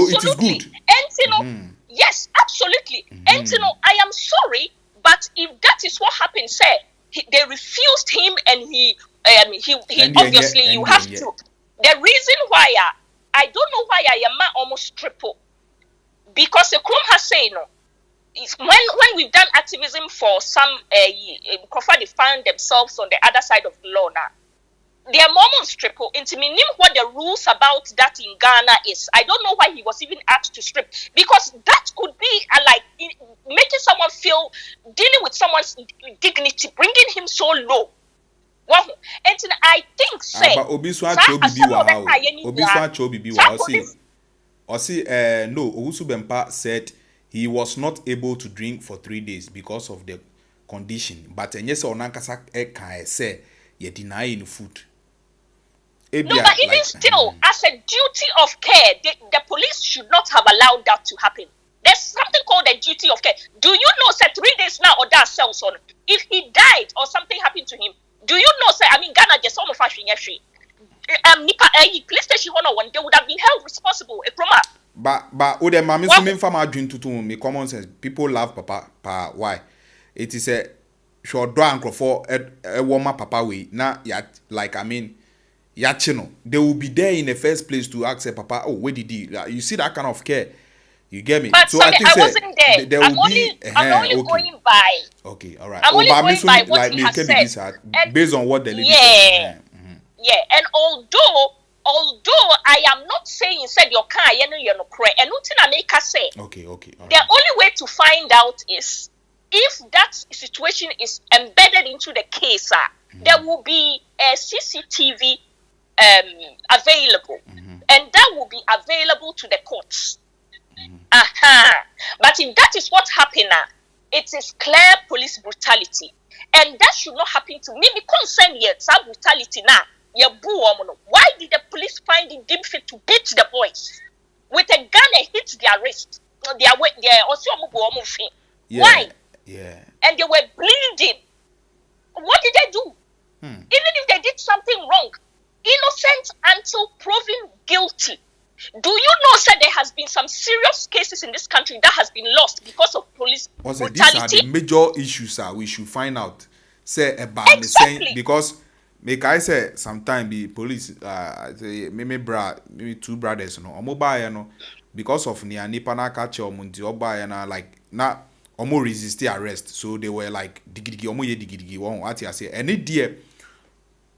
it is good. And yes, absolutely. And I am sorry, but if that is what happened, they refused him, and he obviously you have to. The reason why I don't know why I am almost triple, because the Chrome has said no. When we've done activism for some they find themselves on the other side of the law now. They are almost triple. Into me, what the rules about that in Ghana is. I don't know why he was even asked to strip, because that could be making someone feel, dealing with someone's dignity, bringing him so low. Well, and I think say but Obiswa Chobi no, Owusu Bempah said he was not able to drink for 3 days because of the condition. But yes, Onankasa can say you denying food. No, but even still, as a duty of care, the police should not have allowed that to happen. There's something called a duty of care. Do you know, 3 days now, or that cells on? If he died or something happened to him, do you know, Ghana just almost fashion police station 101, they would have been held responsible. But the mami sumin fama dream to me common sense. People love Papa. Why? It is a short draw and for a warmer Papa way. Now, Yachino, they will be there in the first place to ask Papa, oh, where did he? You see that kind of care. You get me? But so I think I wasn't there. I'm only going by. Okay, all right. I'm only going by what he has said. Based on what the lady said. Yeah, and although I am not saying said your car and nothing I make us say. Okay. All right. The only way to find out is if that situation is embedded into the case, there will be a CCTV available. and that will be available to the courts. But if that is what happened now, it is clear police brutality, and that should not happen to me. Me concern yet some brutality now. Why did the police find it deemed fit to beat the boys with a gun and hit their wrist? Why? Yeah. And they were bleeding. What did they do? Even if they did something wrong, innocent until proven guilty. Do you know, sir, there has been some serious cases in this country that has been lost because of police brutality? These are the major issues we should find out. Say about exactly. The saying, because make I say sometimes the police say maybe two brothers no because of nipa na catch omunti oba na like na omo resist the arrest, so they were like digidigi omo ye digidigi one what you say any dear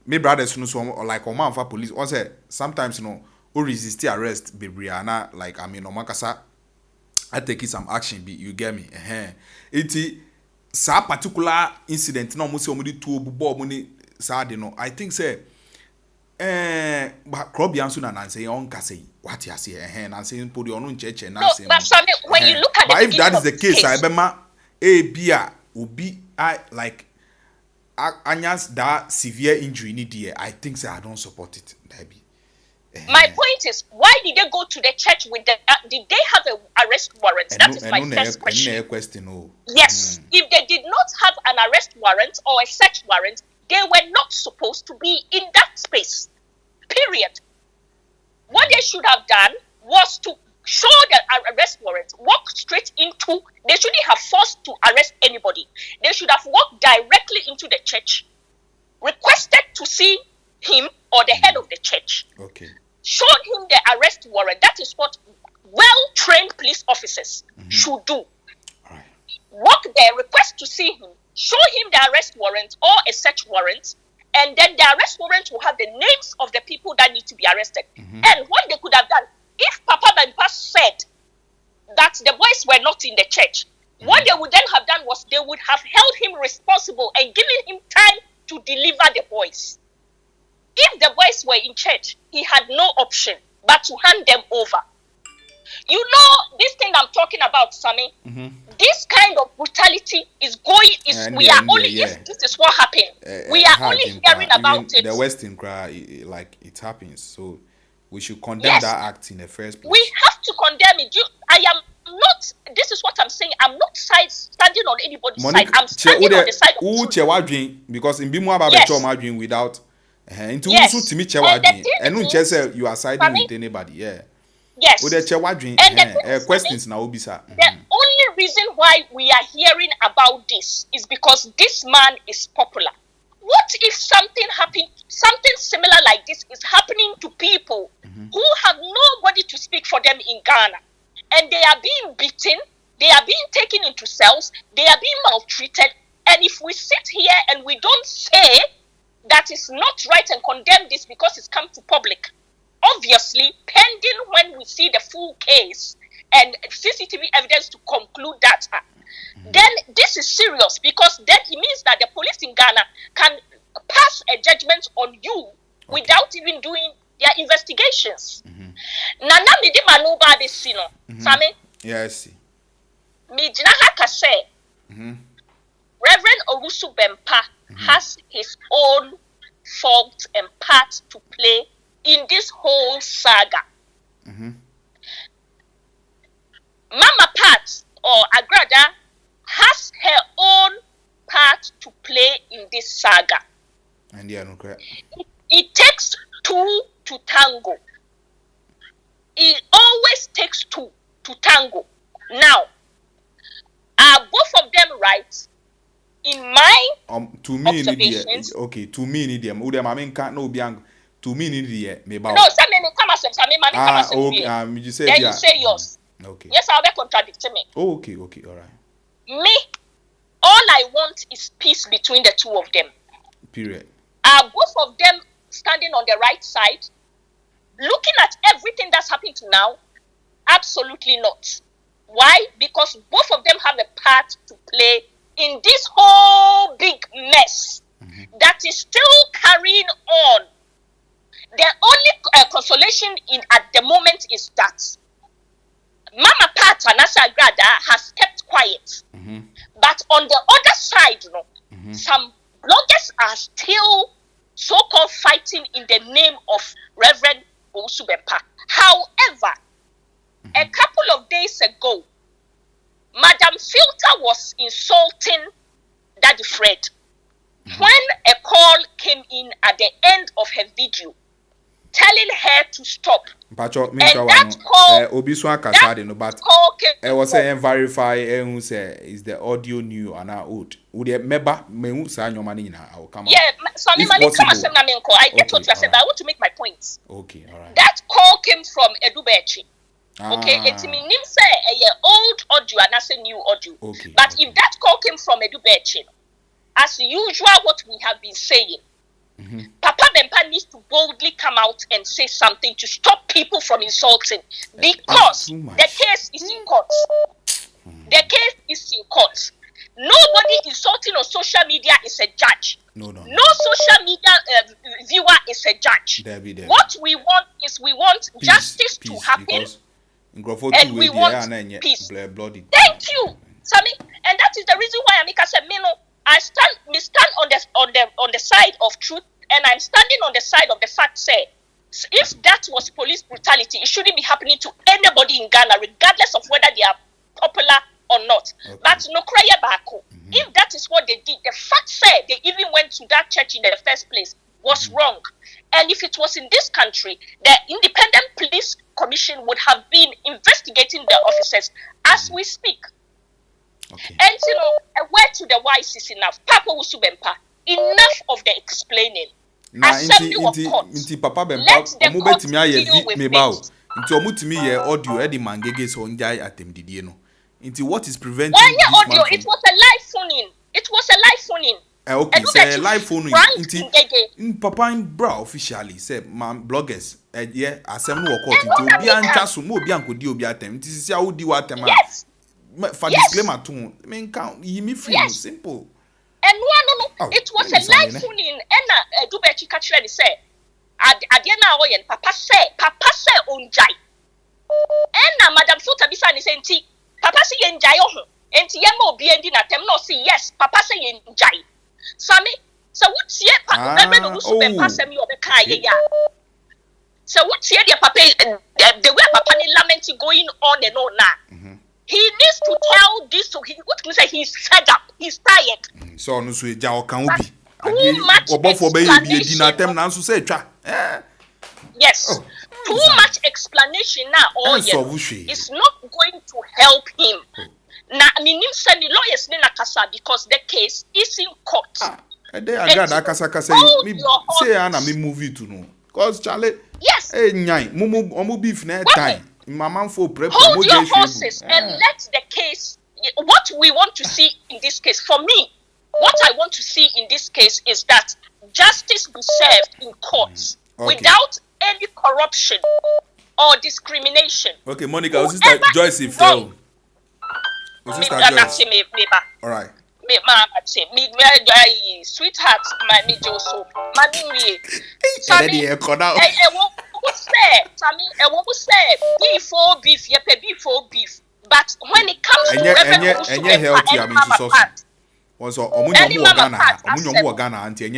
me brothers no so like omo amfa police or say sometimes or resist the arrest baby na like I mean omakasa I take some action be you get me it sa particular incident na omo say omo di two obubo omo ni sad I think say but crop yansu na nanse on kase what you say nanse podi onu ncheche na say but when you look at but if that is the case I bema bia obi I like anyas that severe injury need there I think say I don't support it maybe. My point is, why did they go to the church with the did they have an arrest warrant? That is my first question. Yes. If they did not have an arrest warrant or a search warrant, they were not supposed to be in that space. Period. What they should have done was to show the arrest warrant, walk straight into, they shouldn't have forced to arrest anybody. They should have walked directly into the church, requested to see him or the head of the church. Okay. Showed him the arrest warrant. That is what well-trained police officers should do. Right. Walk there, request to see him, show him the arrest warrant or a search warrant, and then the arrest warrant will have the names of the people that need to be arrested. And what they could have done, if Papa Bempah said that the boys were not in the church, what they would then have done was they would have held him responsible and given him time to deliver the boys. If the boys were in church, he had no option but to hand them over. You know, this thing I'm talking about, Sammy, this kind of brutality is going, if this is what happened, we are only hearing about it. The Western cry, like it happens. So we should condemn that act in the first place. We have to condemn it. I am not, this is what I'm saying, I'm not standing on anybody's side. I'm standing on the side of truth. Because in Bimu about without into to me and you are siding with anybody. Yes. And questions now obisa. The only reason why we are hearing about this is because this man is popular. What if something happened, something similar like this is happening to people who have nobody to speak for them in Ghana, and they are being beaten, they are being taken into cells, they are being maltreated, and if we sit here and we don't say that is not right and condemn this because it's come to public, obviously, pending when we see the full case and CCTV evidence to conclude that, then this is serious, because then it means that the police in Ghana can pass a judgment on you without even doing their investigations. Nana mi di manuba de sino, Sami? Yes. Mi jina haka say, Reverend Owusu Bempah has his own fault and part to play in this whole saga. Mama Pat or Agradaa has her own part to play in this saga. And it takes two to tango. It always takes two to tango. Now, are both of them right? In my to me observations, to me in the no biang to me in the me no, some men come as some you say then you say yours. Okay. Yes, I'll be contradicting me. Okay, all right. Me, all I want is peace between the two of them. Period. Are both of them standing on the right side? Looking at everything that's happened now, absolutely not. Why? Because both of them have a part to play in this whole big mess that is still carrying on. The only consolation at the moment is that Mama Pat and Agradaa has kept quiet. But on the other side, some bloggers are still so-called fighting in the name of Reverend Bempah. However, a couple of days ago, Madam Filter was insulting Daddy Fred when a call came in at the end of her video telling her to stop. And that call came I was saying verify who say is the audio new and old. Would you remember me say your money now? I will come. Yeah, so I get what you said, but I want to make my points. Okay, all right. That call came from Edubechi. Okay, it means say a old audio and I say new audio. Okay, but if that call came from Edubechi, as usual, what we have been saying, Papa Bempah needs to boldly come out and say something to stop people from insulting, because the case is in court. The case is in court. Nobody insulting on social media is a judge. No social media viewer is a judge. What we want is peace, justice to happen, and we want peace. Thank you, Sammy. And that is the reason why Amika said, I stand on the side of truth, and I'm standing on the side of the fact. Say, if that was police brutality, it shouldn't be happening to anybody in Ghana, regardless of whether they are popular or not. Okay. But no cry bako. If that is what they did, the fact said they even went to that church in the first place was wrong. And if it was in this country, the Independent Police Commission would have been investigating the officers as we speak. Okay. And a word to the wise is enough. Papa Bempah, enough of the explaining. Assembly of courts. Papa Bempah, let the court deal with it. Audio Eddie Mangege so njai atemdidie no. What is preventing this audio? It was a live phone-in. It was a live phone-in. Okay, say live phone-in. Papa in bra officially say bloggers yeah assembly of court into obi ancha so mo obi ankodi obi atem. This is how di what tema. Yes. For disclaimer too. I mean count you free simple. And no. It was a live phone-in. And Dubechi Kachre say Adiana Oyen Papa say onjai. And Madam Filter Bisa is saying Papa say enjai oh. Enti yemo bi endi na tem no say yes. Papa say enjai. Sami, so what see Papa Bempah say me obeka ye ya. So what see the Papa the way Papa ni lamenting going on and on now. He needs to tell this to him. What can say? He's fed up. He's tired. So no so eja o kan obi. Too much explanation. Yes. Too much explanation now. It's not going to help him. Na minim send the lawyers ni nakasa because the case is in court. Agradaa kasa me say ana me movie to no. Cause Charlie. Yes. Nyai omo beef na time. Mama for prep. Hold your horses and let the case. What we want to see in this case, for me, what I want to see in this case is that justice be served in courts without any corruption or discrimination. Okay, Monica, was Sister Joyce if fail? Was Sister Joyce? All right. Sweetheart, my major soap. Mammy, beef, beef. But when it comes to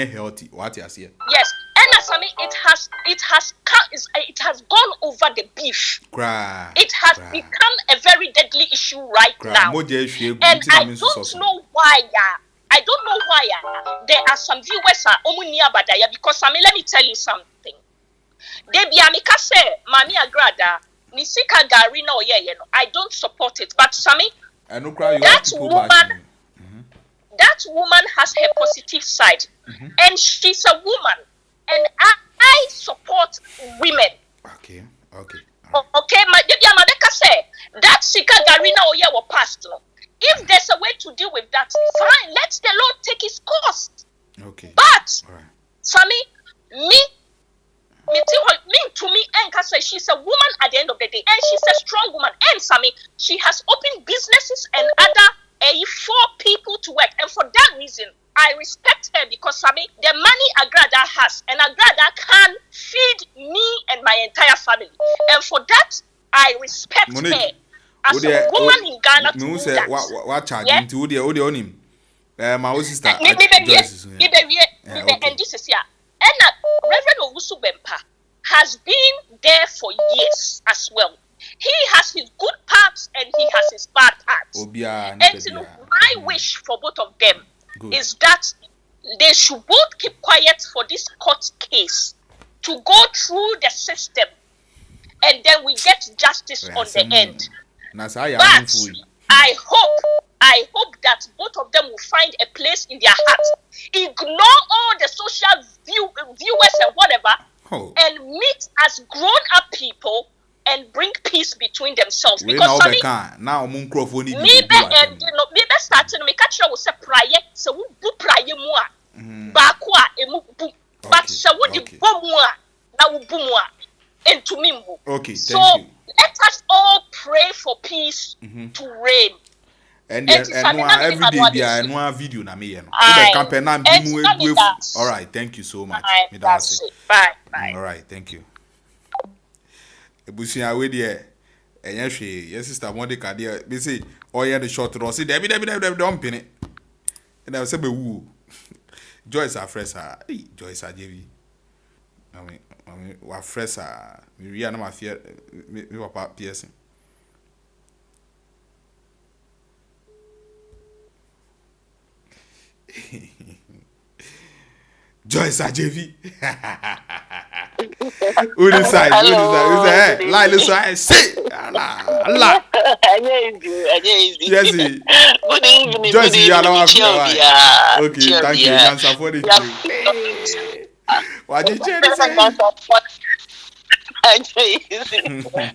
healthy. What you say? Yes, and as I mean, it has gone over the beef. It has become a very deadly issue right now, and I don't know why. I don't know why. There are some viewers are omunia badaya because I mean, let me tell you something. Debi amika say, Mami Agradaa. Nisika Gari no I don't support it, but Sammy, that woman has her positive side, and she's a woman, and I support women. Okay. My baby Amadeka say that Sika Gari no will pass. If there's a way to deal with that, fine. Let the Lord take his course. Okay. But Sammy, to me, and she's a woman at the end of the day, and she's a strong woman. And Sammy, she has opened businesses and other for people to work, and for that reason, I respect her because I mean the money Agradaa has, and Agradaa can feed me and my entire family, and for that I respect her as a woman in Ghana to do that. What charge into Odi on him? My sister, and this is here. And Reverend Owusu Bempah has been there for years as well. He has his good parts and he has his bad parts. And you know, my wish for both of them is that they should both keep quiet for this court case to go through the system, and then we get justice on the end. But I hope that both of them will find a place in their hearts. Ignore all the social viewers and whatever, and meet as grown-up people and bring peace between themselves. Because me starting me catch you say prayer, so we do prayer more. Bakwa emu bu, but so we di bomwa na we bomwa into me. Okay, so let us all pray for peace to reign. And every day there no video na me no. All right, thank you so much. Bye. All right, thank you. Ebusia we there enya hwe your sister Monica there be say oye the short run say debi don pin it. And I say be wu. Joyce Afresa, Joyce Ajevi. I mean wa Afresa, me ria na ma fear me papa piercing. Joyce Ajevi. Uni side. Lyle side. Say, Allah. Yes, good evening. Joyce, you are not okay, thank you. Answer for the what did you say?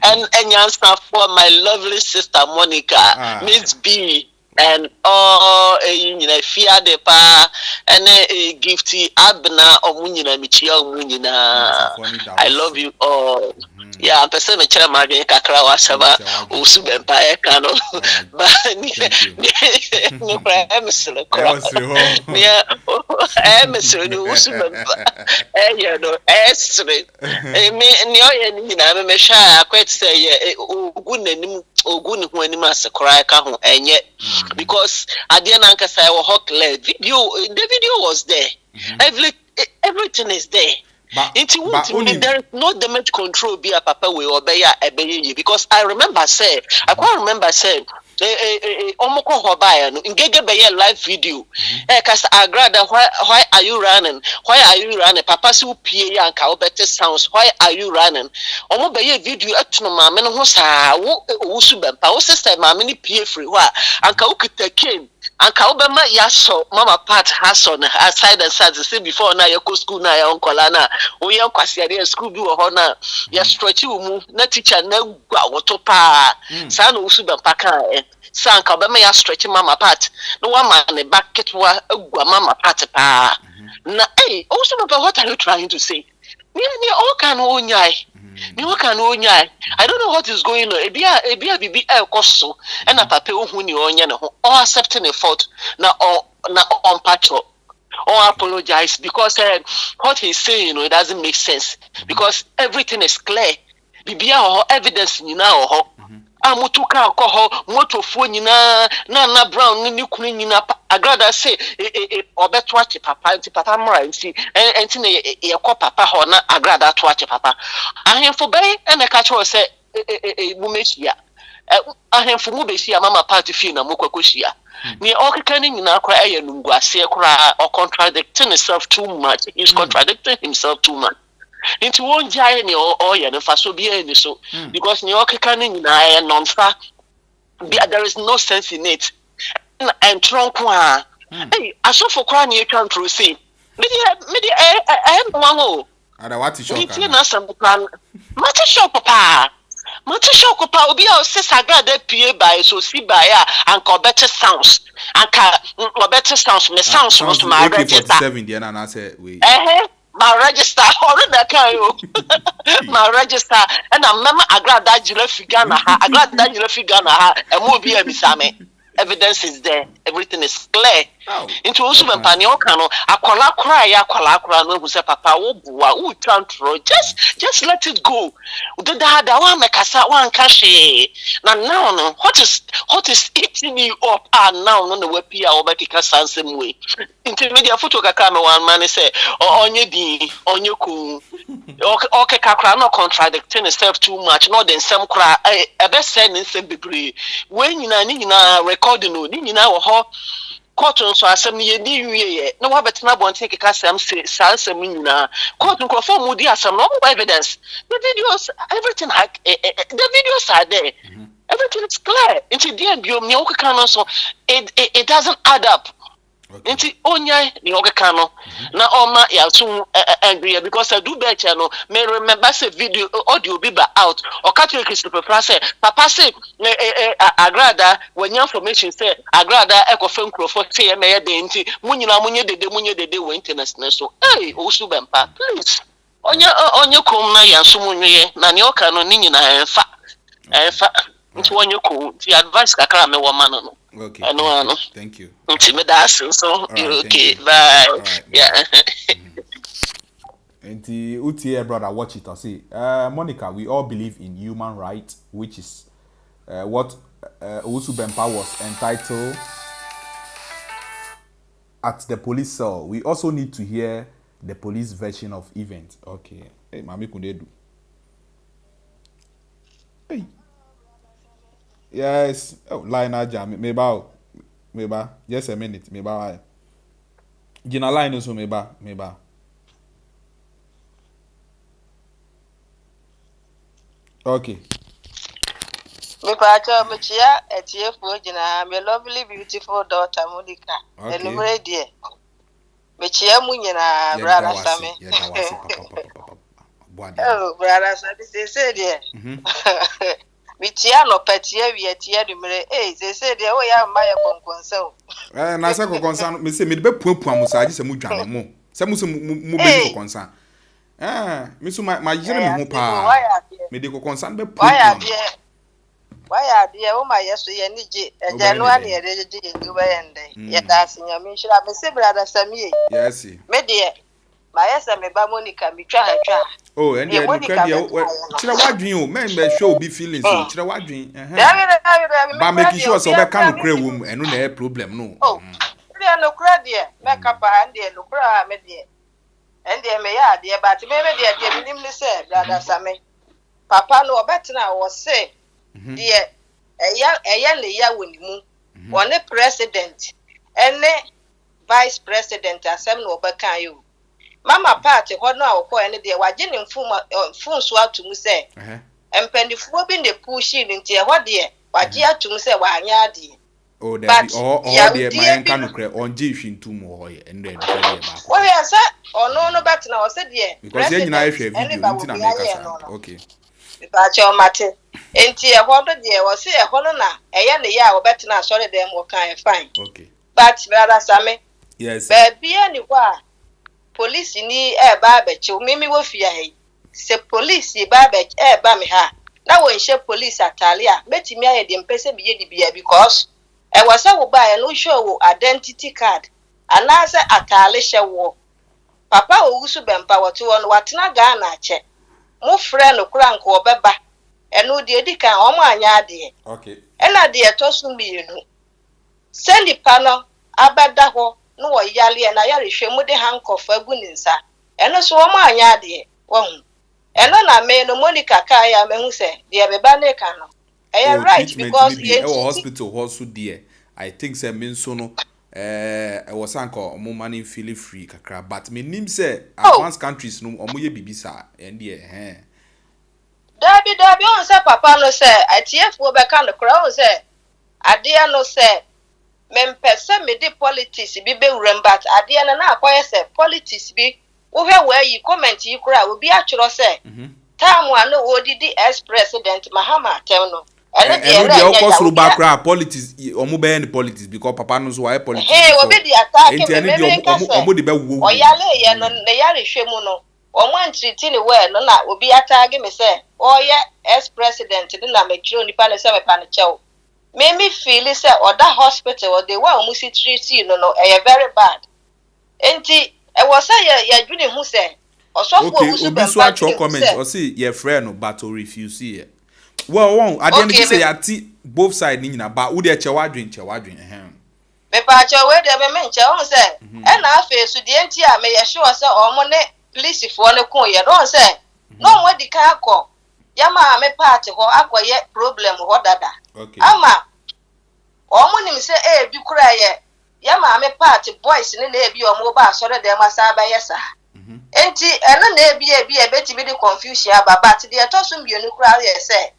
And answer for my lovely sister Monica, Miss B. And all fear de pa and a gifty abna or munina michia munina. I love you all. Yeah, person me chere magin kakra wasaba Owusu Bempah kano. But no emsle kra. Yeah, emsle Owusu Bempah. You know, esre. Me nyoye ni na me sha akwet say ogun ogun hu anim asekora ka ho enye. Because at the end of the video, the video was there. Everything is there. There is no damage control be a papa way or because I quite remember saying Omoko Hobaya engage by a live video. Cast Agradaa, why are you running? Why are you running? Papa su PA and cow better sounds. Why are you running? Omo by a video at no mamma Owusu Bempah, sister mammy PA free wa and Kaukita came. And Kaubama Yaso, Mama Pat has on her side and side to say before now, your school now, your uncle Anna, we are Quasia school do a honor. Your stretchy move, no teacher, no guatopa, San Owusu Bempah, San Kaubama ya stretchy Mama Pat, no one man a bucket wa Mama Pat pa. Na hey, Owusu Bempah, what are you trying to say? Me all can own yai. I don't know what is going on. Ebia bibi koso and a papa who ni onya no or accepting a fault na on patrol or apologize because what he's saying it doesn't make sense because everything is clear. Bibia or evidence ni na ho amutuka alcohol motofuo nyina na brown ni kunu nyina Agradaa say obeto ache papa nti papa mra nti enti na ye kọ papa ho na Agradaa to ache papa ahemfo bai na ka cho say mu mechia ahemfo mu bechia mama party fi na mokwakoshia ni okeka ni nyina akra eye nungu ase kra or contradicting himself too much. He's contradicting himself too much. Into one giant or ya so be any so because ni okeka ni nyina non-fa there is no sense in it. And trunk hey, I saw for crying you can't see. I am one. Ada what is your plan? Papa. Matisho papa will be our sister Agradaa PA by so see by and call better sounds. And better sounds, me sounds was my register. And I said, my register, my register, and I remember Agradaa Jile Figana, Agradaa Jile Figana, and will be a Evidence is there. Everything is clear. Into also Bempah ne oka no akwala kra no hu say papa wo bua wo twantro just let it go. The da wa mekasa wan ka hwe. Now no what is eating you up now no we pia obekeka sansem we. Into media photo kaka me one man say onye di onye ku okay kakra no contradicting itself too much no then some kra ebe say nsem bebre when nyina recording no nyina wo ho court so asem ye di wiye no wa betina bonten keka sam say asem nyina court nkrofo mu di asem no evidence the videos everything the videos are there. Everything is clear. Into the end, it doesn't add up. Into onya ni okekano na oma ya too angry because I do better no me remember say video audio be out or catch Christopher say papa say Agradaa when information say Agradaa ekofem krofo say me dey nti munyina munye dede we international so hey osu Bempah please onya kom na ya so munye na ni okano ni nyina enfa nti onye ko the advice kakra me wo ma no. Okay. Thank you. So okay. Bye. Right, yeah. And the UTA brother, watch it or see. Monica, we all believe in human rights, which is what Owusu Bempah was entitled at the police cell. We also need to hear the police version of events. Okay. Hey, Mami Kundedu. Hey. Yes. Oh, line jam. Meba. Just a minute. Meba. Gina line also meba. Okay. Mepacho mechia etiefo gina my lovely beautiful daughter Monica. Okay. Enumere die. Mechia mu nyina brother Same. Oh, brother Same say die. Mitia no patia wi atia dumere say dey o ya mba ya konkonsan na say konkonsan me say me be puapua mo sa agi se mu dwane mo se mu be konkonsan me so ma yire me ho pa me de konkonsan be puapua why dey o ma yeso ye ni je ejanu ani ye de je nguba yende ye da sinya me shira me say brother Samie yes me de ma yesa me ba Monica mi twa hatwa. Oh, and the chira wadwin o men be show be feelings o chira wadwin ba make sure so be kan kra wom eno na problem no oh there no kra there make up and there no kra me there and there me ya there but me there minim ni say brother Same papa no obetina wo say there eya le ya wonimu one president ene vice president asem no obekan yo Mama party ho no akọ ene de waje ne mfun so atum se empandifuo bi ne push ni nti ho de waje atum se wa anya ade oh there be de my kan kre onje hwintum ho ye ende de ba ko ya se ono no bet na o se de because ye nyina ehwe video nti na make kasa okay ba cho mate enti e ho do de o se e ho no na eye ne ya o bet na sorry dem wo kan fine okay but brother Same yes ba bia ni kwa police ni ba beche mimi wo fia he se police ba beche ba me ha na wo nche police atale a betimi aye de mpese biye di bia because e wasa wo ba ya no show wo identity card anase atale hye wo papa Owusu Bempah woto won watena ga na ache mo frɛ no kura nko obeba eno de edika o mo anya ade okay ena de etosu mienu sendi pano abada ho no wo yale na yare hwemu de handcuff agu ni nsa eno so wo ma anya de wo hu eno na me no Monica ka ya me hu se de beba ne ka no right because in hospital also there I think say me so no I was anko mo money feel free kakra but me nim say advanced countries no omo ye bibisa and there dabi on say papa no say atiefo be ka no kra on say ade no say mempese me de politics bi be wuram but ade na akoye say politics bi wo hwe we yi comment yi kra obi atworo say time anu odidi ex president Mahama tem no ene de okosoro bakra politics omo be any politics because papa no so why politics obi di attack me omo de be wo oyale ye no ne yare hwemu no omo entreat ni we no na obi attack me say oye ex president ni na me kiro nipa ne say me pa ne chew made me feel say or that hospital or the one who treat you no very bad. Enti I was say ya dwene hu say okay, obi so actual comment or say your friend no but to refuse here. Well, one at the end of say ati both side ni nyina ba wo de chewadwen me pa che we de be me nche won say e na afa su de enti a me ye sure say omo ne police for ne kon ye don say no we di ka akọ ya ma me party ho akoye problem ho dada okay ama omo nim say e bi kura ye ya ma me party boys ne na e bi omo ba so de ma sa ba yesa enti ena na e bi e beti bi di confusion aba but de to so mbienu kura ye say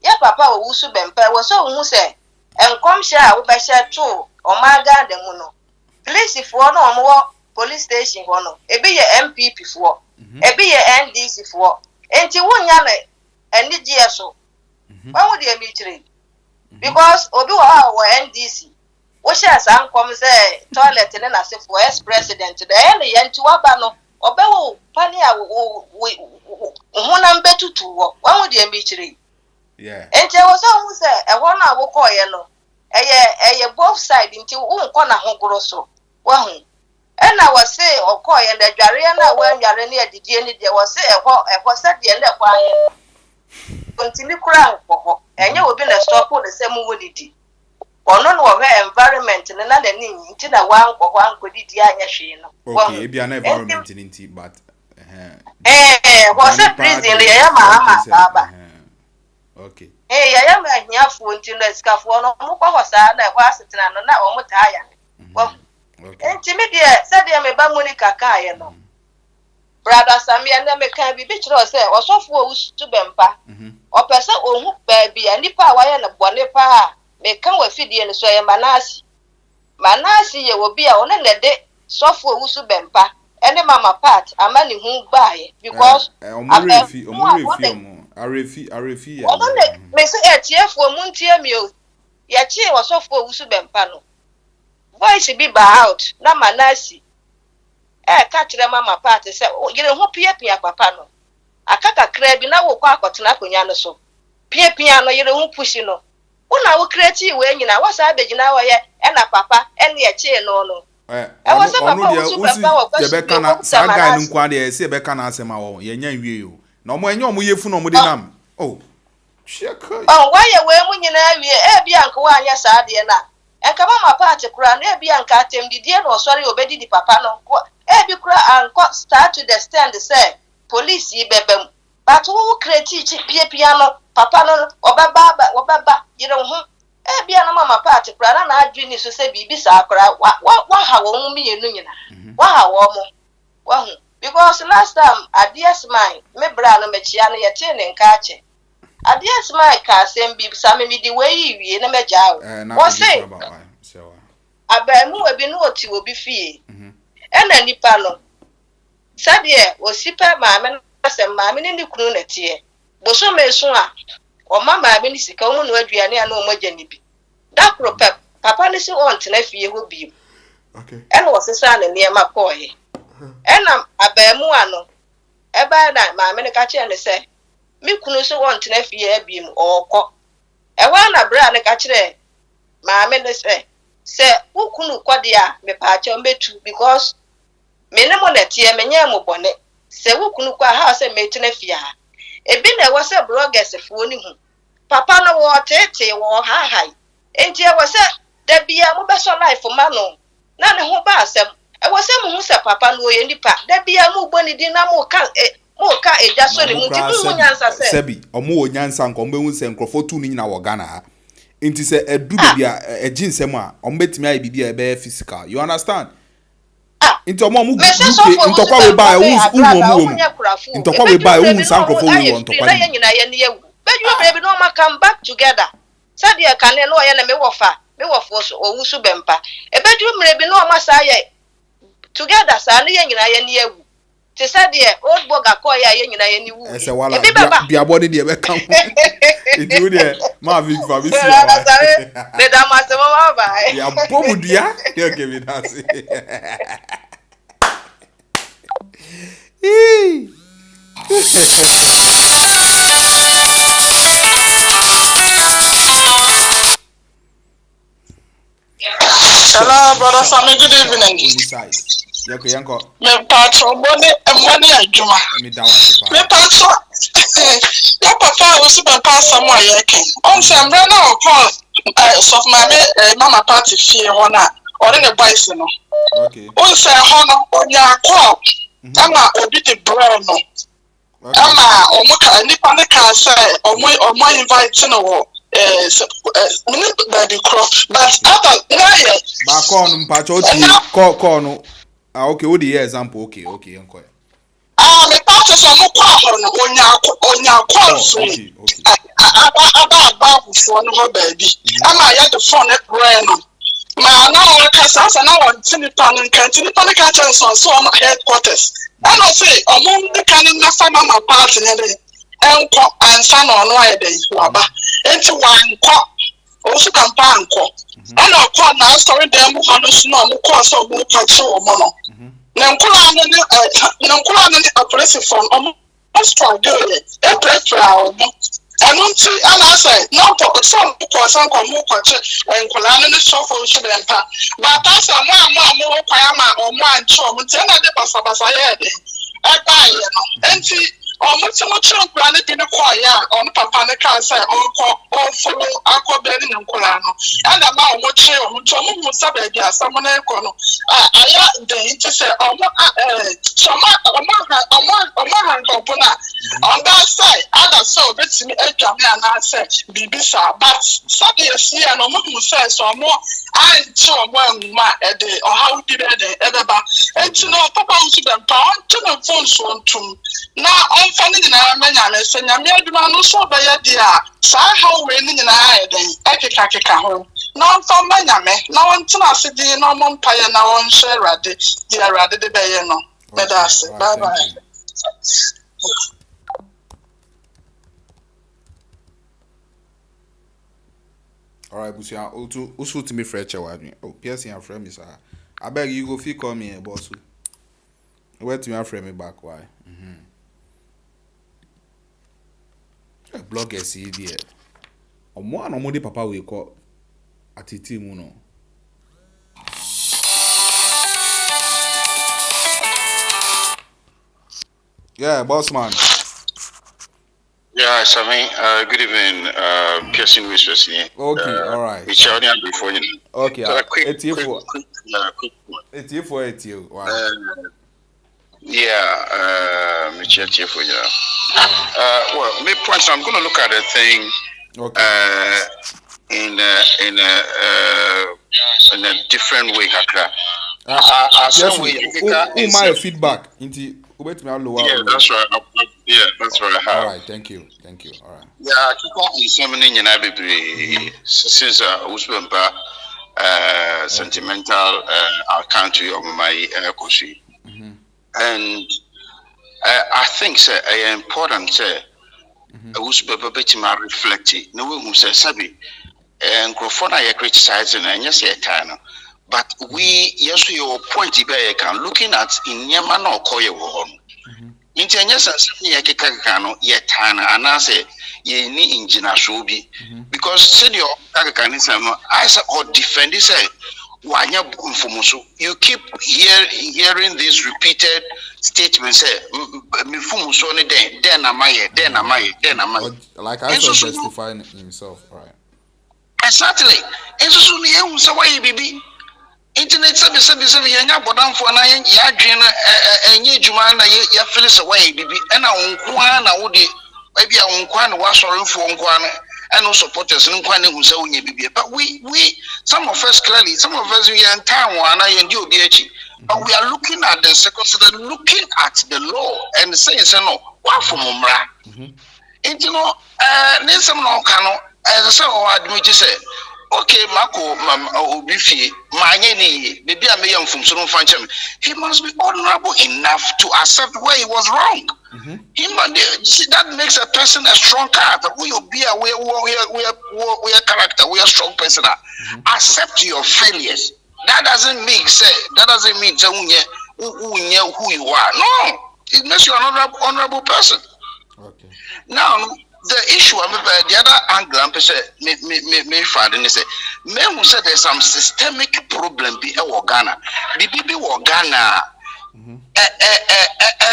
ya papa wo wusu Bempah wo so hu say enkom sha wo be sha to o ma ga de mu no police for no omo police station ho no e bi ye MPP for e bi ye NDC for enti wonya na eni die so when would you be because obi wa NDC wo sha san kom say toilet ne na se for ex president de ene ye nti wa ba no obewo pani a wo na mbetutu wo when would you be yeah enti wo so hu say e ho na wo ko ye no eye both side nti wo nko na ho goro so wa hu ena wo say okọ ye na dware na wa nware ne adidie ne de wo say e ho say de le kwa ye kontini kura nkọ enye obi na stop the same wodidi ono no we environment ne na ni nti na wa nkọ didi anya hwe no okay e bia na environment nti but wo say prison ye ya ma baba okay ya ma hiafo nti na skafo no mo kwa hosa na kwa asetena no na o muta ya okay enti me de said ya me ba Monica ka ye no brother Samia na me kan bi kiro say osofo owusu Bempah o pese ohu ba bia nipa wa ye na bone pa me kan wa fidie no so ye manasi ye wo bia one na de sofo owusu Bempah ene mama part amani hu ba ye because arefi me say etiefo muntie mi o ya chi osofo owusu Bempah no voice be out na manasi ka kire mama part say yire ho pia papa no akaka kra bi na wo kwa akotena akonya no so pia no yire ho pushi no una wo create we nyina wasa abegina wo ye na papa ene ye chi no onu dia usi jebeka na sàgà ni nkwa de se beka na asema wo ye nya wie yo na omo enye omo yefu no omo de nam sheka why ye we mu nyina wie bia nko wa anya sa de na enka mama part kura na bia nka atem didie no sorry obedi di papa no bi kura anko start to the stand say police bebem but who create pia no papa no obaba yire ho bia na mama part kura na adwini so say bibi sa kura wa ha wo mu mienu nyina wa ha wo mo wa hu because last time adias mine me bra no mechia no yete ne nka ache adias mine ka sem bibi sa me di we wie na meja wo say abamu ebi no oti obi fie ena nipa no sadie osipa maame na se maame ni kunu na tie boso meso a o mama me ni sika omu no aduane a na o magya ni bi dakro papa ni se on tena fie ho bi okay ena wo sesa na niema koye ena abamu ano eba na maame ne ka kire ne se me kunu se on tena fie bi mu okọ ewa na bra ne ka kire maame ne se ukunu kwadia me pa cha metu because me ne mo netie me nya mo bone se ukunu kwa ha se metene fia ebi na wo se bloggers fo ni hu papa no wo tete wo ha enti e wo se da bia mo be so life ma no na ne ho ba asem e wo se mo hu se papa no ye nipa da bia mo boni di na mo ka eja so ni mu ti mu nyansa se sebi omo wo nyansa nko mbe hu se nkrofo tu ni nyina wo Ghana ha inti se edu bia ejinsem a ombetimi ayi bibia ebe physical you understand inti omo mu ntokwa we ba ntokwa we ba sankrofo we won ntokwa ni nyina ye ne yewu beju baby no ma come back together said ye kan no ye na me wofo so owusu Bempah ebeju mrebi no ma sa ye together sa ne ye nyina ye ne yewu ti said ye old boga ko ye nyina ye ne wu ese wala bia body de be kan it would ma big fa bi si le da ma se ma ba ya bomu dia you give me that Pastor, good evening. Me patro money adwuma. Me patro. Ya papa was Bempah somewhere yakin. On some run out call so mama party fear honor or in a bicycle. Okay. On say honor on your call. Ama obi the brown no. Ama omuka nipa ne kan say omo invite no baby cross but other ba call no mpacho call no okay what the example okay enko me patcho so mo call no onya call so aba for no baby ama ya the phone e brand ma na o ka sa na won tinipa no kan so on headquarters and I say omo the kan na fama ma party ne dey enko ansa na ono aye dey waba enti wan ko also Bempah anko and I call na story dem mo no so no ko so mo patcho omo no na nkula no the operative phone almost try do it e prepare omo enunti ana say no to some ko kwache nkula no so for so Bempah but as mo kwa ma omo ancho mo te na de basabasa ye de e ba ye no enti omo nkula no bi no kwa ya on papa ne kan say on follow akobe ni nkula no and ma omo che omo to mo sabe dia asamo na eko no aya de enti say omo on that side other so betimi adwame ana say bibisa but sabe esi ya no mo say so omo ancho omo anuma e de o how di be de ebeba enti no papa nso Bempah on to no phone so ontum na on fani na manya me se nyame aduma no so be ya dia sa how we ni na ya den ekeka ho na on fa manya me na on tina se di na mo mpaye na on share rade di arade de be ye no me da se bye bye. All right, Busia. Also to me fresh wadni. Oh, Pierce and friend is I beg you go fee call me a boss. Where to your friend me back why? Blog see there. Omo no mo de papa we call atiti mu no. Yeah, boss man. Yeah, Sammy. Good evening. Piercing Whispers here. Okay, all right. It's your name before you. Okay, so quick one. Wow. Yeah, Michelle for you. Well, my points. I'm going to look at the thing. Okay. In a different way, Kakra. Yes. My feedback into. Yeah, that's right. Yeah, that's right. All right, thank you. All right. Yeah, I keep on examining in Abbey since Bempah sentimental country of my Koshi. And I think it's important Bempah reflect no one who says Sabi and Grofona criticizing and yes, but we yes, your point can looking at in Yaman or Koya. Intenya sanse ye keka no ye tan anase ye ni engineer shobi because said your kaka ni say I say or defend say wanya mfumuso you keep hearing this repeated statements say mfumuso ni den amaye like I saw justifying himself, right? Exactly. Enso so ni ehun say why bibi internet sabi yanya bodam for na ya dwen enye djuma na ya feel say why bibi na wonko na wo de e bia wonko na wa sorofo wonko na and supporters wonko na hu say onye bibi but we some of us clearly we are in town na yendi obi achi but we are looking at the circumstances, looking at the law and saying say no wa for mumra enti no nsem no ka as say o admit say okay, Mako, Obifi, Manyeni, maybe I may have from Sunum Fanchem. He must be honorable enough to accept where he was wrong. See, that makes a person a strong character. We are character, we are strong person. Accept your failures. That doesn't mean who you are. No, it makes you an honorable person. Okay. Now, the issue, the other angle, I'm saying, me father, say, men who said there's some systemic problem be a Ghana, be Ghana,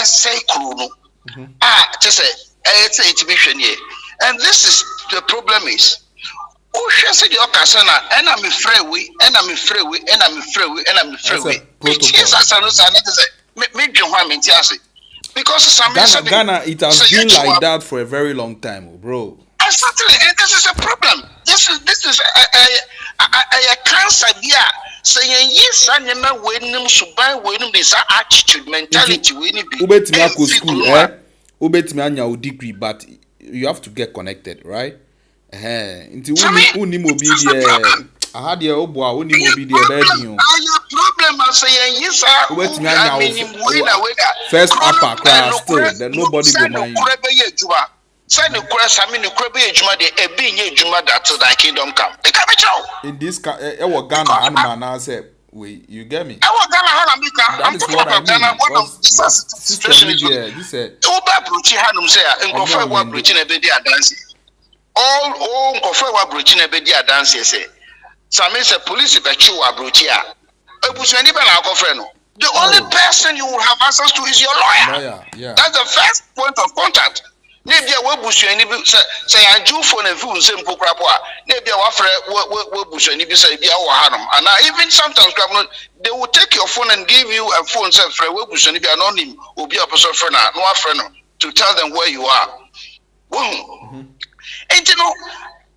say, just say, it's mission here, and this is the problem is. Oh, she said your casana, and I'm afraid we, and I'm afraid we, and I'm afraid we, and I'm afraid we. Yes, I said, make your woman just because Ghana, it has been like that for a very long time, bro. Exactly, and this is a problem. This is a cancer there. Saying yes, I never win subai win this attitude mentality. Ubet me go school, Ubet me anya degree, but you have to get connected, right? Into uni mobile. I had your oboa uni mobile baby. Problem I'm saying yes, I mean, first upper class still, then nobody go mind. Send the question, I mean, the Krebe Juma, the being Juma that to thy kingdom come. The capital in this Ghana, and I said, wait, you get me? That is what I mean. One of the situations you said, Uber Bruchi Hanum say, and go for what Bruchin a bedi dancing. All go for what Bruchin a bedi dancing say. Some is a police bechu Bruchia. The only person you will have access to is your lawyer. Yeah. That's the first point of contact. Maybe a bush any say I do for a few simple crap. Maybe a waffle bush any be say be our hanum. And even sometimes they will take your phone and give you a phone say for a bush any be anonym will be a person friend no friend to tell them where you are. And you know,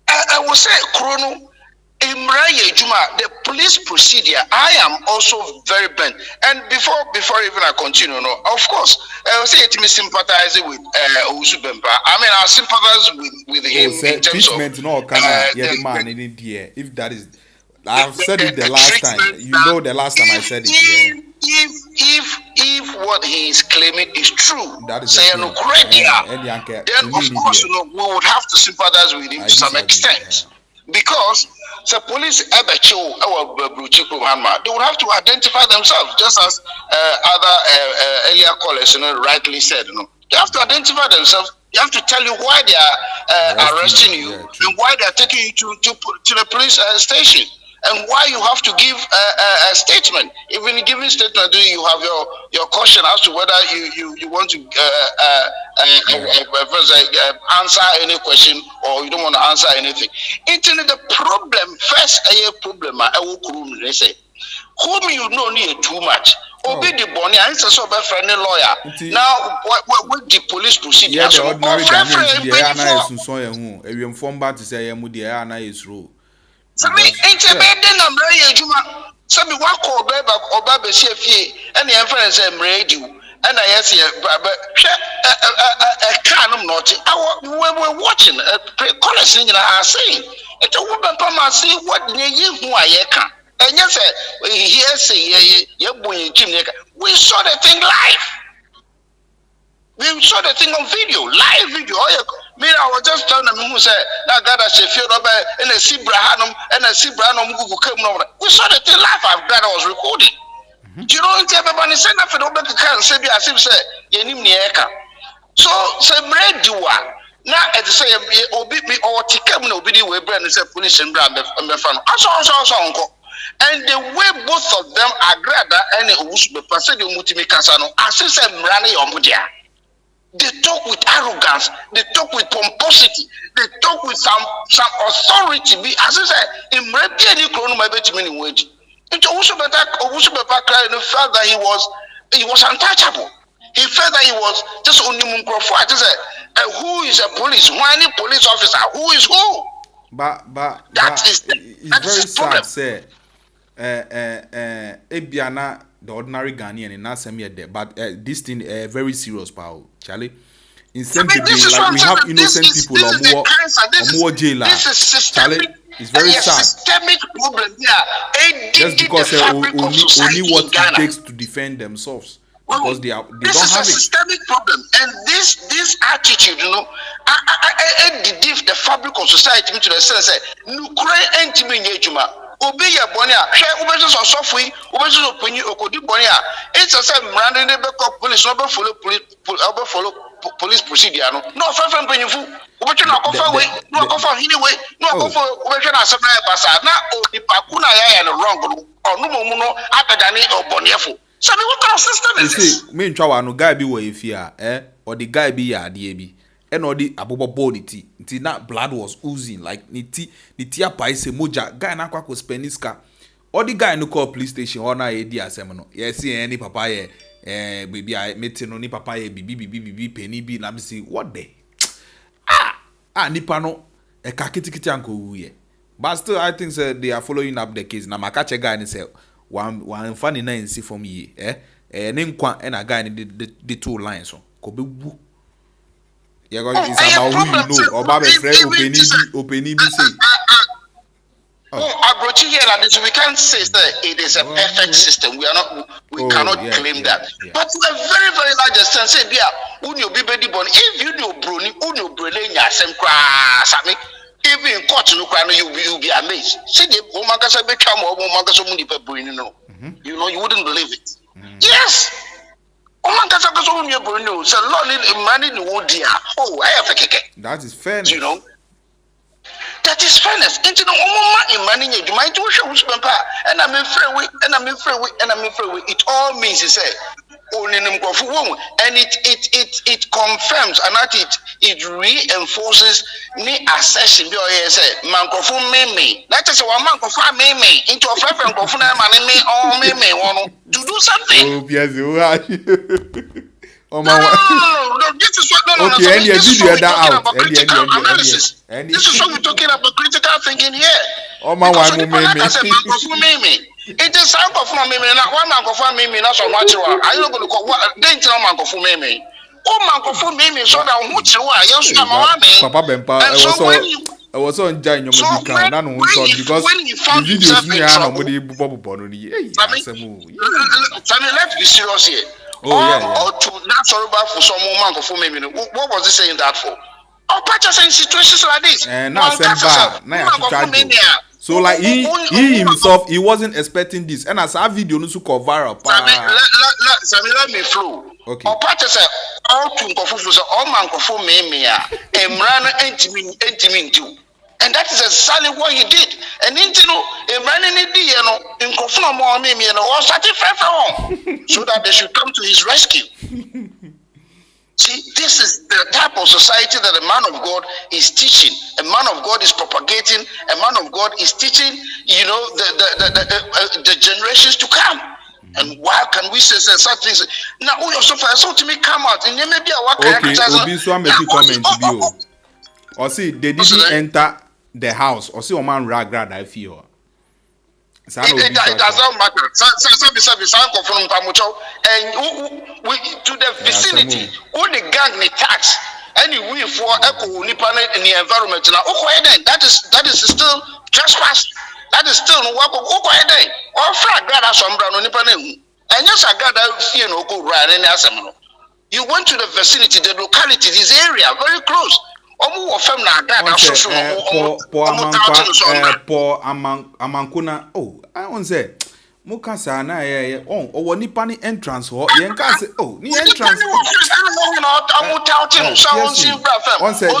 I will say chrono. The police procedure, I am also very bent. And before even I continue, of course, I will say it me sympathizing with Bempah. I mean, I sympathize with him in terms of the man in India. If that is, I've said it the last time. You know, the last time I said it. If what he is claiming is true, that is then of course we would have to sympathize with him to some extent. Because the police they would have to identify themselves, just as other earlier callers rightly said. They have to identify themselves. They have to tell you why they are arresting you and why they are taking you to the police station, and why you have to give a statement. Even giving statement, you have your caution as to whether you want to answer any question or you don't want to answer anything. The problem, first problem, I will say, whom you know need too much. Obey the bonnie, I say so by friendly lawyer. Now, what the police procedure? Yeah, the ordinary Ghanaians, you inform back to say, Mudiana is rule. So me ain't a bad number, Juma. Some one call baby or baby CFA and the inference and radio. And I see a can not. We were watching a caller singing. I saying it's a woman from us. See what you who I can. And yes, here say, we saw the thing live. We saw the thing on video, live video. Me, I was just telling them who said, Agradaa Sheffield and a Sibrahanum and a Sibrahanum who came over. We saw the thing live. Agradaa was recording. Do you know what everybody said? After the back can say, as if say, Yenimnieka. So, say, bread you are. Now, as I say, Obi or Tikem no Bidi way brand and say police and brand and the fan. And the way both of them Agradaa and Bempah said you multi Casano, as I said, Mrani Omudia. They talk with arrogance. They talk with pomposity. They talk with some authority. As I said, in any chrono, my bet many wage. Into Bempah cried and felt that he was untouchable. He felt that he was just only Munkrofo. I just said, who is a police? One police officer? Who is who? But it's very sad. Say, Ebiana. The ordinary Ghanaian and not some yet there, but this thing very serious, Paul. Charlie, in same like we have innocent people or more jailer. Charlie, it's very sad. Systemic problem here. Just because only what it takes to defend themselves, because they don't have it. This is a systemic problem, and this attitude, it the fabric of society to the sense that obi ye boni a hwe obeso so sofui obeso opunyi okodi boni a it's a say brand dey back police no be follow police procedure no fafa mpanyifu obetwe na kofa we no kofa hini we no kofa obetwe na asem na basa na odipa ku na ya no wrong no onu mu no abedane oboniefo so me what kind of system is this me ntwa wa no guy bi wo efia or the guy bi ya ade bi and or the abobo niti na blood was oozing like niti apa ise moja guy na kwa ko speniska or the guy no call police station or na edi asem no yes any papa ye baby I met no ni papa ye bibi penny bi na me say what the nipa no e ka kitikiti anko wuye but still I think they are following up the case na makache guy ni say one funny na nsi from ye ne nkwa na guy ni the two lines so ko be wu ye go is about who you know oba be friend openi bi say Abrochi here and we can't say that it is a perfect system. We cannot claim that. Yeah. But to a very, very large extent, say, yeah, unyo bibedi born. If you know brony, unyo brelenya sem sami. Even in court, you'll be amazed. See the omakasa become or omakasa mundi pebrini no. You know, you wouldn't believe it. Yes. Omakasa kaso unyo brony. So Lord, money no dear. Oh, I have a kick. That is fairness. You know. That is fairness. Into the in money, you might do Bempah, and I'm in free with it all means is only and it confirms and that it reinforces me accession. Mankofu meme. That is one mankofu meme into a friend of me or meme to do something. Oh, yes, no, this is what okay, and this is what we're talking about critical thinking here. Oh my God, it is sound of meme. Now, one man of meme, not so much. Are you going to call what? Then tell man of meme. Oh, man of meme, so that what you are, yes, Papa Bempah, I was on Jai your account, none because the videos me are nobody bobby. Let's be serious here. Or to not sorry about for some moment of meme. What was he saying that for? Or purchasing situations like this. And now so like he himself, he wasn't expecting this. And as our video no go viral. Let me flow. Okay. Or purchase all to confusion all man conform meme and and that is exactly what he did. And into a man in conform more meme or satisfied so that they should come to his rescue. See, this is the type of society that a man of God is teaching. A man of God is propagating. A man of God is teaching, you know, the generations to come. And why can we say such things? Now, we also to me come out and maybe Obi so make you comment or see they didn't enter the house or see a man Agradaa feel. It does not matter. And we to the vicinity, all the gang ni tax, any we for echo nipa in the environment now. That is still trespass. That is still no work. Or flag Agradaa sombra no nipa ne. And yes, Agradaa fear no go right any asemno. You went to the vicinity, the locality, this area, very close. Amankuna. Oh, I won't say. Mukasa na oh nipa ni entrance ho yen ka say oh ni entrance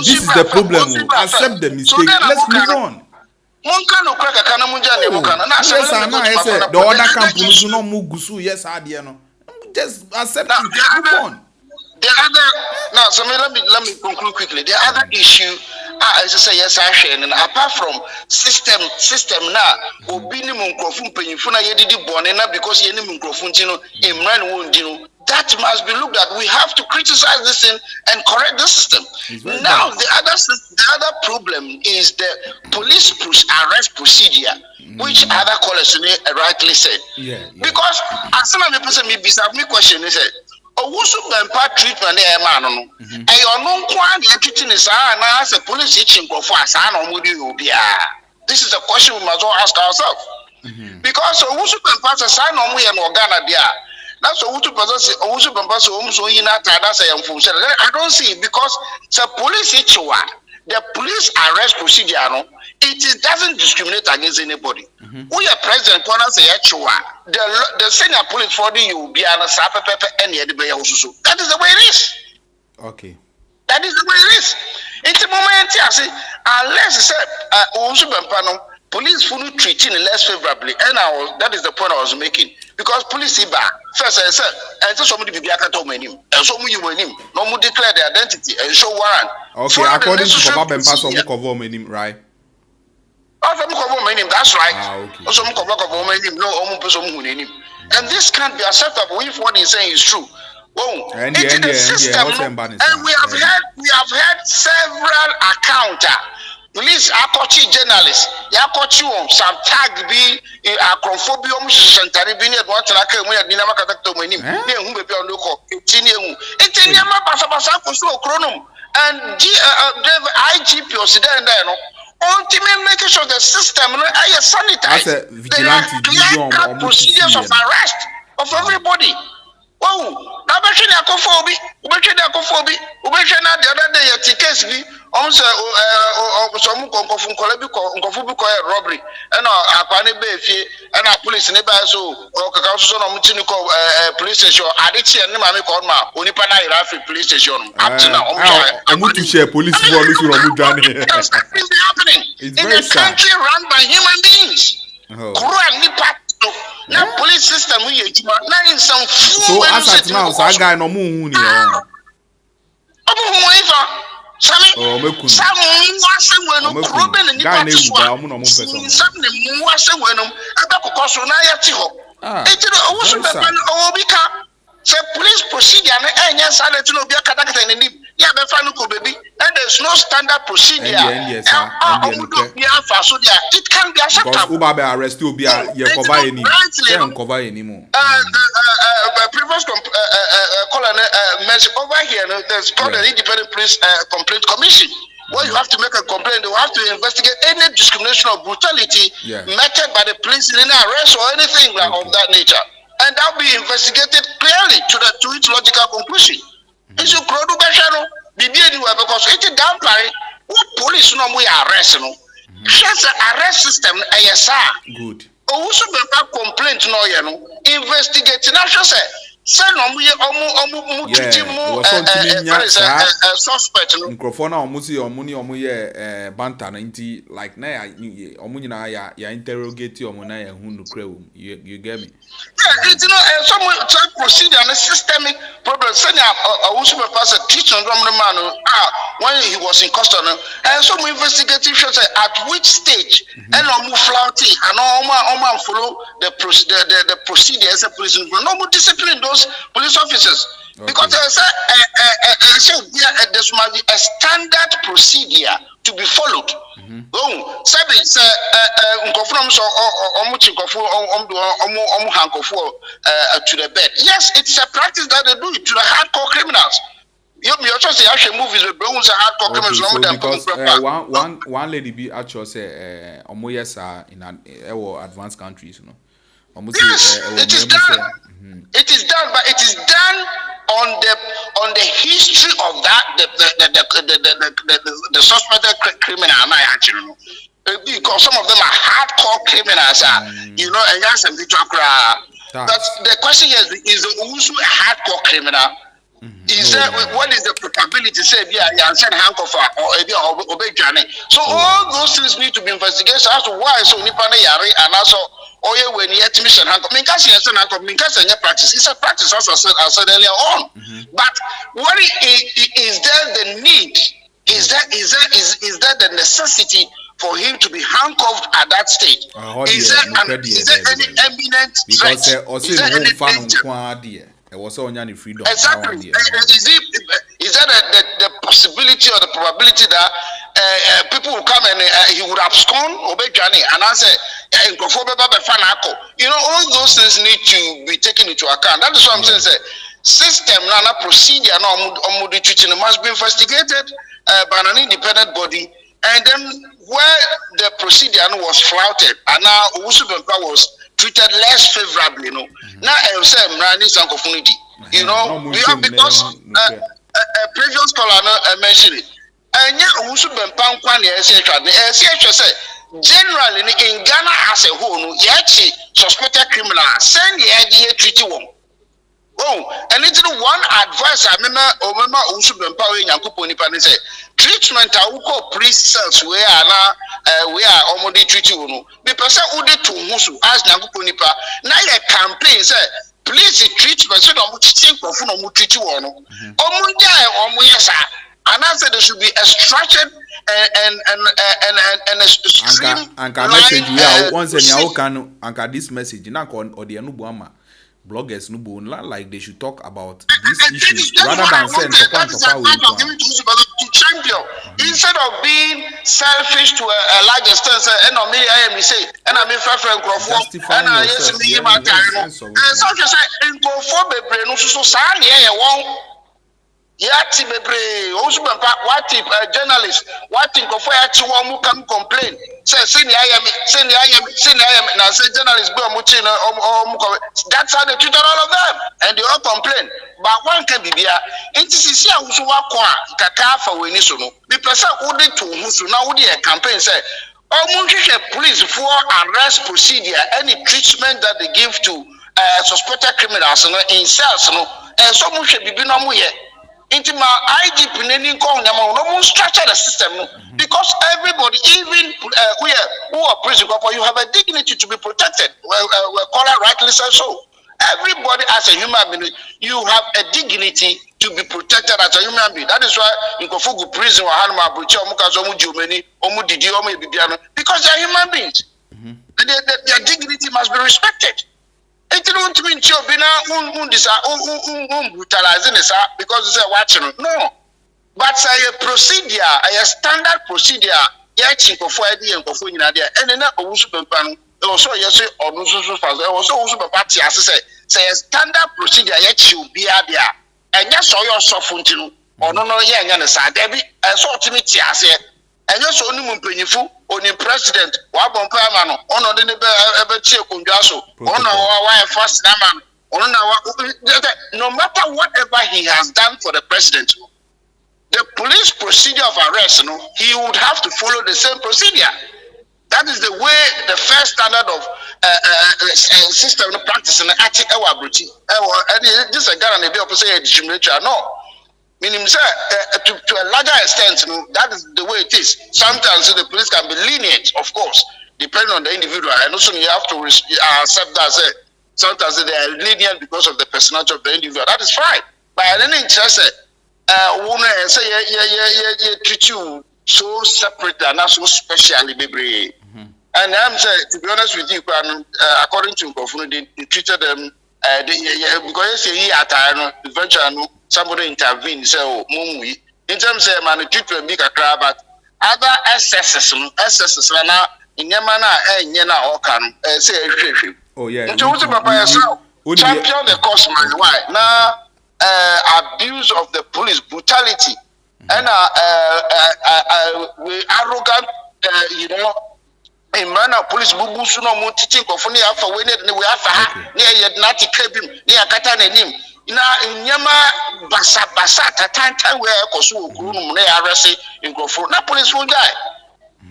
this is the problem. Accept the mistake. Let's move on. The other campus no mugusu yes adie no. Just accept it. Move on. The other now, so let me conclude quickly. The other issue, as I say, yes, I share, and apart from system now, obini munkrofun penyifuna yedidi bonena because yeni munkrofun tino imran wondino. That must be looked at. We have to criticize this thing and correct the system. Now, the other problem is the police arrest procedure, which other callers rightly said. Because as some of the person me question is that. Owusu Bempah treatment man no. E ono kwa na treating is na as a police itching for asa na omudi obia. This is a question we must all ask ourselves. Because Owusu Bempah say na omu ye no Ghana dia. That's Owusu Bempah say omu so yina tada say yamfum. I don't see it because the police itchwa, the police arrest procedure no it doesn't discriminate against anybody. We are president corner say the senior police for the you be an any also. That is the way it is. Okay. That is the way it is. In the moment I say unless also Bempah police fully treating less favorably, and that is the point I was making. Because police first I said, and somebody be back at home and so you win him. No more declare the identity and show warrant. Okay, according to Papa Bempah, some cover him, right? That's right. Okay. And this can't be acceptable if what he's saying is true. Oh, and into the system, and we have had several accounts. Police akochi journalists, yakochi some tag be acrophobium shantaribini at what I can wear Dinama Kataktomanim, whom be on the call, Etiniama Basabasa Chronum, and IGP or Sudan. Ultimately, making sure the system is sanitized. There are procedures of arrest of everybody. Oh, now between the acrophobic, the other day at case be almost some robbery, and our and our police neighbor so police station. I did see a name I called my Unipana Irafi police station. Up to now, I'm going to share police police that's happening in a country run by human beings. Now police system we now in some so as at now sàgà no mu hu ni police procedure and there's no standard procedure. It can be acceptable. Arrest you be cover anymore. The previous colonel mentioned over here, there's called an independent police complaint commission. Where you have to make a complaint, you have to investigate any discrimination or brutality meted by the police in any arrest or anything of that nature. And that will be investigated clearly to its logical conclusion. It's a production because it's down by what police no we arrest no. Just the arrest system good. Also be complaint no investigate now say suspect no microphone na omu ye banta na nti like na omu nyina ya interrogate omu na ya hu nukre you get me. Yeah, it's some procedure and a systemic problem. Senior also be pass a teaching from the man when he was in custody and some investigative shows at which stage and omu flouting and omu follow the procedure as a police no more discipline those police officers. Okay. Because there must be a standard procedure to be followed. To the bed. Yes, it's a practice that they do it to the hardcore criminals. You also say actually movies with hardcore criminals. So because one lady be actually say in advanced countries, you know. Yes, it is done. It is done, but it is done on the history of that the suspected criminal. Because some of them are hardcore criminals, and that's a bit but the question is also a hardcore criminal? Is what is the probability? Say, handcuff or obey Johnny. So all those things need to be investigated as to why so Nipane Yari and also when you have mission handcuff. Practice. It's a practice, as I said earlier on. But what is there the need? Is there the necessity for him to be handcuffed at that stage? Is there any eminent threat? Is there any danger? Freedom. Exactly. Is that the possibility or the probability that people will come and he would abscond, obey Johnny, and answer, all those things need to be taken into account. That is what I'm saying. System, procedure, must be investigated by an independent body, and then where the procedure was flouted, and now Bempah was treated less favorably, Now I say because a previous caller mentioned it. anya owusu Bempah kwa na esi say generally in Ghana as a whole no yachi suspected criminal send the treaty one. Oh, and it's one advice I remember owusu Bempah we Nyankopon nipa ni say treatment a wo call police cells we are almost treaty one. Be person who dey to husu as Nyankopon nipa na your campaign say police treatment so no think of no treaty one. Yes, and I said there should be a structured and a stream. And message we are once and you can anchor this message. Na kon or the Anubuama bloggers nubu like they should talk about these issues rather than saying to champion instead of being selfish to a large extent. And on me, I am say, and I mean, friend, and I yes, me, my time. And so you say, in conform, no, so sadly, I Yati bebre, also what if a journalist, what think of where you come complain? Say, send I am, and I say journalists go muchina that's how they treat all of them, and they all complain. But one can be there. It is here who work kakafa when you know. The person who did to who now would a campaign say, police for arrest procedure, any treatment that they give to suspected criminals in cells, and so much should be no more. Into my IGP no structure the system because everybody, even who are prison, you have a dignity to be protected. Well, call it rightly so. Everybody as a human being, you have a dignity to be protected as a human being. That is why in Kofugu prison because they are human beings. Their dignity must be respected. It don't mean brutalizing because it's a watching. No. But say a procedure, a standard procedure, yet for Friday and for and then also yes or no also party as say a standard procedure yet you be there. And yes, or your softun or no young and a side Debbie, a sort of me and yes, only Mumpenifu. Only president, Wabon on the cheer Kunjaso, on our first naman, no matter whatever he has done for the president, the police procedure of arrest, he would have to follow the same procedure. That is the way the first standard of system of practice in the Ati Ewa Bruti. And this is a guy and the opposite discriminatory. No. Meaning, sir, to a larger extent, that is the way it is. Sometimes the police can be lenient, of course, depending on the individual. And also, you have to accept that. Sometimes they are lenient because of the personality of the individual. That is fine. But I don't interest treat you so separate and not so specially, baby. And I'm saying, to be honest with you, according to Confrontation, they treated them because eventually somebody intervened, so in terms of man treatment big a crab, but other excesses now in Yamana and Yena or can say oh yeah, champion the cause man why now abuse of the police brutality and arrogant in manner police bubu suno mo teaching of funny after when we have near Yadnati Kabim near Katanim. Na nyama basa tatanta where kosu okuru na arrest in Grofo na police will die.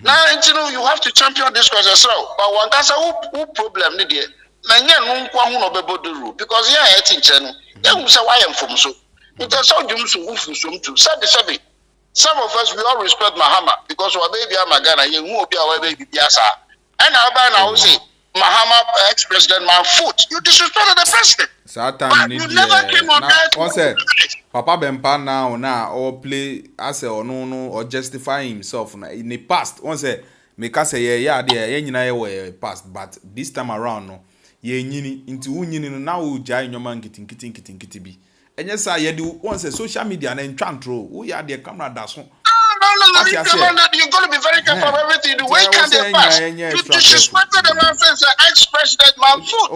Now you have to champion this cause yourself. But one can say who problem ni there. Na nya no nkwa hu no beboduru because here etin chenu. Dem say why am from so. It is so dum so ufu so mtu. Sabi. Some of us we all respect Mahama because we baby Amagana ye hu obi a baby biasa. And now say Mahama ex-president man foot. You disrespected the president. Satan need the Papa Bempah now or play as a no or justify himself in the past. One say make us say yeah there past, but this time around no ye nyini into unyini now jai nyoman getting be. And yes I do one say social media and chantro who ya the camera that's one. No, you're going to be very careful of everything you do. Where can they pass? You disrespected the man since ex-president man foot.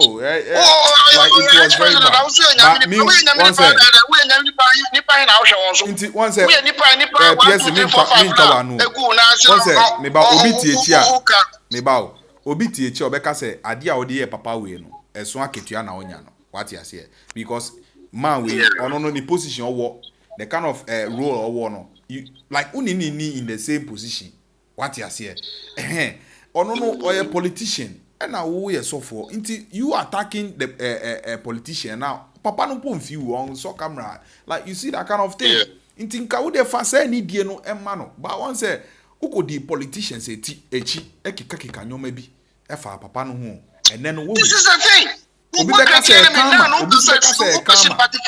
Because man we on the position or the kind of role or no. you like unini in the same position. What you say? Or no, or a politician. And now we are so for. Until you attacking the politician now. Papa no pon few on so camera. Like you see that kind of thing. Until ka de fa say ni die no emma. But one say who the politicians say echi ekika nyoma bi. Efa papa no ho. And then this is the thing. Obi beka say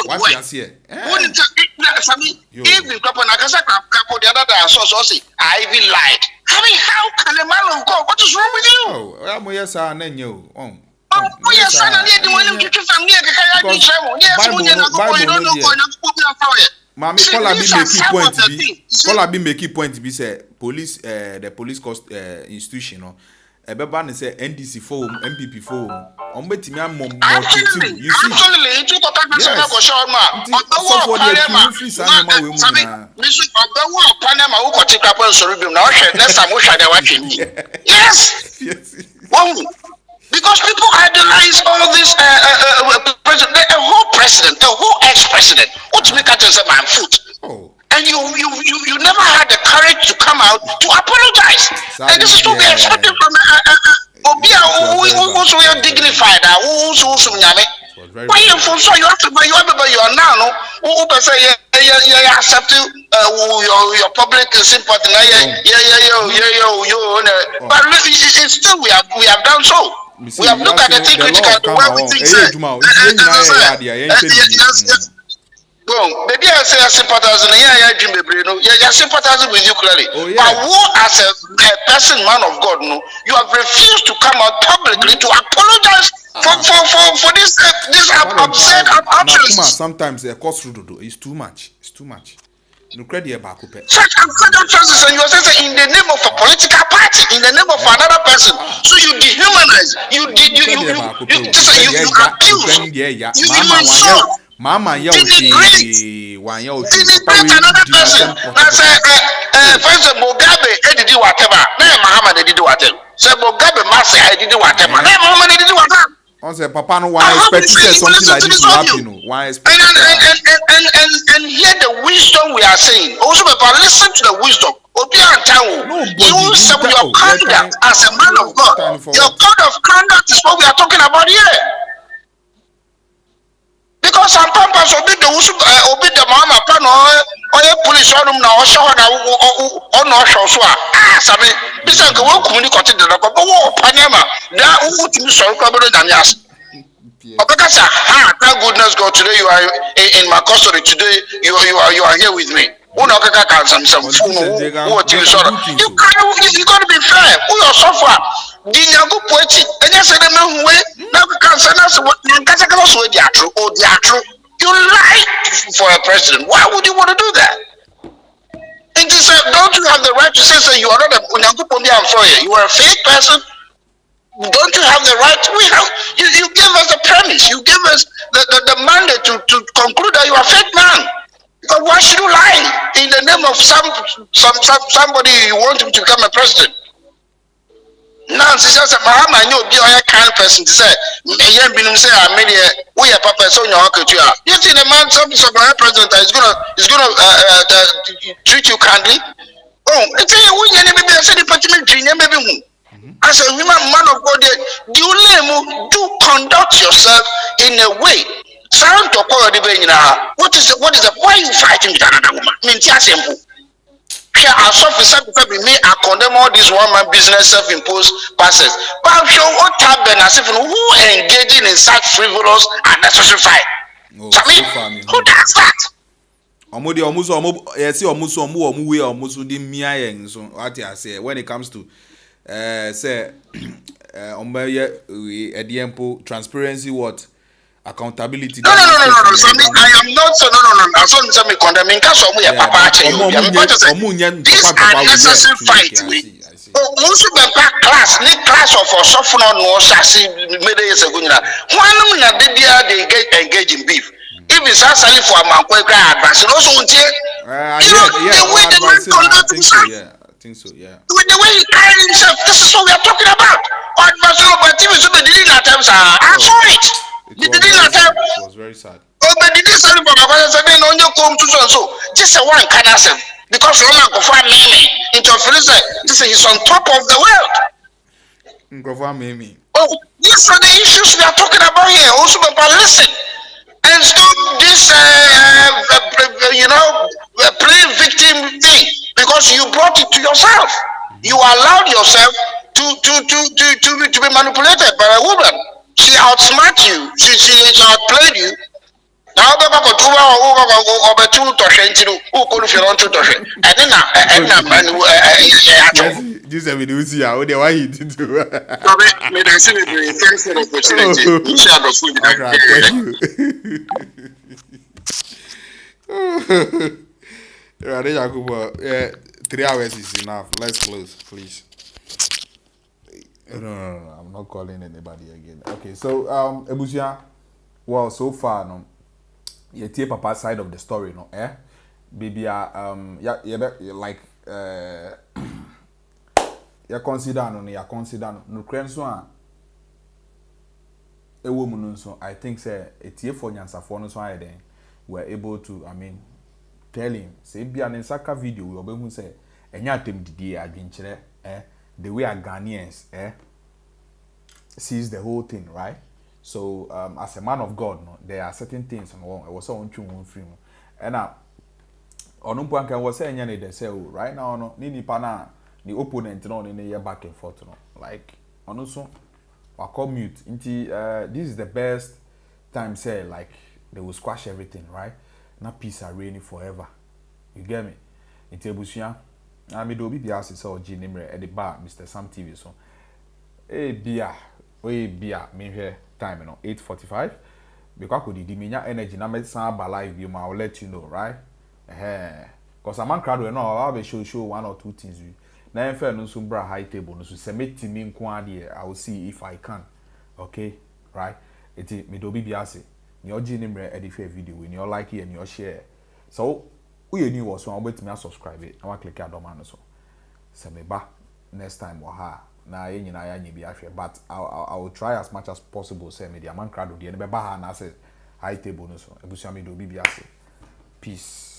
what you say? Even couple na kasa couple the other day so say I even lied. I mean, how can a man of God? What is wrong with you? Oh, I'm yes, I know. Oh, yes, I know. The one you keep from here, Mommy, Paula be making point to be say police, the police cost institution. Everybody say NDC forum, MPP forum. On bet me am absolutely. You see, absolutely. You talk about Panama. Yes. Because people idolize all this president, a whole president, a whole ex-president. What you make at as a man foot? And you never had the courage to come out to apologize. And this is to be expected from Obia who also dignified. Why you from so you have to you are now who say you accept your public sympathy. But it's still we have done so. We have looked at the thing critically where we think well, maybe I say I sympathize with you sympathize with you clearly. But who as a person, man of God, you have refused to come out publicly to apologize for this absurd utterance. Sometimes the cost is too much. It's too much. No credit about such absurd utterances, and you are saying in the name of a political party, in the name of another person. So you dehumanize, you insult. Mama, you denigrate another person. That's first Mugabe did whatever. Now Muhammad did whatever. So Mugabe must say I did whatever. Now Muhammad did whatever. On say Papa no why expect something like this to happen. Why expect and hear the wisdom we are saying. Also, Papa, listen to the wisdom. You say your conduct as a man of God. Your code of conduct is what we are talking about here. Because some pampas obey the mama pan or police on them now, show on no show. Sabi, this is the work communicated the local Panama. There who to so covered than yes. Because thank goodness God, today you are in my custody. Today you are here with me. You got to be fair. Who your software? Dinyago poeti. And yes, I don't know where. Now we can send us what you can say. They are true. Oh, they are true. You lie for a president. Why would you want to do that? And you say, don't you have the right to say you are not a you are a fake person? Don't you have the right? You give us the premise. You give us the mandate to conclude that you are a fake man. Because why should you lie in the name of somebody you want him to become a president? Now, she says, Mahama, you be a kind person to say, I mean, we are papa, so you are. You think the man, some president is gonna treat you kindly? Oh, it's a win, and maybe I said the department dream, maybe. As a man of God, do conduct yourself in a way. Sound to call the what is the why are you fighting with another woman? I mean, it's simple. Here, our officer me, I condemn all this one-man business self-imposed passes. But I'm sure what happened as if who engaging in such frivolous and necessary fight? Who does that? When it comes to say transparency, what? Accountability. No. I am not so. No. I saw me condemning. Because we are papa. This unnecessary fight. Also, Bempah class of soften on no sassy many years ago. One of they get engaged in beef. If it's actually for a man, advance. Also, the way the man conduct himself. I think so. Yeah. With the way he carried himself. This is what we are talking about. Advance. But if it's the daily attempts, I saw it. It was very sad. Oh, but did this on your come to so just a one can answer. because Roman confirm me into this is on top of the world. Confirm me. Oh, these are the issues we are talking about here. Also, but listen and stop this, play victim thing because you brought it to yourself. You allowed yourself to be manipulated by a woman. She outsmart you. She outplayed you. Now the back over two to who could feel on to and then just a video see how they want you to do. Thanks for the opportunity. Thank you. 3 hours is enough. Let's close, please. No, I'm not calling anybody again. Okay, so Ebusia, well, so far, no, you take Papa's side of the story, no, baby, like, you consider no credit a woman, so I think, say, a tear for Nyansa for no so I then were able to, tell him, say, be an Saka video, we will say, and yatim the adventure, the way our Ghanaians, sees the whole thing, right? So, as a man of God, no, there are certain things, and I was so on free. And now, on point I was saying, they say, right now, no, Nini Pana, the opponent, no, in a year back and forth, no, like, on also, I call mute. This is the best time, say, like, they will squash everything, right? Not peace are reigning forever. You get me? Into Bushia, I mean, do be the assets or G name at the bar, Mr. Sam TV. So, beer, mean here time, 8:45. Because could the minya energy, na me some live you, I'll let you know, right? Because a man crowd will know, I'll be show 1 or 2 things. Now, if I no bra high table, no submit to me I will see if I can. Okay, right? It's me do be biase. Your G name edit video, when you like it and you share. So, we new was one wait me subscribe it. I want click add on so. Say me back next time or ha. Na yen na yan be afia, but I will try as much as possible. Say me the man crowd the be ba ha na say high table no so. Ebusia me do be biase. Peace.